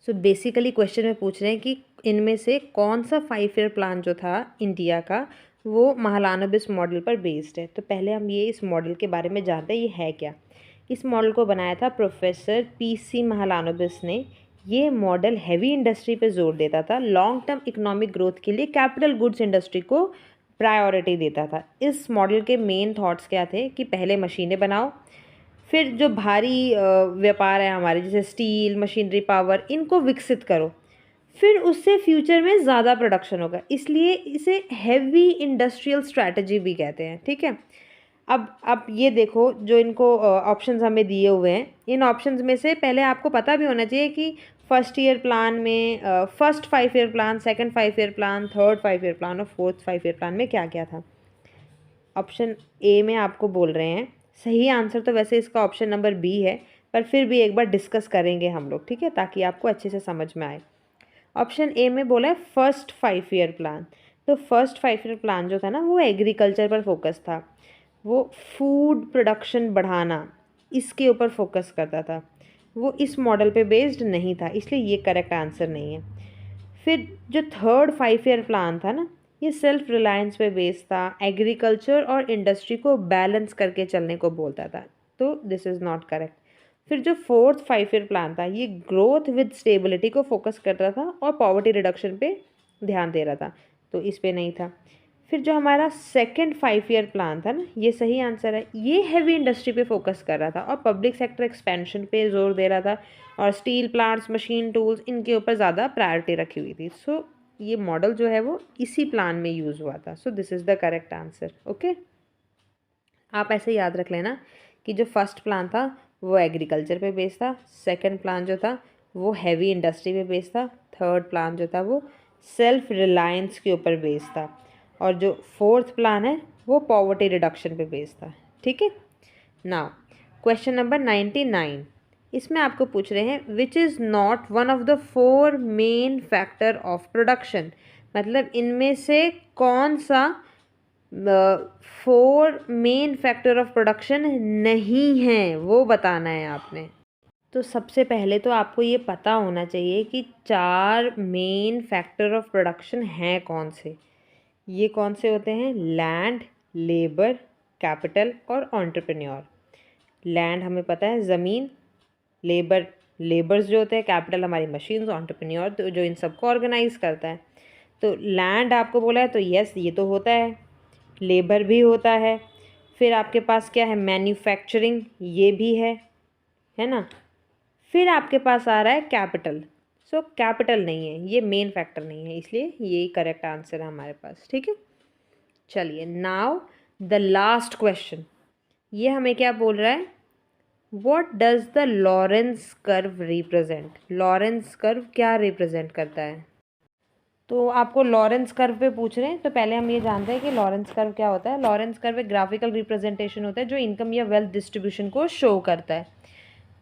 Basically question में पूछ रहे हैं कि इनमें से कौन सा 5-year प्लान जो था इंडिया का वो महालानोबिस मॉडल पर बेस्ड है। तो पहले हम ये इस मॉडल के बारे में जानते हैं, ये है क्या। इस मॉडल को बनाया था प्रोफेसर PC महालानोबिस ने। ये मॉडल हैवी इंडस्ट्री पे जोर देता था, लॉन्ग टर्म इकोनॉमिक ग्रोथ के लिए कैपिटल गुड्स इंडस्ट्री को प्रायोरिटी देता था। इस मॉडल के मेन थॉट्स क्या थे कि पहले मशीनें बनाओ, फिर जो भारी व्यापार है हमारे जैसे स्टील, मशीनरी, पावर, इनको विकसित करो, फिर उससे फ्यूचर में ज़्यादा प्रोडक्शन होगा, इसलिए इसे हैवी इंडस्ट्रियल स्ट्रैटेजी भी कहते हैं। ठीक है, अब ये देखो जो इनको ऑप्शंस हमें दिए हुए हैं, इन ऑप्शंस में से पहले आपको पता भी होना चाहिए कि फर्स्ट ईयर प्लान में first 5 year plan, second 5 year plan, third 5 year plan और फोर्थ 5 ईयर प्लान में क्या क्या था। ऑप्शन ए में आपको बोल रहे हैं, सही आंसर तो वैसे इसका ऑप्शन नंबर बी है, पर फिर भी एक बार डिस्कस करेंगे हम लोग, ठीक है, ताकि आपको अच्छे से समझ में आए। ऑप्शन ए में बोला है फर्स्ट 5 ईयर प्लान। तो फर्स्ट 5 ईयर प्लान जो था ना, वो एग्रीकल्चर पर फोकस था, वो फूड प्रोडक्शन बढ़ाना इसके ऊपर फोकस करता था, वो इस मॉडल पे बेस्ड नहीं था, इसलिए ये करेक्ट आंसर नहीं है। फिर जो थर्ड 5 ईयर प्लान था ना, ये सेल्फ रिलायंस पे बेस्ड था, एग्रीकल्चर और इंडस्ट्री को बैलेंस करके चलने को बोलता था, तो दिस इज़ नॉट करेक्ट। फिर जो फोर्थ 5 ईयर प्लान था, ये ग्रोथ विद स्टेबिलिटी को फोकस कर रहा था और पॉवर्टी रिडक्शन पे ध्यान दे रहा था, तो इस पे नहीं था। फिर जो हमारा सेकंड 5 ईयर प्लान था ना, ये सही आंसर है, ये हैवी इंडस्ट्री पे फोकस कर रहा था और पब्लिक सेक्टर एक्सपेंशन पे जोर दे रहा था, और स्टील प्लांट्स, मशीन टूल्स, इनके ऊपर ज़्यादा प्रायोरिटी रखी हुई थी। सो ये मॉडल जो है वो इसी प्लान में यूज़ हुआ था, सो this is the correct answer. Okay, आप ऐसे याद रख लेना कि जो फर्स्ट प्लान था वो एग्रीकल्चर पे बेस्ड था, सेकंड प्लान जो था वो हैवी इंडस्ट्री पे बेस्ड था, थर्ड प्लान जो था वो सेल्फ रिलायंस के ऊपर बेस्ड था, और जो फोर्थ प्लान है वो पॉवर्टी रिडक्शन पे बेस्ड था। ठीक है, नाउ क्वेश्चन नंबर 99, इसमें आपको पूछ रहे हैं which is not one of the 4 main factor of production, मतलब इनमें से कौन सा 4 मेन फैक्टर ऑफ प्रोडक्शन नहीं है, वो बताना है आपने। तो सबसे पहले तो आपको ये पता होना चाहिए कि 4 मेन फैक्टर ऑफ प्रोडक्शन हैं कौन से। ये कौन से होते हैं? लैंड, लेबर, कैपिटल और एंटरप्रेन्योर। लैंड हमें पता है ज़मीन, लेबर्स जो होते हैं, कैपिटल हमारी मशीन्स, एंटरप्रेन्योर तो जो इन सबको ऑर्गेनाइज करता है। तो लैंड आपको बोला है तो यस ये तो होता है, लेबर भी होता है, फिर आपके पास क्या है, मैन्युफैक्चरिंग, ये भी है ना। फिर आपके पास आ रहा है कैपिटल, सो कैपिटल नहीं है, ये मेन फैक्टर नहीं है, इसलिए यही करेक्ट आंसर है हमारे पास। ठीक है, चलिए नाउ द लास्ट क्वेश्चन, ये हमें क्या बोल रहा है, what does the Lawrence curve represent. Lawrence curve क्या रिप्रेजेंट करता है? तो आपको लॉरेंस कर्व पे पूछ रहे हैं, तो पहले हम ये जानते हैं कि लॉरेंस कर्व क्या होता है। लॉरेंस कर्व एक ग्राफिकल रिप्रेजेंटेशन होता है जो इनकम या वेल्थ डिस्ट्रीब्यूशन को शो करता है।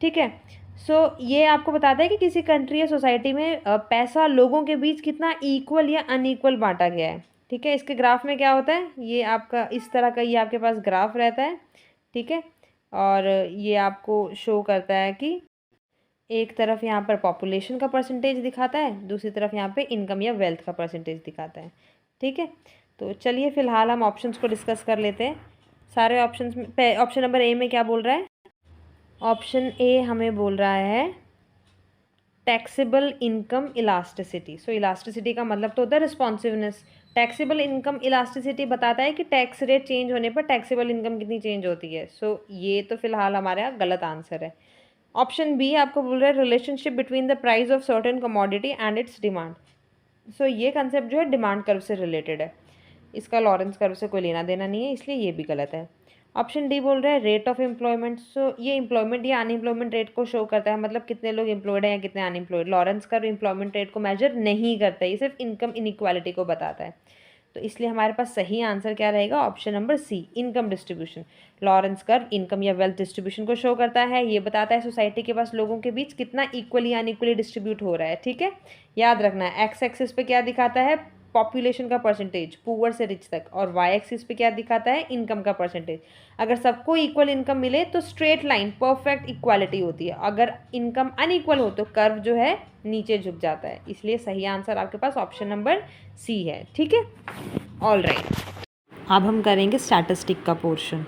ठीक है, सो ये आपको बताता है कि किसी कंट्री या सोसाइटी में पैसा लोगों के बीच कितना इक्वल या अनइक्वल बांटा गया है। ठीक है, इसके ग्राफ में क्या होता है, ये आपका इस तरह का ये आपके पास ग्राफ रहता है। ठीक है, और ये आपको शो करता है कि एक तरफ यहाँ पर पॉपुलेशन का परसेंटेज दिखाता है, दूसरी तरफ यहाँ पे इनकम या वेल्थ का परसेंटेज दिखाता है। ठीक है, तो चलिए फ़िलहाल हम ऑप्शंस को डिस्कस कर लेते हैं। सारे ऑप्शंस में ऑप्शन नंबर ए में क्या बोल रहा है? ऑप्शन ए हमें बोल रहा है टैक्सेबल इनकम इलास्टिसिटी। सो इलास्टिसिटी का मतलब तो होता है रिस्पॉन्सिवनेस। टैक्सेबल इनकम इलास्टिसिटी बताता है कि टैक्स रेट चेंज होने पर टैक्सेबल इनकम कितनी चेंज होती है। सो ये तो फिलहाल हमारा गलत आंसर है। ऑप्शन बी आपको बोल रहा है relationship between the price of certain commodity and its demand. So ये कंसेप्ट जो है डिमांड कर्व से रिलेटेड है, इसका लॉरेंस कर्व से कोई लेना देना नहीं है, इसलिए ये भी गलत है। ऑप्शन डी बोल रहा है रेट ऑफ एम्प्लॉयमेंट। सो ये एम्प्लॉयमेंट या अनएम्प्लॉयमेंट रेट को शो करता है, मतलब कितने लोग एम्प्लॉयड हैं या कितने unemployed. Lawrence curve employment rate को मेजर नहीं करता है, ये सिर्फ इनकम इनइक्वालिटी को बताता है। तो इसलिए हमारे पास सही आंसर क्या रहेगा? Option number C, income distribution. Lorenz curve income या वेल्थ डिस्ट्रीब्यूशन को शो करता है, ये बताता है सोसाइटी के पास लोगों के बीच कितना इक्वली या अनइक्वली डिस्ट्रीब्यूट हो रहा है। ठीक है, याद रखना है एक्स एक्सिस पे क्या दिखाता है, पॉपुलेशन का परसेंटेज पुअर से रिच तक, और वाई एक्सिस पे क्या दिखाता है, इनकम का परसेंटेज। अगर सबको इक्वल इनकम मिले तो स्ट्रेट लाइन परफेक्ट इक्वालिटी होती है, अगर इनकम अनइक्वल हो तो कर्व जो है नीचे झुक जाता है, इसलिए सही आंसर आपके पास ऑप्शन नंबर सी है। ठीक है, ऑल राइट, अब हम करेंगे स्टैटिस्टिक का पोर्शन।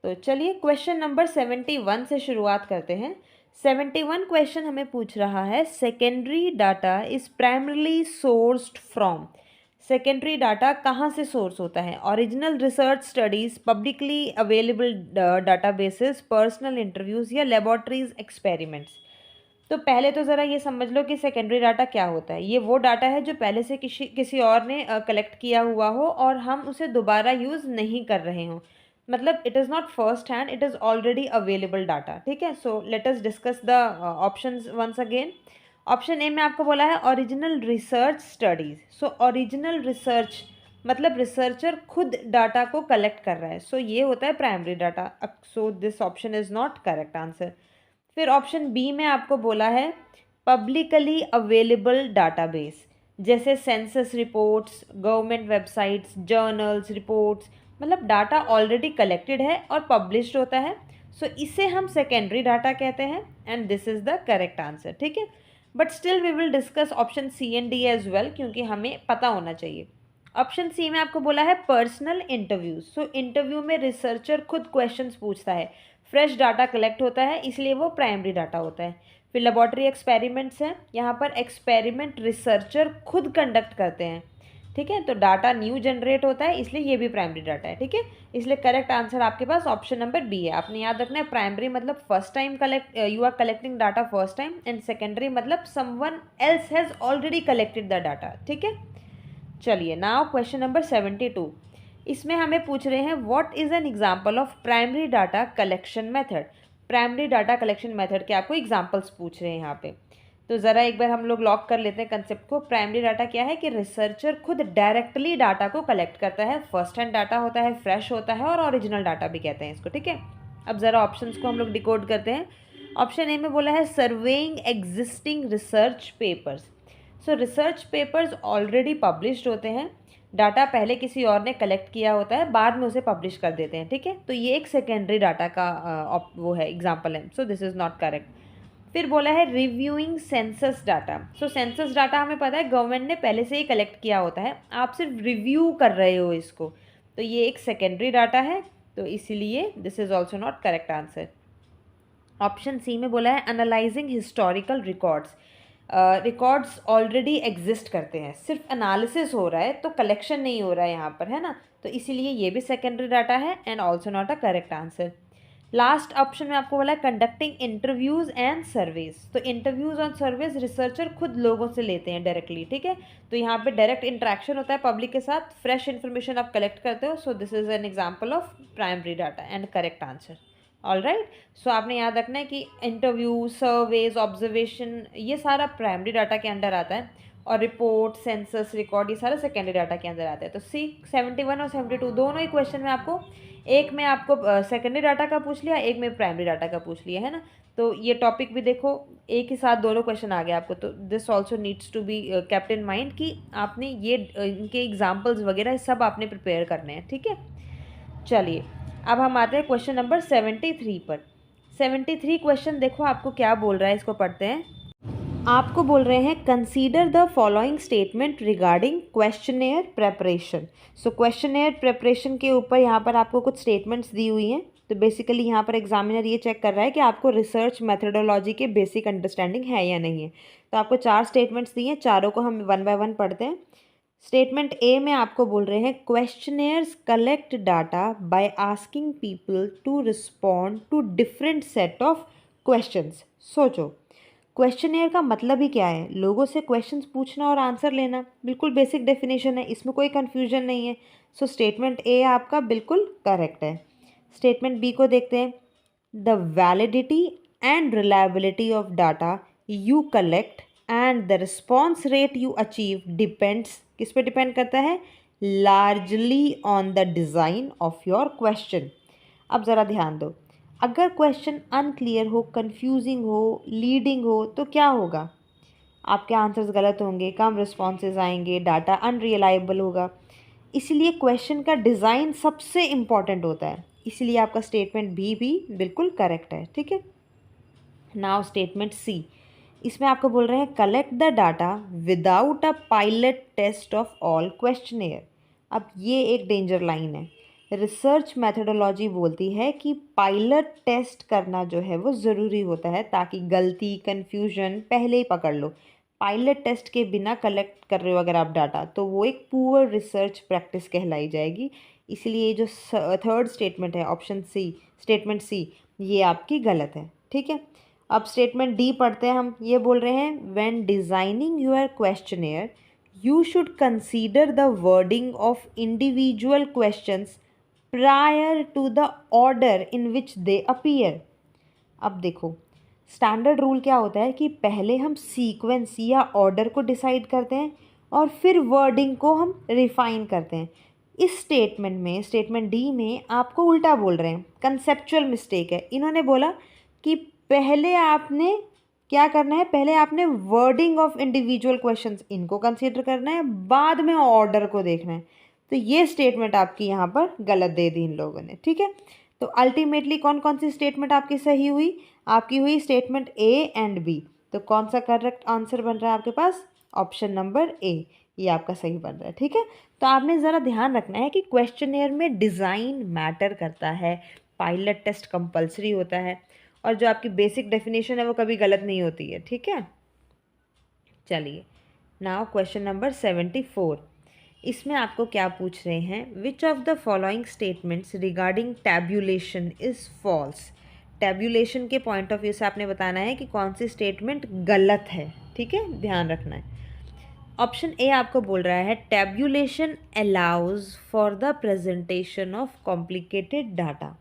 तो चलिए क्वेश्चन नंबर 71 से शुरुआत करते हैं। 71 क्वेश्चन हमें पूछ रहा है secondary data is primarily sourced from. Secondary data कहाँ से सोर्स होता है? Original research studies, publicly available databases, personal interviews या लेबॉर्ट्रीज एक्सपेरिमेंट्स। तो पहले तो ज़रा ये समझ लो कि सेकेंडरी डाटा क्या होता है। ये वो डाटा है जो पहले से किसी और ने कलेक्ट किया हुआ हो और हम उसे दोबारा यूज़ नहीं कर रहे हों। मतलब it is not first hand, it is already available data. ठीक है, so let us discuss the options once again. Option A में आपको बोला है original research studies. So original research मतलब रिसर्चर खुद डाटा को कलेक्ट कर रहा है। सो ये होता है primary data. So this option is not correct answer. फिर ऑप्शन बी में आपको बोला है पब्लिकली अवेलेबल डाटाबेस, जैसे census reports, government websites, journals, reports, मतलब डाटा ऑलरेडी कलेक्टेड है और पब्लिश्ड होता है। सो इसे हम सेकेंडरी डाटा कहते हैं and this is the correct answer. ठीक है, but still we will discuss option C and D as well, क्योंकि हमें पता होना चाहिए। ऑप्शन सी में आपको बोला है पर्सनल इंटरव्यूज। सो इंटरव्यू में रिसर्चर खुद क्वेश्चंस पूछता है, फ्रेश डाटा कलेक्ट होता है, इसलिए वो प्राइमरी डाटा होता है। फिर लेबॉर्ट्री एक्सपेरिमेंट्स हैं, यहाँ पर एक्सपेरिमेंट रिसर्चर खुद कंडक्ट करते हैं। ठीक है, तो डाटा न्यू जनरेट होता है, इसलिए ये भी प्राइमरी डाटा है। ठीक है, इसलिए करेक्ट आंसर आपके पास ऑप्शन नंबर बी है। आपने याद रखना है प्राइमरी मतलब first time you are collecting data first time, and secondary मतलब someone else has already collected the data. ठीक है, चलिए नाउ क्वेश्चन नंबर 72। इसमें हमें पूछ रहे हैं what is an example of primary data collection method. Primary data collection method के आपको एग्जांपल्स पूछ रहे हैं यहाँ पे। तो ज़रा एक बार हम लोग लॉक कर लेते हैं कंसेप्ट को। प्राइमरी डाटा क्या है कि रिसर्चर खुद डायरेक्टली डाटा को कलेक्ट करता है। फर्स्ट हैंड डाटा होता है, फ्रेश होता है और ओरिजिनल डाटा भी कहते हैं इसको। ठीक है, अब ज़रा ऑप्शंस को हम लोग डिकोड करते हैं। ऑप्शन ए में बोला है सर्वेइंग एग्जिस्टिंग रिसर्च पेपर्स। सो रिसर्च पेपर्स ऑलरेडी पब्लिश्ड होते हैं, डाटा पहले किसी और ने कलेक्ट किया होता है, बाद में उसे पब्लिश कर देते हैं। ठीक है, तो ये एक सेकेंडरी डाटा का वो है, एग्जाम्पल है। So this is not correct. फिर बोला है रिव्यूइंग सेंसस डाटा। सो सेंसस डाटा हमें पता है गवर्नमेंट ने पहले से ही कलेक्ट किया होता है, आप सिर्फ रिव्यू कर रहे हो इसको, तो ये एक सेकेंडरी डाटा है, तो इसीलिए this is also not correct answer. Option C में बोला है analysing historical records. Records already exist करते हैं, सिर्फ एनालिसिस हो रहा है, तो कलेक्शन नहीं हो रहा है यहाँ पर, है ना, तो इसीलिए ये भी सेकेंडरी डाटा है and also not a correct answer. Last option में आपको बोला है कंडक्टिंग इंटरव्यूज़ एंड सर्वेज। तो इंटरव्यूज़ और सर्वेज रिसर्चर खुद लोगों से लेते हैं डायरेक्टली। ठीक है, तो यहाँ पे डायरेक्ट इंटरेक्शन होता है पब्लिक के साथ, फ्रेश इन्फॉर्मेशन आप कलेक्ट करते हो। So this is an example of primary data and correct answer. All right, so आपने याद रखना है कि इंटरव्यू, सर्वेज, ऑब्जर्वेशन, ये सारा प्राइमरी डाटा के अंडर आता है, और रिपोर्ट, सेंसस, रिकॉर्ड, ये सारा सेकेंडरी डाटा के अंदर आता है। तो सी 71 और 72 दोनों ही क्वेश्चन में आपको, एक में आपको सेकेंडरी डाटा का पूछ लिया, एक में प्राइमरी डाटा का पूछ लिया, है ना। तो ये टॉपिक भी देखो, एक ही साथ दोनों क्वेश्चन आ गए आपको, तो this also needs to be kept in mind कि आपने ये इनके एग्जाम्पल्स वगैरह सब आपने प्रिपेयर करने हैं। ठीक है, चलिए अब हम आते हैं क्वेश्चन नंबर 73 पर। 73 क्वेश्चन देखो आपको क्या बोल रहा है, इसको पढ़ते हैं। आपको बोल रहे हैं consider the following statement regarding questionnaire preparation. So questionnaire preparation के ऊपर यहाँ पर आपको कुछ स्टेटमेंट्स दी हुई हैं। तो बेसिकली यहाँ पर एग्जामिनर ये चेक कर रहा है कि आपको रिसर्च मेथडोलॉजी के बेसिक अंडरस्टैंडिंग है या नहीं है। तो आपको 4 स्टेटमेंट्स दिए हैं, चारों को हम वन बाय वन पढ़ते हैं। स्टेटमेंट ए में आपको बोल रहे हैं questionnaires collect data by asking people to respond to different set of questions. सोचो, क्वेश्चनेयर का मतलब ही क्या है, लोगों से क्वेश्चंस पूछना और आंसर लेना, बिल्कुल बेसिक डेफिनेशन है, इसमें कोई कन्फ्यूजन नहीं है। सो स्टेटमेंट ए आपका बिल्कुल करेक्ट है। स्टेटमेंट बी को देखते हैं। The validity and reliability of data you collect and the response rate you achieve depends, किस पे डिपेंड करता है, largely on the design of your question. अब ज़रा ध्यान दो, अगर क्वेश्चन अनक्लियर हो, कंफ्यूजिंग हो, लीडिंग हो, तो क्या होगा, आपके आंसर्स गलत होंगे, कम रिस्पॉन्सेज आएंगे, डाटा अनरिलायबल होगा। इसलिए क्वेश्चन का डिज़ाइन सबसे इम्पॉर्टेंट होता है, इसलिए आपका स्टेटमेंट भी बिल्कुल करेक्ट है। ठीक है, नाउ स्टेटमेंट सी, इसमें आपको बोल रहे हैं collect the data without a pilot test of all questionnaire. अब ये एक डेंजर लाइन है। रिसर्च मेथडोलॉजी बोलती है कि पायलट टेस्ट करना जो है वो ज़रूरी होता है, ताकि गलती, कन्फ्यूजन पहले ही पकड़ लो। पायलट टेस्ट के बिना कलेक्ट कर रहे हो अगर आप डाटा, तो वो एक पुअर रिसर्च प्रैक्टिस कहलाई जाएगी। इसलिए जो थर्ड स्टेटमेंट है, ऑप्शन सी, स्टेटमेंट सी, ये आपकी गलत है। ठीक है, अब स्टेटमेंट डी पढ़ते हैं हम। ये बोल रहे हैं when designing your questionnaire you should consider the wording of individual questions prior to the order in which they appear. अब देखो, स्टैंडर्ड रूल क्या होता है कि पहले हम सीक्वेंस या ऑर्डर को डिसाइड करते हैं और फिर वर्डिंग को हम रिफाइन करते हैं। इस स्टेटमेंट में, स्टेटमेंट डी में आपको उल्टा बोल रहे हैं, कंसेप्चुअल मिस्टेक है। इन्होंने बोला कि पहले आपने क्या करना है, पहले आपने वर्डिंग ऑफ इंडिविजुअल क्वेश्चंस इनको कंसीडर करना है, बाद में ऑर्डर को देखना है। तो ये स्टेटमेंट आपकी यहाँ पर गलत दे दी इन लोगों ने, ठीक है। तो अल्टीमेटली कौन कौन सी स्टेटमेंट आपकी सही हुई? आपकी हुई स्टेटमेंट ए एंड बी। तो कौन सा करेक्ट आंसर बन रहा है आपके पास? ऑप्शन नंबर ए, ये आपका सही बन रहा है, ठीक है। तो आपने ज़रा ध्यान रखना है कि क्वेश्चनेयर में डिज़ाइन मैटर करता है, पायलट टेस्ट कंपलसरी होता है, और जो आपकी बेसिक डेफिनेशन है वो कभी गलत नहीं होती है, ठीक है। चलिए, नाउ क्वेश्चन नंबर 74। इसमें आपको क्या पूछ रहे हैं? Which of the following statements regarding tabulation is false. Tabulation के पॉइंट ऑफ व्यू से आपने बताना है कि कौन सी स्टेटमेंट गलत है, ठीक है, ध्यान रखना है। ऑप्शन ए आपको बोल रहा है tabulation allows for the presentation of complicated data.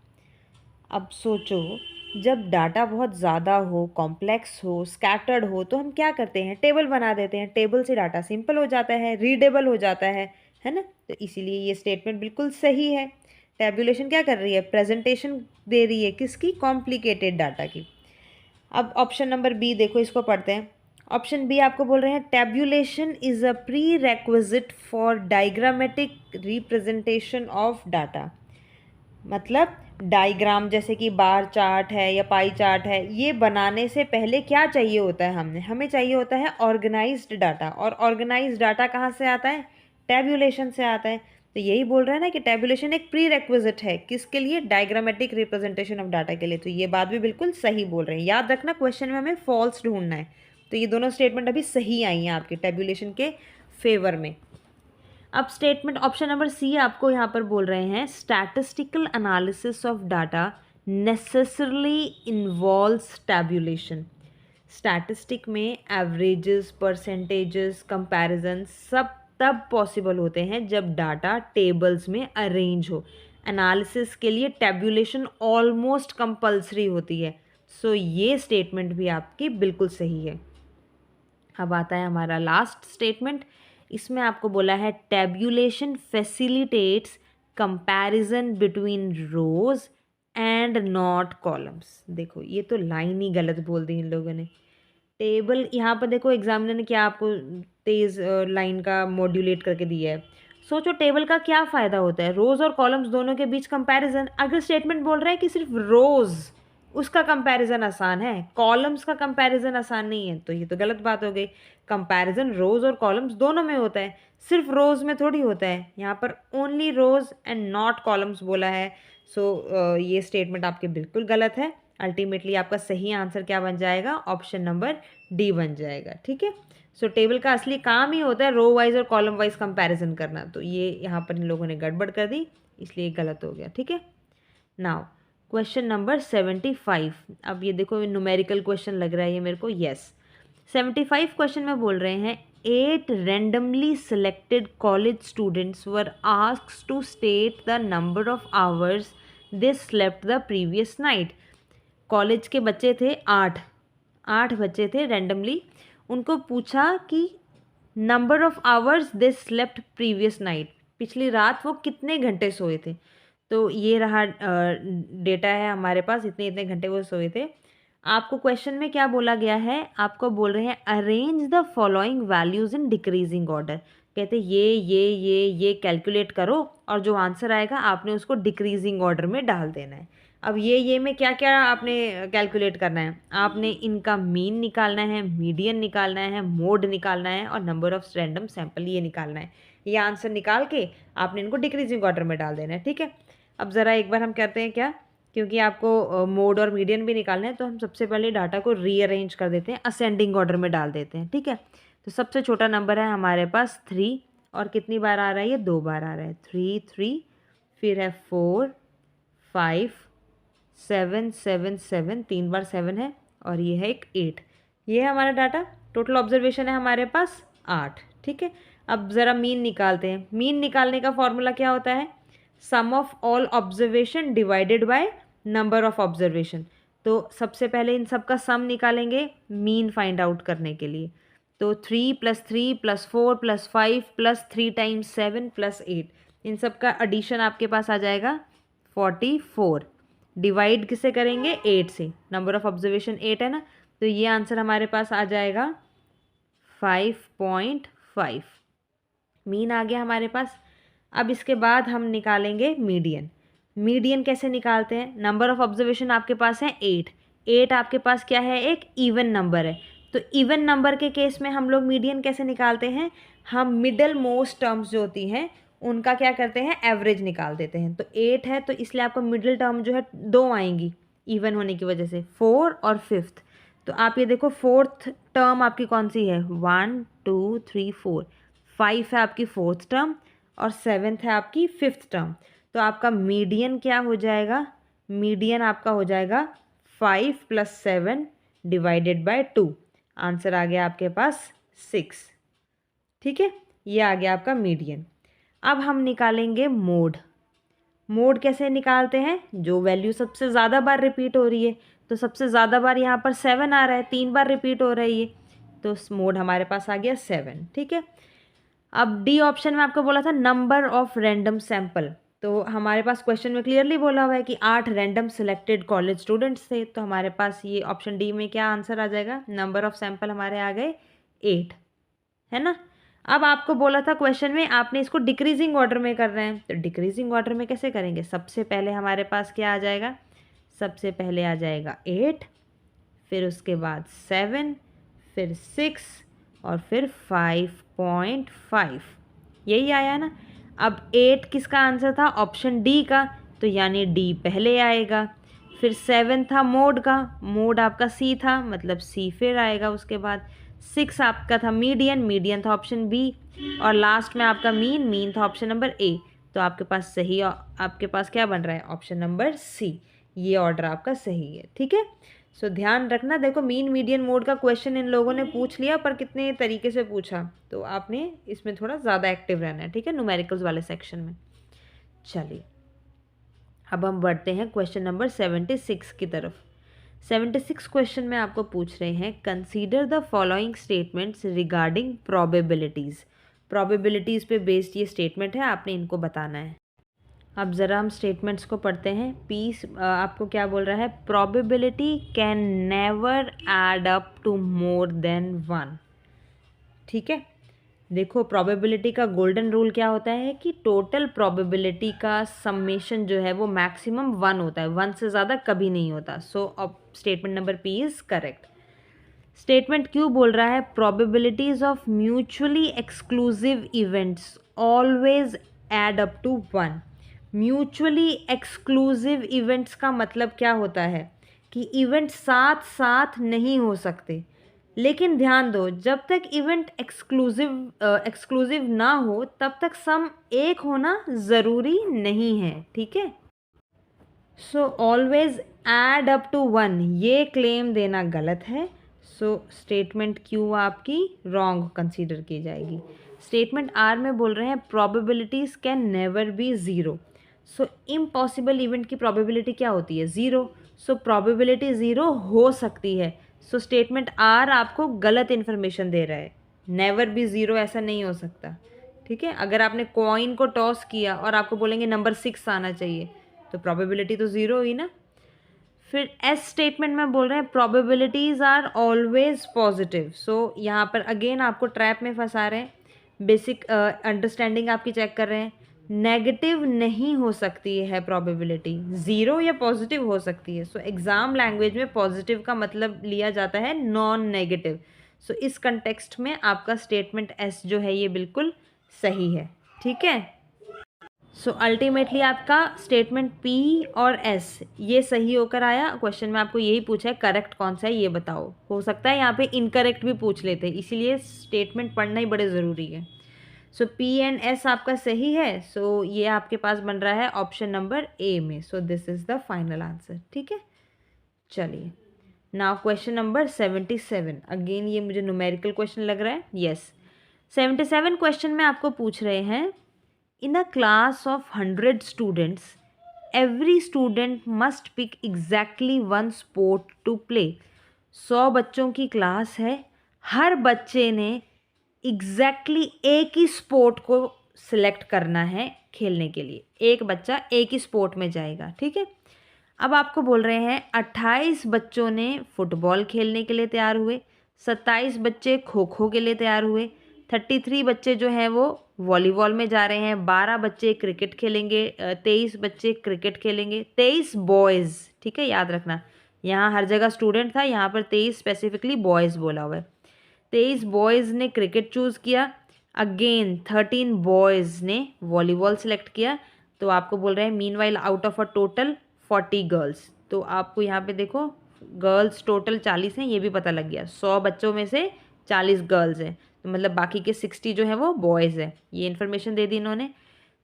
अब सोचो, जब डाटा बहुत ज़्यादा हो, कॉम्प्लेक्स हो, स्कैटर्ड हो, तो हम क्या करते हैं? टेबल बना देते हैं। टेबल से डाटा सिंपल हो जाता है, रीडेबल हो जाता है ना। तो इसीलिए ये स्टेटमेंट बिल्कुल सही है। टैब्यूलेशन क्या कर रही है? प्रेजेंटेशन दे रही है किसकी? कॉम्प्लिकेटेड डाटा की। अब ऑप्शन नंबर बी देखो, इसको पढ़ते हैं। ऑप्शन बी आपको बोल रहे हैं tabulation is a prerequisite for diagrammatic representation of data. मतलब डायग्राम जैसे कि बार चार्ट है या पाई चार्ट है, ये बनाने से पहले क्या चाहिए होता है? हमें चाहिए होता है ऑर्गेनाइज्ड डाटा। और ऑर्गेनाइज्ड डाटा कहाँ से आता है? टैब्यूलेशन से आता है। तो यही बोल रहा है ना कि टैब्यूलेशन एक प्री रेक्विजिट है किसके लिए? डायग्रामेटिक रिप्रेजेंटेशन ऑफ डाटा के लिए। तो ये बात भी बिल्कुल सही बोल रहे हैं। याद रखना, क्वेश्चन में हमें फॉल्स ढूंढना है। तो ये दोनों स्टेटमेंट अभी सही आई हैं आपके टैब्यूलेशन के फेवर में। अब स्टेटमेंट ऑप्शन नंबर सी आपको यहाँ पर बोल रहे हैं statistical analysis of data necessarily involves tabulation. Statistic में एवरेजेस, परसेंटेजेस, कंपैरिजन सब तब पॉसिबल होते हैं जब डाटा टेबल्स में अरेंज हो। एनालिसिस के लिए टैब्यूलेशन ऑलमोस्ट कंपल्सरी होती है। सो ये स्टेटमेंट भी आपकी बिल्कुल सही है। अब आता है हमारा लास्ट स्टेटमेंट। इसमें आपको बोला है tabulation facilitates comparison between rows and not columns. देखो, ये तो लाइन ही गलत बोल दी इन लोगों ने। टेबल यहाँ पर देखो, एग्जामिनर ने क्या आपको तेज़ लाइन का मॉड्यूलेट करके दिया है। सोचो, टेबल का क्या फ़ायदा होता है? रोज़ और कॉलम्स दोनों के बीच कंपैरिजन। अगर स्टेटमेंट बोल रहा है कि सिर्फ रोज़ उसका कंपैरिजन आसान है, कॉलम्स का कंपैरिजन आसान नहीं है, तो ये तो गलत बात हो गई। कंपैरिजन रोज़ और कॉलम्स दोनों में होता है, सिर्फ रोज़ में थोड़ी होता है। यहाँ पर only rows and not columns बोला है। सो ये स्टेटमेंट आपके बिल्कुल गलत है। अल्टीमेटली आपका सही आंसर क्या बन जाएगा? ऑप्शन नंबर डी बन जाएगा, ठीक है। सो टेबल का असली काम ही होता है रो वाइज और कॉलम वाइज कंपैरिजन करना। तो ये यहाँ पर इन लोगों ने गड़बड़ कर दी, इसलिए गलत हो गया, ठीक है। Now question number 75। अब ये देखो, न्यूमेरिकल क्वेश्चन लग रहा है ये मेरे को। यस, 75 क्वेश्चन में बोल रहे हैं 8 randomly selected college students were asked to state the number of hours they slept the previous night। College के बच्चे थे 8 बच्चे थे रैंडमली। उनको पूछा कि number of hours they slept previous night, पिछली रात वो कितने घंटे सोए थे। तो ये रहा डेटा है हमारे पास, इतने इतने घंटे वो सोए थे। आपको क्वेश्चन में क्या बोला गया है? आपको बोल रहे हैं arrange the following values in decreasing order. कहते ये कैलकुलेट करो और जो आंसर आएगा आपने उसको डिक्रीजिंग ऑर्डर में डाल देना है। अब ये में क्या क्या आपने कैलकुलेट करना है? आपने इनका मीन निकालना है, मीडियन निकालना है, मोड निकालना है और नंबर ऑफ रैंडम सैंपल ये निकालना है। ये आंसर निकाल के आपने इनको डिक्रीजिंग ऑर्डर में डाल देना है, ठीक है। अब ज़रा एक बार हम कहते हैं क्या, क्योंकि आपको मोड और मीडियन भी निकालना है, तो हम सबसे पहले डाटा को रीअरेंज कर देते हैं, असेंडिंग ऑर्डर में डाल देते हैं, ठीक है। तो सबसे छोटा नंबर है हमारे पास 3, और कितनी बार आ रहा है? ये 2 बार आ रहा है। 3, फिर है 4, 5, 7, 7, 7, 3 बार 7 है, और ये है एक 8। ये है हमारा डाटा। टोटल ऑब्जर्वेशन है हमारे पास 8। ठीक है, अब ज़रा मीन निकालते हैं। मीन निकालने का फॉर्मूला क्या होता है? Sum of all observation divided by number of observation. तो सबसे पहले इन सब का सम निकालेंगे मीन फाइंड आउट करने के लिए। तो 3 + 3 + 4 + 5 + 3 × 7 + 8, इन सब का एडिशन आपके पास आ जाएगा 44। डिवाइड किससे करेंगे? 8 से। नंबर ऑफ ऑब्जर्वेशन 8 है ना, तो ये आंसर हमारे पास आ जाएगा 5.5। मीन आ गया हमारे पास। अब इसके बाद हम निकालेंगे मीडियन। मीडियन कैसे निकालते हैं? नंबर ऑफ ऑब्जर्वेशन आपके पास है 8। 8 आपके पास क्या है? एक इवन नंबर है। तो इवन नंबर के केस में हम लोग मीडियन कैसे निकालते हैं? हम मिडल मोस्ट टर्म्स जो होती हैं उनका क्या करते हैं? एवरेज निकाल देते हैं। तो 8 है तो इसलिए आपको मिडिल टर्म जो है 2 आएंगी इवन होने की वजह से, 4 और 5th। तो आप ये देखो 4th टर्म आपकी कौन सी है? 1 2 3 4। 5 है आपकी 4th टर्म और 7th है आपकी 5th टर्म। तो आपका मीडियन क्या हो जाएगा? मीडियन आपका हो जाएगा 5 + 7 डिवाइडेड बाय 2। आंसर आ गया आपके पास 6। ठीक है, ये आ गया आपका मीडियन। अब हम निकालेंगे मोड। मोड कैसे निकालते हैं? जो वैल्यू सबसे ज़्यादा बार रिपीट हो रही है, तो सबसे ज़्यादा बार यहाँ पर 7 आ रहा है, 3 बार रिपीट हो रही है, तो मोड हमारे पास आ गया 7। ठीक है, अब डी ऑप्शन में आपको बोला था नंबर ऑफ रैंडम सैंपल। तो हमारे पास क्वेश्चन में क्लियरली बोला हुआ है कि 8 रैंडम सिलेक्टेड कॉलेज स्टूडेंट्स थे, तो हमारे पास ये ऑप्शन डी में क्या आंसर आ जाएगा? नंबर ऑफ सैंपल हमारे आ गए 8, है ना। अब आपको बोला था क्वेश्चन में आपने इसको डिक्रीजिंग ऑर्डर में कर रहे हैं, तो डिक्रीजिंग ऑर्डर में कैसे करेंगे? सबसे पहले हमारे पास क्या आ जाएगा? सबसे पहले आ जाएगा 8, फिर उसके बाद 7, फिर 6 और फिर 5.5। यही आया ना। अब 8 किसका आंसर था? ऑप्शन डी का, तो यानी डी पहले आएगा। फिर 7 था मोड का, मोड आपका सी था, मतलब सी फिर आएगा उसके बाद। 6 आपका था मीडियन, मीडियन था ऑप्शन बी, और लास्ट में आपका मीन, मीन था ऑप्शन नंबर ए। तो आपके पास सही, आपके पास क्या बन रहा है? Option number C. ये ऑर्डर आपका सही है। ठीक है, सो ध्यान रखना। देखो मीन मीडियन मोड का क्वेश्चन इन लोगों ने पूछ लिया, पर कितने तरीके से पूछा, तो आपने इसमें थोड़ा ज़्यादा एक्टिव रहना है। ठीक है, न्यूमेरिकल्स वाले सेक्शन में। चलिए अब हम बढ़ते हैं क्वेश्चन नंबर 76 की तरफ। 76 क्वेश्चन में आपको पूछ रहे हैं, consider the following statements regarding probabilities. Probabilities पे बेस्ड ये स्टेटमेंट है, आपने इनको बताना है। अब ज़रा हम स्टेटमेंट्स को पढ़ते हैं। पीस आपको क्या बोल रहा है? Probability can never add up to more than 1। ठीक है, देखो प्रोबेबिलिटी का गोल्डन रूल क्या होता है कि टोटल प्रोबेबिलिटी का समेशन जो है वो मैक्सिमम 1 होता है, 1 से ज़्यादा कभी नहीं होता। सो अब statement number P is correct. Statement क्यों बोल रहा है? Probabilities of mutually exclusive events always add up to 1। Mutually exclusive events का मतलब क्या होता है कि इवेंट साथ साथ नहीं हो सकते। लेकिन ध्यान दो, जब तक इवेंट एक्सक्लूसिव ना हो तब तक सम एक होना ज़रूरी नहीं है। ठीक है, so always add up to 1 ये क्लेम देना गलत है। सो स्टेटमेंट क्यू आपकी रॉन्ग कंसीडर की जाएगी। स्टेटमेंट आर में बोल रहे हैं probabilities can never be zero. So impossible event की प्रोबेबिलिटी क्या होती है? ज़ीरो। सो प्रोबेबिलिटी ज़ीरो हो सकती है। सो स्टेटमेंट आर आपको गलत इन्फॉर्मेशन दे रहा है। नेवर बी ज़ीरो ऐसा नहीं हो सकता। ठीक है, अगर आपने कॉइन को टॉस किया और आपको बोलेंगे नंबर 6 आना चाहिए, तो प्रोबेबिलिटी तो ज़ीरो हुई ना। फिर एस स्टेटमेंट में बोल रहे हैं प्रोबेबिलिटीज़ आर ऑलवेज पॉजिटिव। सो यहाँ पर अगेन आपको ट्रैप में फंसा रहे हैं। बेसिक अंडरस्टैंडिंग आपकी चेक कर रहे हैं। नेगेटिव नहीं हो सकती है प्रोबेबिलिटी, ज़ीरो या पॉजिटिव हो सकती है। सो एग्ज़ाम लैंग्वेज में पॉजिटिव का मतलब लिया जाता है नॉन नेगेटिव। सो इस कंटेक्स्ट में आपका स्टेटमेंट एस जो है ये बिल्कुल सही है। ठीक है, सो अल्टीमेटली आपका स्टेटमेंट पी और एस ये सही होकर आया। क्वेश्चन में आपको यही पूछा है करेक्ट कौन सा है ये बताओ। हो सकता है यहाँ पे इनकरेक्ट भी पूछ लेते, इसीलिए स्टेटमेंट पढ़ना ही बड़े ज़रूरी है। सो पी एंड एस आपका सही है। सो ये आपके पास बन रहा है ऑप्शन नंबर ए में। सो this is the final answer. ठीक है, चलिए नाउ क्वेश्चन नंबर 77, अगेन ये मुझे न्यूमेरिकल क्वेश्चन लग रहा है। यस, 77 क्वेश्चन में आपको पूछ रहे हैं, in a class of 100 students every student must pick exactly one sport to play. 100 बच्चों की क्लास है, हर बच्चे ने एग्जैक्टली एक ही स्पोर्ट को सिलेक्ट करना है खेलने के लिए। एक बच्चा एक ही स्पोर्ट में जाएगा, ठीक है। अब आपको बोल रहे हैं 28 बच्चों ने फुटबॉल खेलने के लिए तैयार हुए, 27 बच्चे खो खो के लिए तैयार हुए, 33 बच्चे जो हैं वो वॉलीबॉल में जा रहे हैं, 12 बच्चे क्रिकेट खेलेंगे, 23 बच्चे क्रिकेट खेलेंगे, 23 बॉयज़, ठीक है, याद रखना यहाँ हर जगह स्टूडेंट था, यहाँ पर 23 स्पेसिफिकली बॉयज़ बोला हुआ है। 23 बॉयज़ ने क्रिकेट चूज़ किया, अगेन 13 बॉयज़ ने वॉलीबॉल सेलेक्ट किया। तो आपको बोल रहे हैं meanwhile out of a total 40 girls, तो आपको यहाँ पे देखो गर्ल्स टोटल 40 हैं, ये भी पता लग गया। 100 बच्चों में से 40 गर्ल्स हैं, तो मतलब बाकी के 60 जो है वो बॉयज़ हैं, ये इन्फॉर्मेशन दे दी इन्होंने।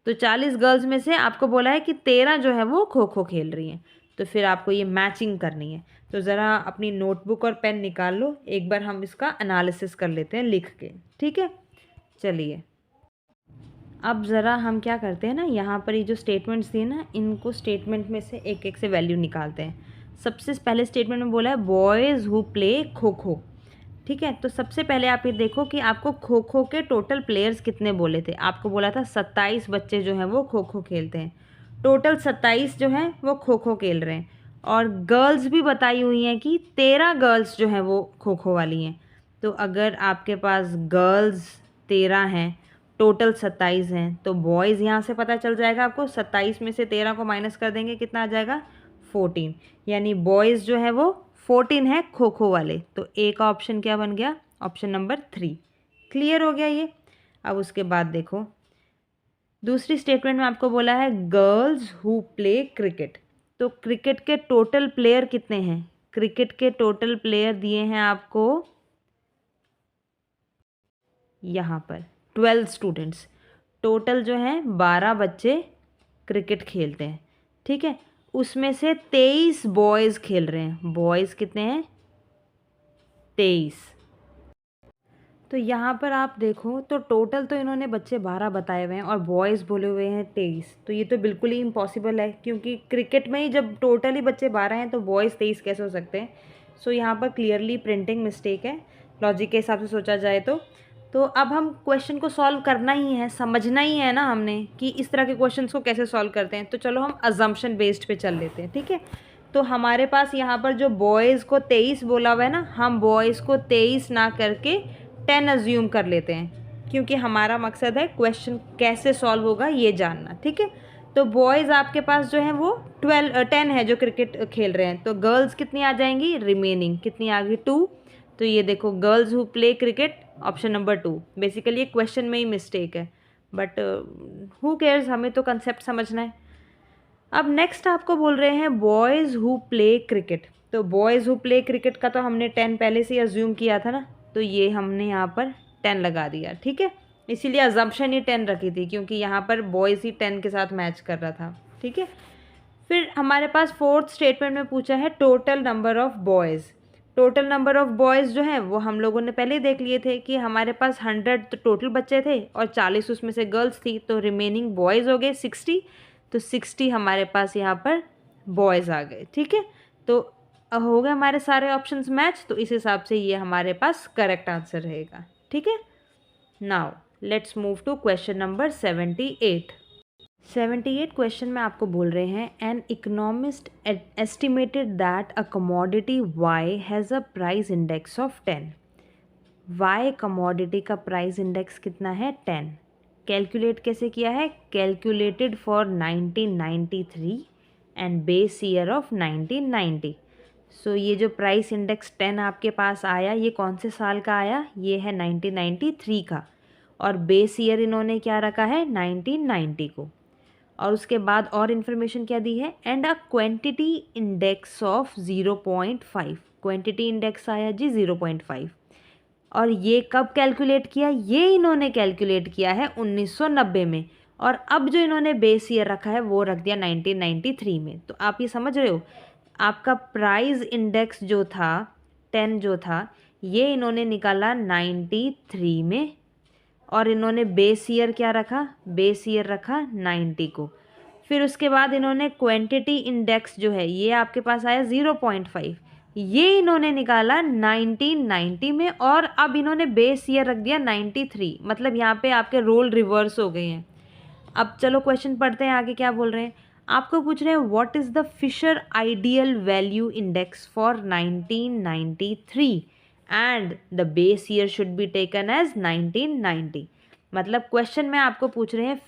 तो 40 गर्ल्स में से आपको बोला है कि 13 जो है वो खो खो खेल रही हैं, तो फिर आपको ये मैचिंग करनी है। तो ज़रा अपनी नोटबुक और पेन निकाल लो, एक बार हम इसका एनालिसिस कर लेते हैं लिख के, ठीक है। चलिए अब ज़रा हम क्या करते हैं ना, यहाँ पर ये जो स्टेटमेंट्स दिए ना, इनको स्टेटमेंट में से एक एक से वैल्यू निकालते हैं। सबसे पहले स्टेटमेंट में बोला है boys who play kho kho, ठीक है। तो सबसे पहले आप ये देखो कि आपको खो खो के टोटल प्लेयर्स कितने बोले थे। आपको बोला था 27 बच्चे जो हैं वो खो खो खेलते हैं, टोटल 27 जो हैं वो खो खो खेल रहे हैं, और गर्ल्स भी बताई हुई हैं कि 13 गर्ल्स जो हैं वो खो खो वाली हैं। तो अगर आपके पास गर्ल्स 13 हैं, टोटल 27 हैं, तो बॉयज़ यहाँ से पता चल जाएगा आपको। 27 में से 13 को माइनस कर देंगे, कितना आ जाएगा 14, यानी बॉयज़ जो है वो 14 है खो खो वाले। तो ए का ऑप्शन क्या बन गया, ऑप्शन नंबर 3। क्लियर हो गया ये। अब उसके बाद देखो दूसरी स्टेटमेंट में आपको बोला है गर्ल्स हु प्ले क्रिकेट। तो क्रिकेट के टोटल प्लेयर कितने हैं, क्रिकेट के टोटल प्लेयर दिए हैं आपको यहाँ पर 12 स्टूडेंट्स, टोटल जो हैं 12 बच्चे क्रिकेट खेलते हैं, ठीक है। उसमें से 23 बॉयज़ खेल रहे हैं, बॉयज़ कितने हैं 23। तो यहाँ पर आप देखो तो टोटल तो इन्होंने बच्चे 12 बताए हुए हैं और बॉयज़ बोले हुए हैं 23, तो ये तो बिल्कुल ही इम्पॉसिबल है, क्योंकि क्रिकेट में ही जब टोटल ही बच्चे 12 हैं तो बॉयज़ 23 कैसे हो सकते हैं। सो यहाँ पर क्लियरली प्रिंटिंग मिस्टेक है, लॉजिक के हिसाब से सोचा जाए तो अब हम क्वेश्चन को सॉल्व करना ही है, समझना ही है ना हमने कि इस तरह के क्वेश्चंस को कैसे सॉल्व करते हैं। तो चलो हम अजम्पशन बेस्ड पे चल लेते हैं, ठीक है। तो हमारे पास यहाँ पर जो बॉयज़ को 23 बोला हुआ है ना, हम बॉयज़ को 23 ना करके 10 अज्यूम कर लेते हैं, क्योंकि हमारा मकसद है क्वेश्चन कैसे सॉल्व होगा ये जानना, ठीक है। तो बॉयज़ आपके पास जो है वो 10 है जो क्रिकेट खेल रहे हैं, तो गर्ल्स कितनी आ जाएंगी, रिमेनिंग कितनी आ गई 2। तो ये देखो girls who play cricket option number 2। Basically ये क्वेश्चन में ही मिस्टेक है, बट हु केयर्स, हमें तो कंसेप्ट समझना है। अब नेक्स्ट आपको बोल रहे हैं बॉयज़ हु प्ले क्रिकेट। तो बॉयज़ हु प्ले क्रिकेट का तो हमने 10 पहले से ही अज्यूम किया था ना, तो ये हमने यहाँ पर 10 लगा दिया, ठीक है। इसीलिए अजम्पशन ही 10 रखी थी, क्योंकि यहाँ पर बॉयज़ ही 10 के साथ मैच कर रहा था, ठीक है। फिर हमारे पास फोर्थ स्टेटमेंट में पूछा है total number of boys. Total number of boys जो है वो हम लोगों ने पहले ही देख लिए थे कि हमारे पास 100 तो टोटल बच्चे थे और 40 उसमें से गर्ल्स थी, तो रिमेनिंग बॉयज़ हो गए 60। तो 60 हमारे पास यहाँ पर बॉयज़ आ गए, ठीक है। तो हो गए हमारे सारे ऑप्शंस मैच, तो इस हिसाब से ये हमारे पास करेक्ट आंसर रहेगा, ठीक है। Now let's move to question number 78। 78 question में आपको बोल रहे हैं an economist estimated that a commodity Y has a price index of 10। Y commodity का प्राइस इंडेक्स कितना है 10। कैलकुलेट कैसे किया है, calculated for 1993 and base year of 1990। So ये जो प्राइस इंडेक्स 10 आपके पास आया, ये कौन से साल का आया, ये है 1993 का, और बेस ईयर इन्होंने क्या रखा है 1990 को। और उसके बाद और इन्फॉर्मेशन क्या दी है, and a quantity index of 0.5। Quantity index आया जी 0.5। और ये कब कैलकुलेट किया, ये इन्होंने कैलकुलेट किया है 1990 में, और अब जो इन्होंने बेस ईयर रखा है वो रख दिया 1993 में। तो आप ये समझ रहे हो, आपका प्राइस इंडेक्स जो था 10 जो था, ये इन्होंने निकाला 93 में, और इन्होंने बेस ईयर क्या रखा, बेस ईयर रखा 90 को। फिर उसके बाद इन्होंने क्वांटिटी इंडेक्स जो है ये आपके पास आया 0.5, ये इन्होंने निकाला 1990 में, और अब इन्होंने बेस ईयर रख दिया 93। मतलब यहाँ पे आपके रोल रिवर्स हो गए हैं। अब चलो क्वेश्चन पढ़ते हैं आगे क्या बोल रहे हैं। आपको पूछ रहे हैं what is the Fisher ideal value index for 1993 and the base year should be taken as 1990। मतलब क्वेश्चन में आपको पूछ रहे हैं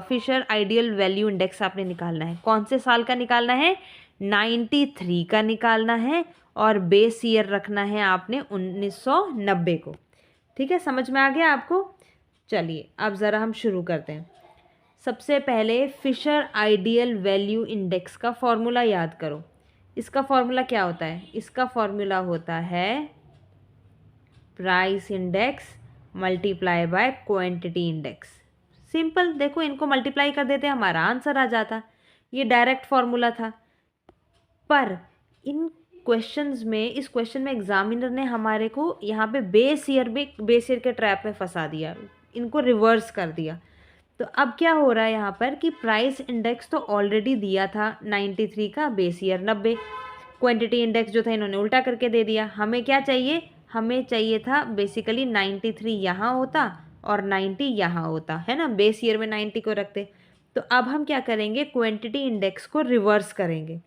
फिशर आइडियल वैल्यू इंडेक्स आपने निकालना है, कौन से साल का निकालना है, 93 का निकालना है, और बेस ईयर रखना है आपने 1990 को। ठीक है, समझ में आ गया आपको। चलिए अब ज़रा हम शुरू करते हैं। सबसे पहले फिशर आइडियल वैल्यू इंडेक्स का फॉर्मूला याद करो। इसका फॉर्मूला क्या होता है, इसका फॉर्मूला होता है price index multiply by quantity index. Simple, देखो इनको मल्टीप्लाई कर देते हमारा आंसर आ जाता। ये डायरेक्ट फॉर्मूला था। पर इन क्वेश्चंस में, इस क्वेश्चन में एग्जामिनर ने हमारे को यहाँ पे बेस ईयर के ट्रैप में फंसा दिया, इनको रिवर्स कर दिया। तो अब क्या हो रहा है यहाँ पर कि प्राइस इंडेक्स तो ऑलरेडी दिया था 93 का, बेस ईयर 90, क्वांटिटी इंडेक्स जो था इन्होंने उल्टा करके दे दिया। हमें क्या चाहिए, हमें चाहिए था बेसिकली 93 यहाँ होता और 90 यहाँ होता, है ना, बेस ईयर में 90 को रखते। तो अब हम क्या करेंगे, क्वांटिटी इंडेक्स को रिवर्स करेंगे।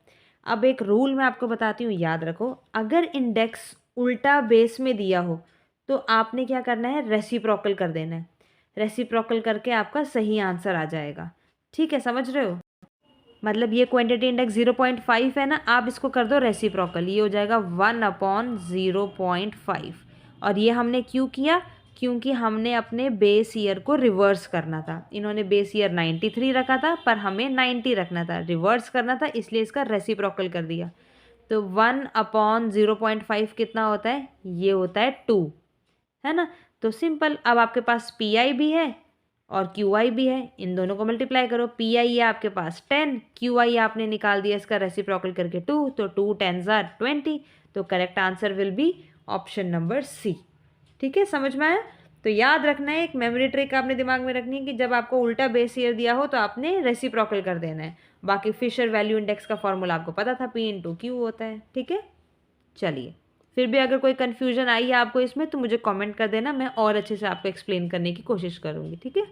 अब एक रूल मैं आपको बताती हूँ, याद रखो। अगर इंडेक्स उल्टा बेस में दिया हो तो आपने क्या करना है, रेसिप्रोकल कर देना है। रेसिप्रोकल करके आपका सही आंसर आ जाएगा। ठीक है, समझ रहे हो। मतलब ये क्वांटिटी इंडेक्स 0.5 है ना, आप इसको कर दो रेसिप्रोकल, ये हो जाएगा 1/0.5। और ये हमने क्यों किया, क्योंकि हमने अपने बेस ईयर को रिवर्स करना था। इन्होंने बेस ईयर 93 रखा था पर हमें 90 रखना था, रिवर्स करना था, इसलिए इसका रेसिप्रोकल कर दिया। तो 1/0.5 कितना होता है, ये होता है 2, है ना। तो सिंपल, अब आपके पास पी आई भी है और क्यू आई भी है, इन दोनों को मल्टीप्लाई करो। पी आई है आपके पास 10, क्यू आई आपने निकाल दिया इसका रेसिप्रोकल करके 2, तो 2 10s are 20। तो correct answer will be option number C. ठीक है, समझ में आया। तो याद रखना है, एक मेमोरी ट्रिक आपने दिमाग में रखनी है कि जब आपको उल्टा बेस ईयर दिया हो तो आपने रेसिप्रोकल कर देना है। बाकी फिशर वैल्यू इंडेक्स का फॉर्मूला आपको पता था, पी इंटू क्यू होता है। ठीक है, चलिए, फिर भी अगर कोई कन्फ्यूजन आई है आपको इसमें तो मुझे कमेंट कर देना, मैं और अच्छे से आपको एक्सप्लेन करने की कोशिश करूँगी। ठीक है,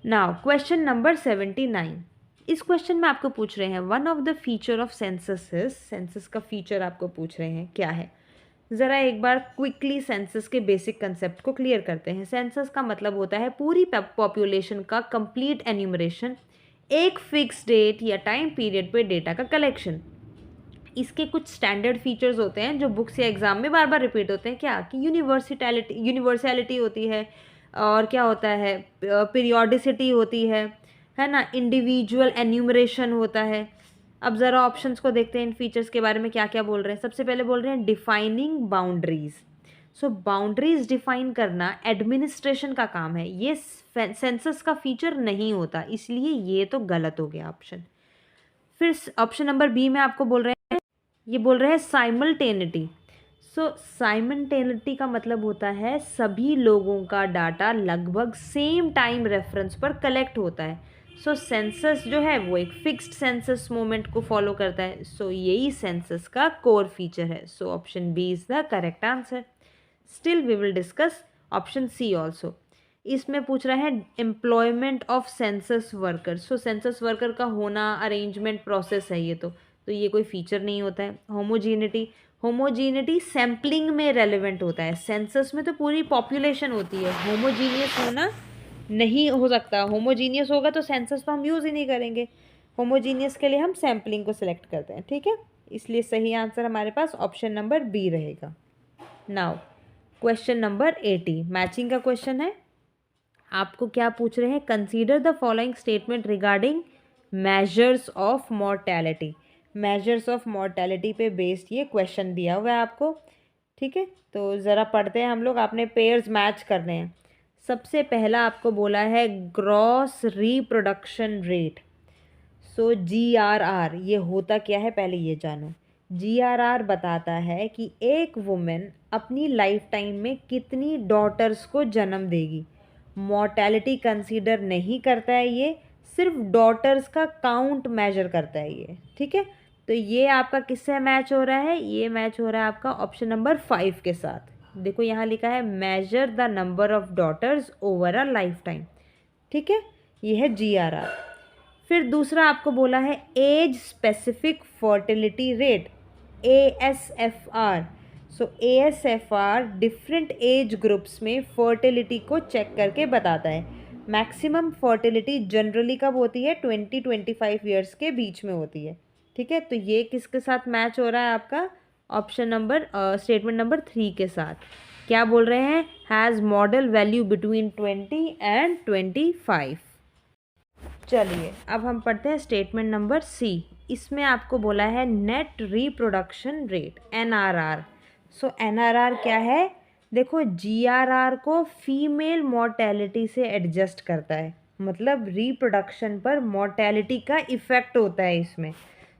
नाउ क्वेश्चन नंबर 79। इस क्वेश्चन में आपको पूछ रहे हैं one of the feature of census is, census का फीचर आपको पूछ रहे हैं क्या है। ज़रा एक बार क्विकली सेंसस के बेसिक कंसेप्ट को क्लियर करते हैं। सेंसस का मतलब होता है पूरी पॉपुलेशन का कंप्लीट एन्यूमरेशन, एक फिक्स डेट या टाइम पीरियड पे डेटा का कलेक्शन। इसके कुछ स्टैंडर्ड फीचर्स होते हैं जो बुक्स या एग्जाम में बार बार रिपीट होते हैं। क्या कि यूनिवर्सैलिटी होती है, और क्या होता है, पीरियोडिसिटी होती है ना, इंडिविजुअल एन्यूमरेशन होता है। अब ज़रा ऑप्शंस को देखते हैं, इन फीचर्स के बारे में क्या क्या बोल रहे हैं। सबसे पहले बोल रहे हैं डिफाइनिंग बाउंड्रीज। सो बाउंड्रीज डिफाइन करना एडमिनिस्ट्रेशन का काम है, ये सेंसस का फीचर नहीं होता, इसलिए ये तो गलत हो गया ऑप्शन। फिर ऑप्शन नंबर बी में आपको बोल रहे हैं, ये बोल रहे हैं साइमल्टेनिटी। सो साइमल्टेनिटी का मतलब होता है सभी लोगों का डाटा लगभग सेम टाइम रेफरेंस पर कलेक्ट होता है। सो सेंसस जो है वो एक फिक्स्ड सेंसस मोमेंट को फॉलो करता है। सो यही सेंसस का कोर फीचर है। So option B is the correct answer. Still we will discuss option C also. इसमें पूछ रहा है employment of census worker. So census worker का होना अरेंजमेंट प्रोसेस है ये, तो ये कोई फीचर नहीं होता है। होमोजीनिटी सैम्पलिंग में रेलेवेंट होता है। सेंसस में तो पूरी पॉपुलेशन होती है, होमोजीनियस होना नहीं हो सकता। होमोजीनियस होगा तो सेंसस तो हम यूज़ ही नहीं करेंगे। होमोजीनियस के लिए हम सैम्पलिंग को सिलेक्ट करते हैं। ठीक है, इसलिए सही आंसर हमारे पास ऑप्शन नंबर बी रहेगा। नाउ क्वेश्चन नंबर 80 मैचिंग का क्वेश्चन है। आपको क्या पूछ रहे हैं, consider the following statement regarding measures of mortality. Measures of mortality पे बेस्ड ये क्वेश्चन दिया हुआ है आपको। ठीक है, तो ज़रा पढ़ते हैं हम लोग, आपने पेयर्स मैच करने हैं। सबसे पहला आपको बोला है ग्रॉस रिप्रोडक्शन रेट। सो GRR ये होता क्या है पहले ये जानो। GRR बताता है कि एक वुमेन अपनी लाइफ टाइम में कितनी डॉटर्स को जन्म देगी। मॉर्टेलिटी कंसीडर नहीं करता है ये, सिर्फ डॉटर्स का काउंट मेजर करता है ये, ठीक है। तो ये आपका किससे मैच हो रहा है, ये मैच हो रहा है आपका ऑप्शन नंबर 5 के साथ। देखो यहाँ लिखा है measure the number of daughters over a lifetime, ठीक है, ये है GRR। फिर दूसरा आपको बोला है age specific fertility rate, ASFR। So ASFR different age groups में फर्टिलिटी को चेक करके बताता है। मैक्सिमम फर्टिलिटी जनरली कब होती है, 20-25 ईयर्स के बीच में होती है, ठीक है। तो ये किसके साथ मैच हो रहा है आपका, ऑप्शन नंबर स्टेटमेंट नंबर 3 के साथ। क्या बोल रहे हैं, has model value between 20 and 25। चलिए अब हम पढ़ते हैं स्टेटमेंट नंबर C। इसमें आपको बोला है नेट रिप्रोडक्शन रेट, NRR। सो NRR क्या है, देखो GRR को फीमेल मोर्टेलिटी से एडजस्ट करता है, मतलब रिप्रोडक्शन पर मोर्टेलिटी का इफ़ेक्ट होता है इसमें।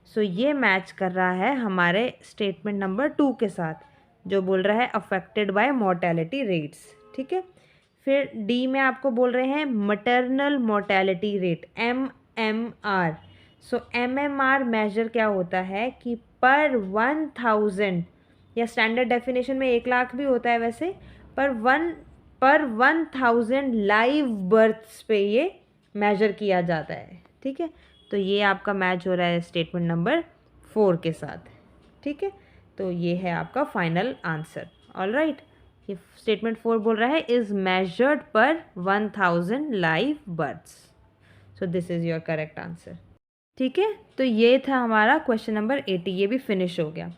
सो ये मैच कर रहा है हमारे स्टेटमेंट नंबर 2 के साथ, जो बोल रहा है अफेक्टेड बाय मोर्टेलिटी रेट्स, ठीक है। फिर डी में आपको बोल रहे हैं मटरनल मोर्टेलिटी रेट, MMR। सो MMR मेजर क्या होता है कि पर 1000, या स्टैंडर्ड डेफिनेशन में 1 लाख भी होता है वैसे, पर 1000 लाइव बर्थ्स पे ये मेजर किया जाता है, ठीक है। तो ये आपका मैच हो रहा है स्टेटमेंट नंबर 4 के साथ, ठीक है। तो ये है आपका फाइनल आंसर, ऑल राइट। ये स्टेटमेंट 4 बोल रहा है इज मेजर्ड पर 1000 live births. So this is your correct answer, ठीक है। तो ये था हमारा क्वेश्चन नंबर 80, ये भी फिनिश हो गया।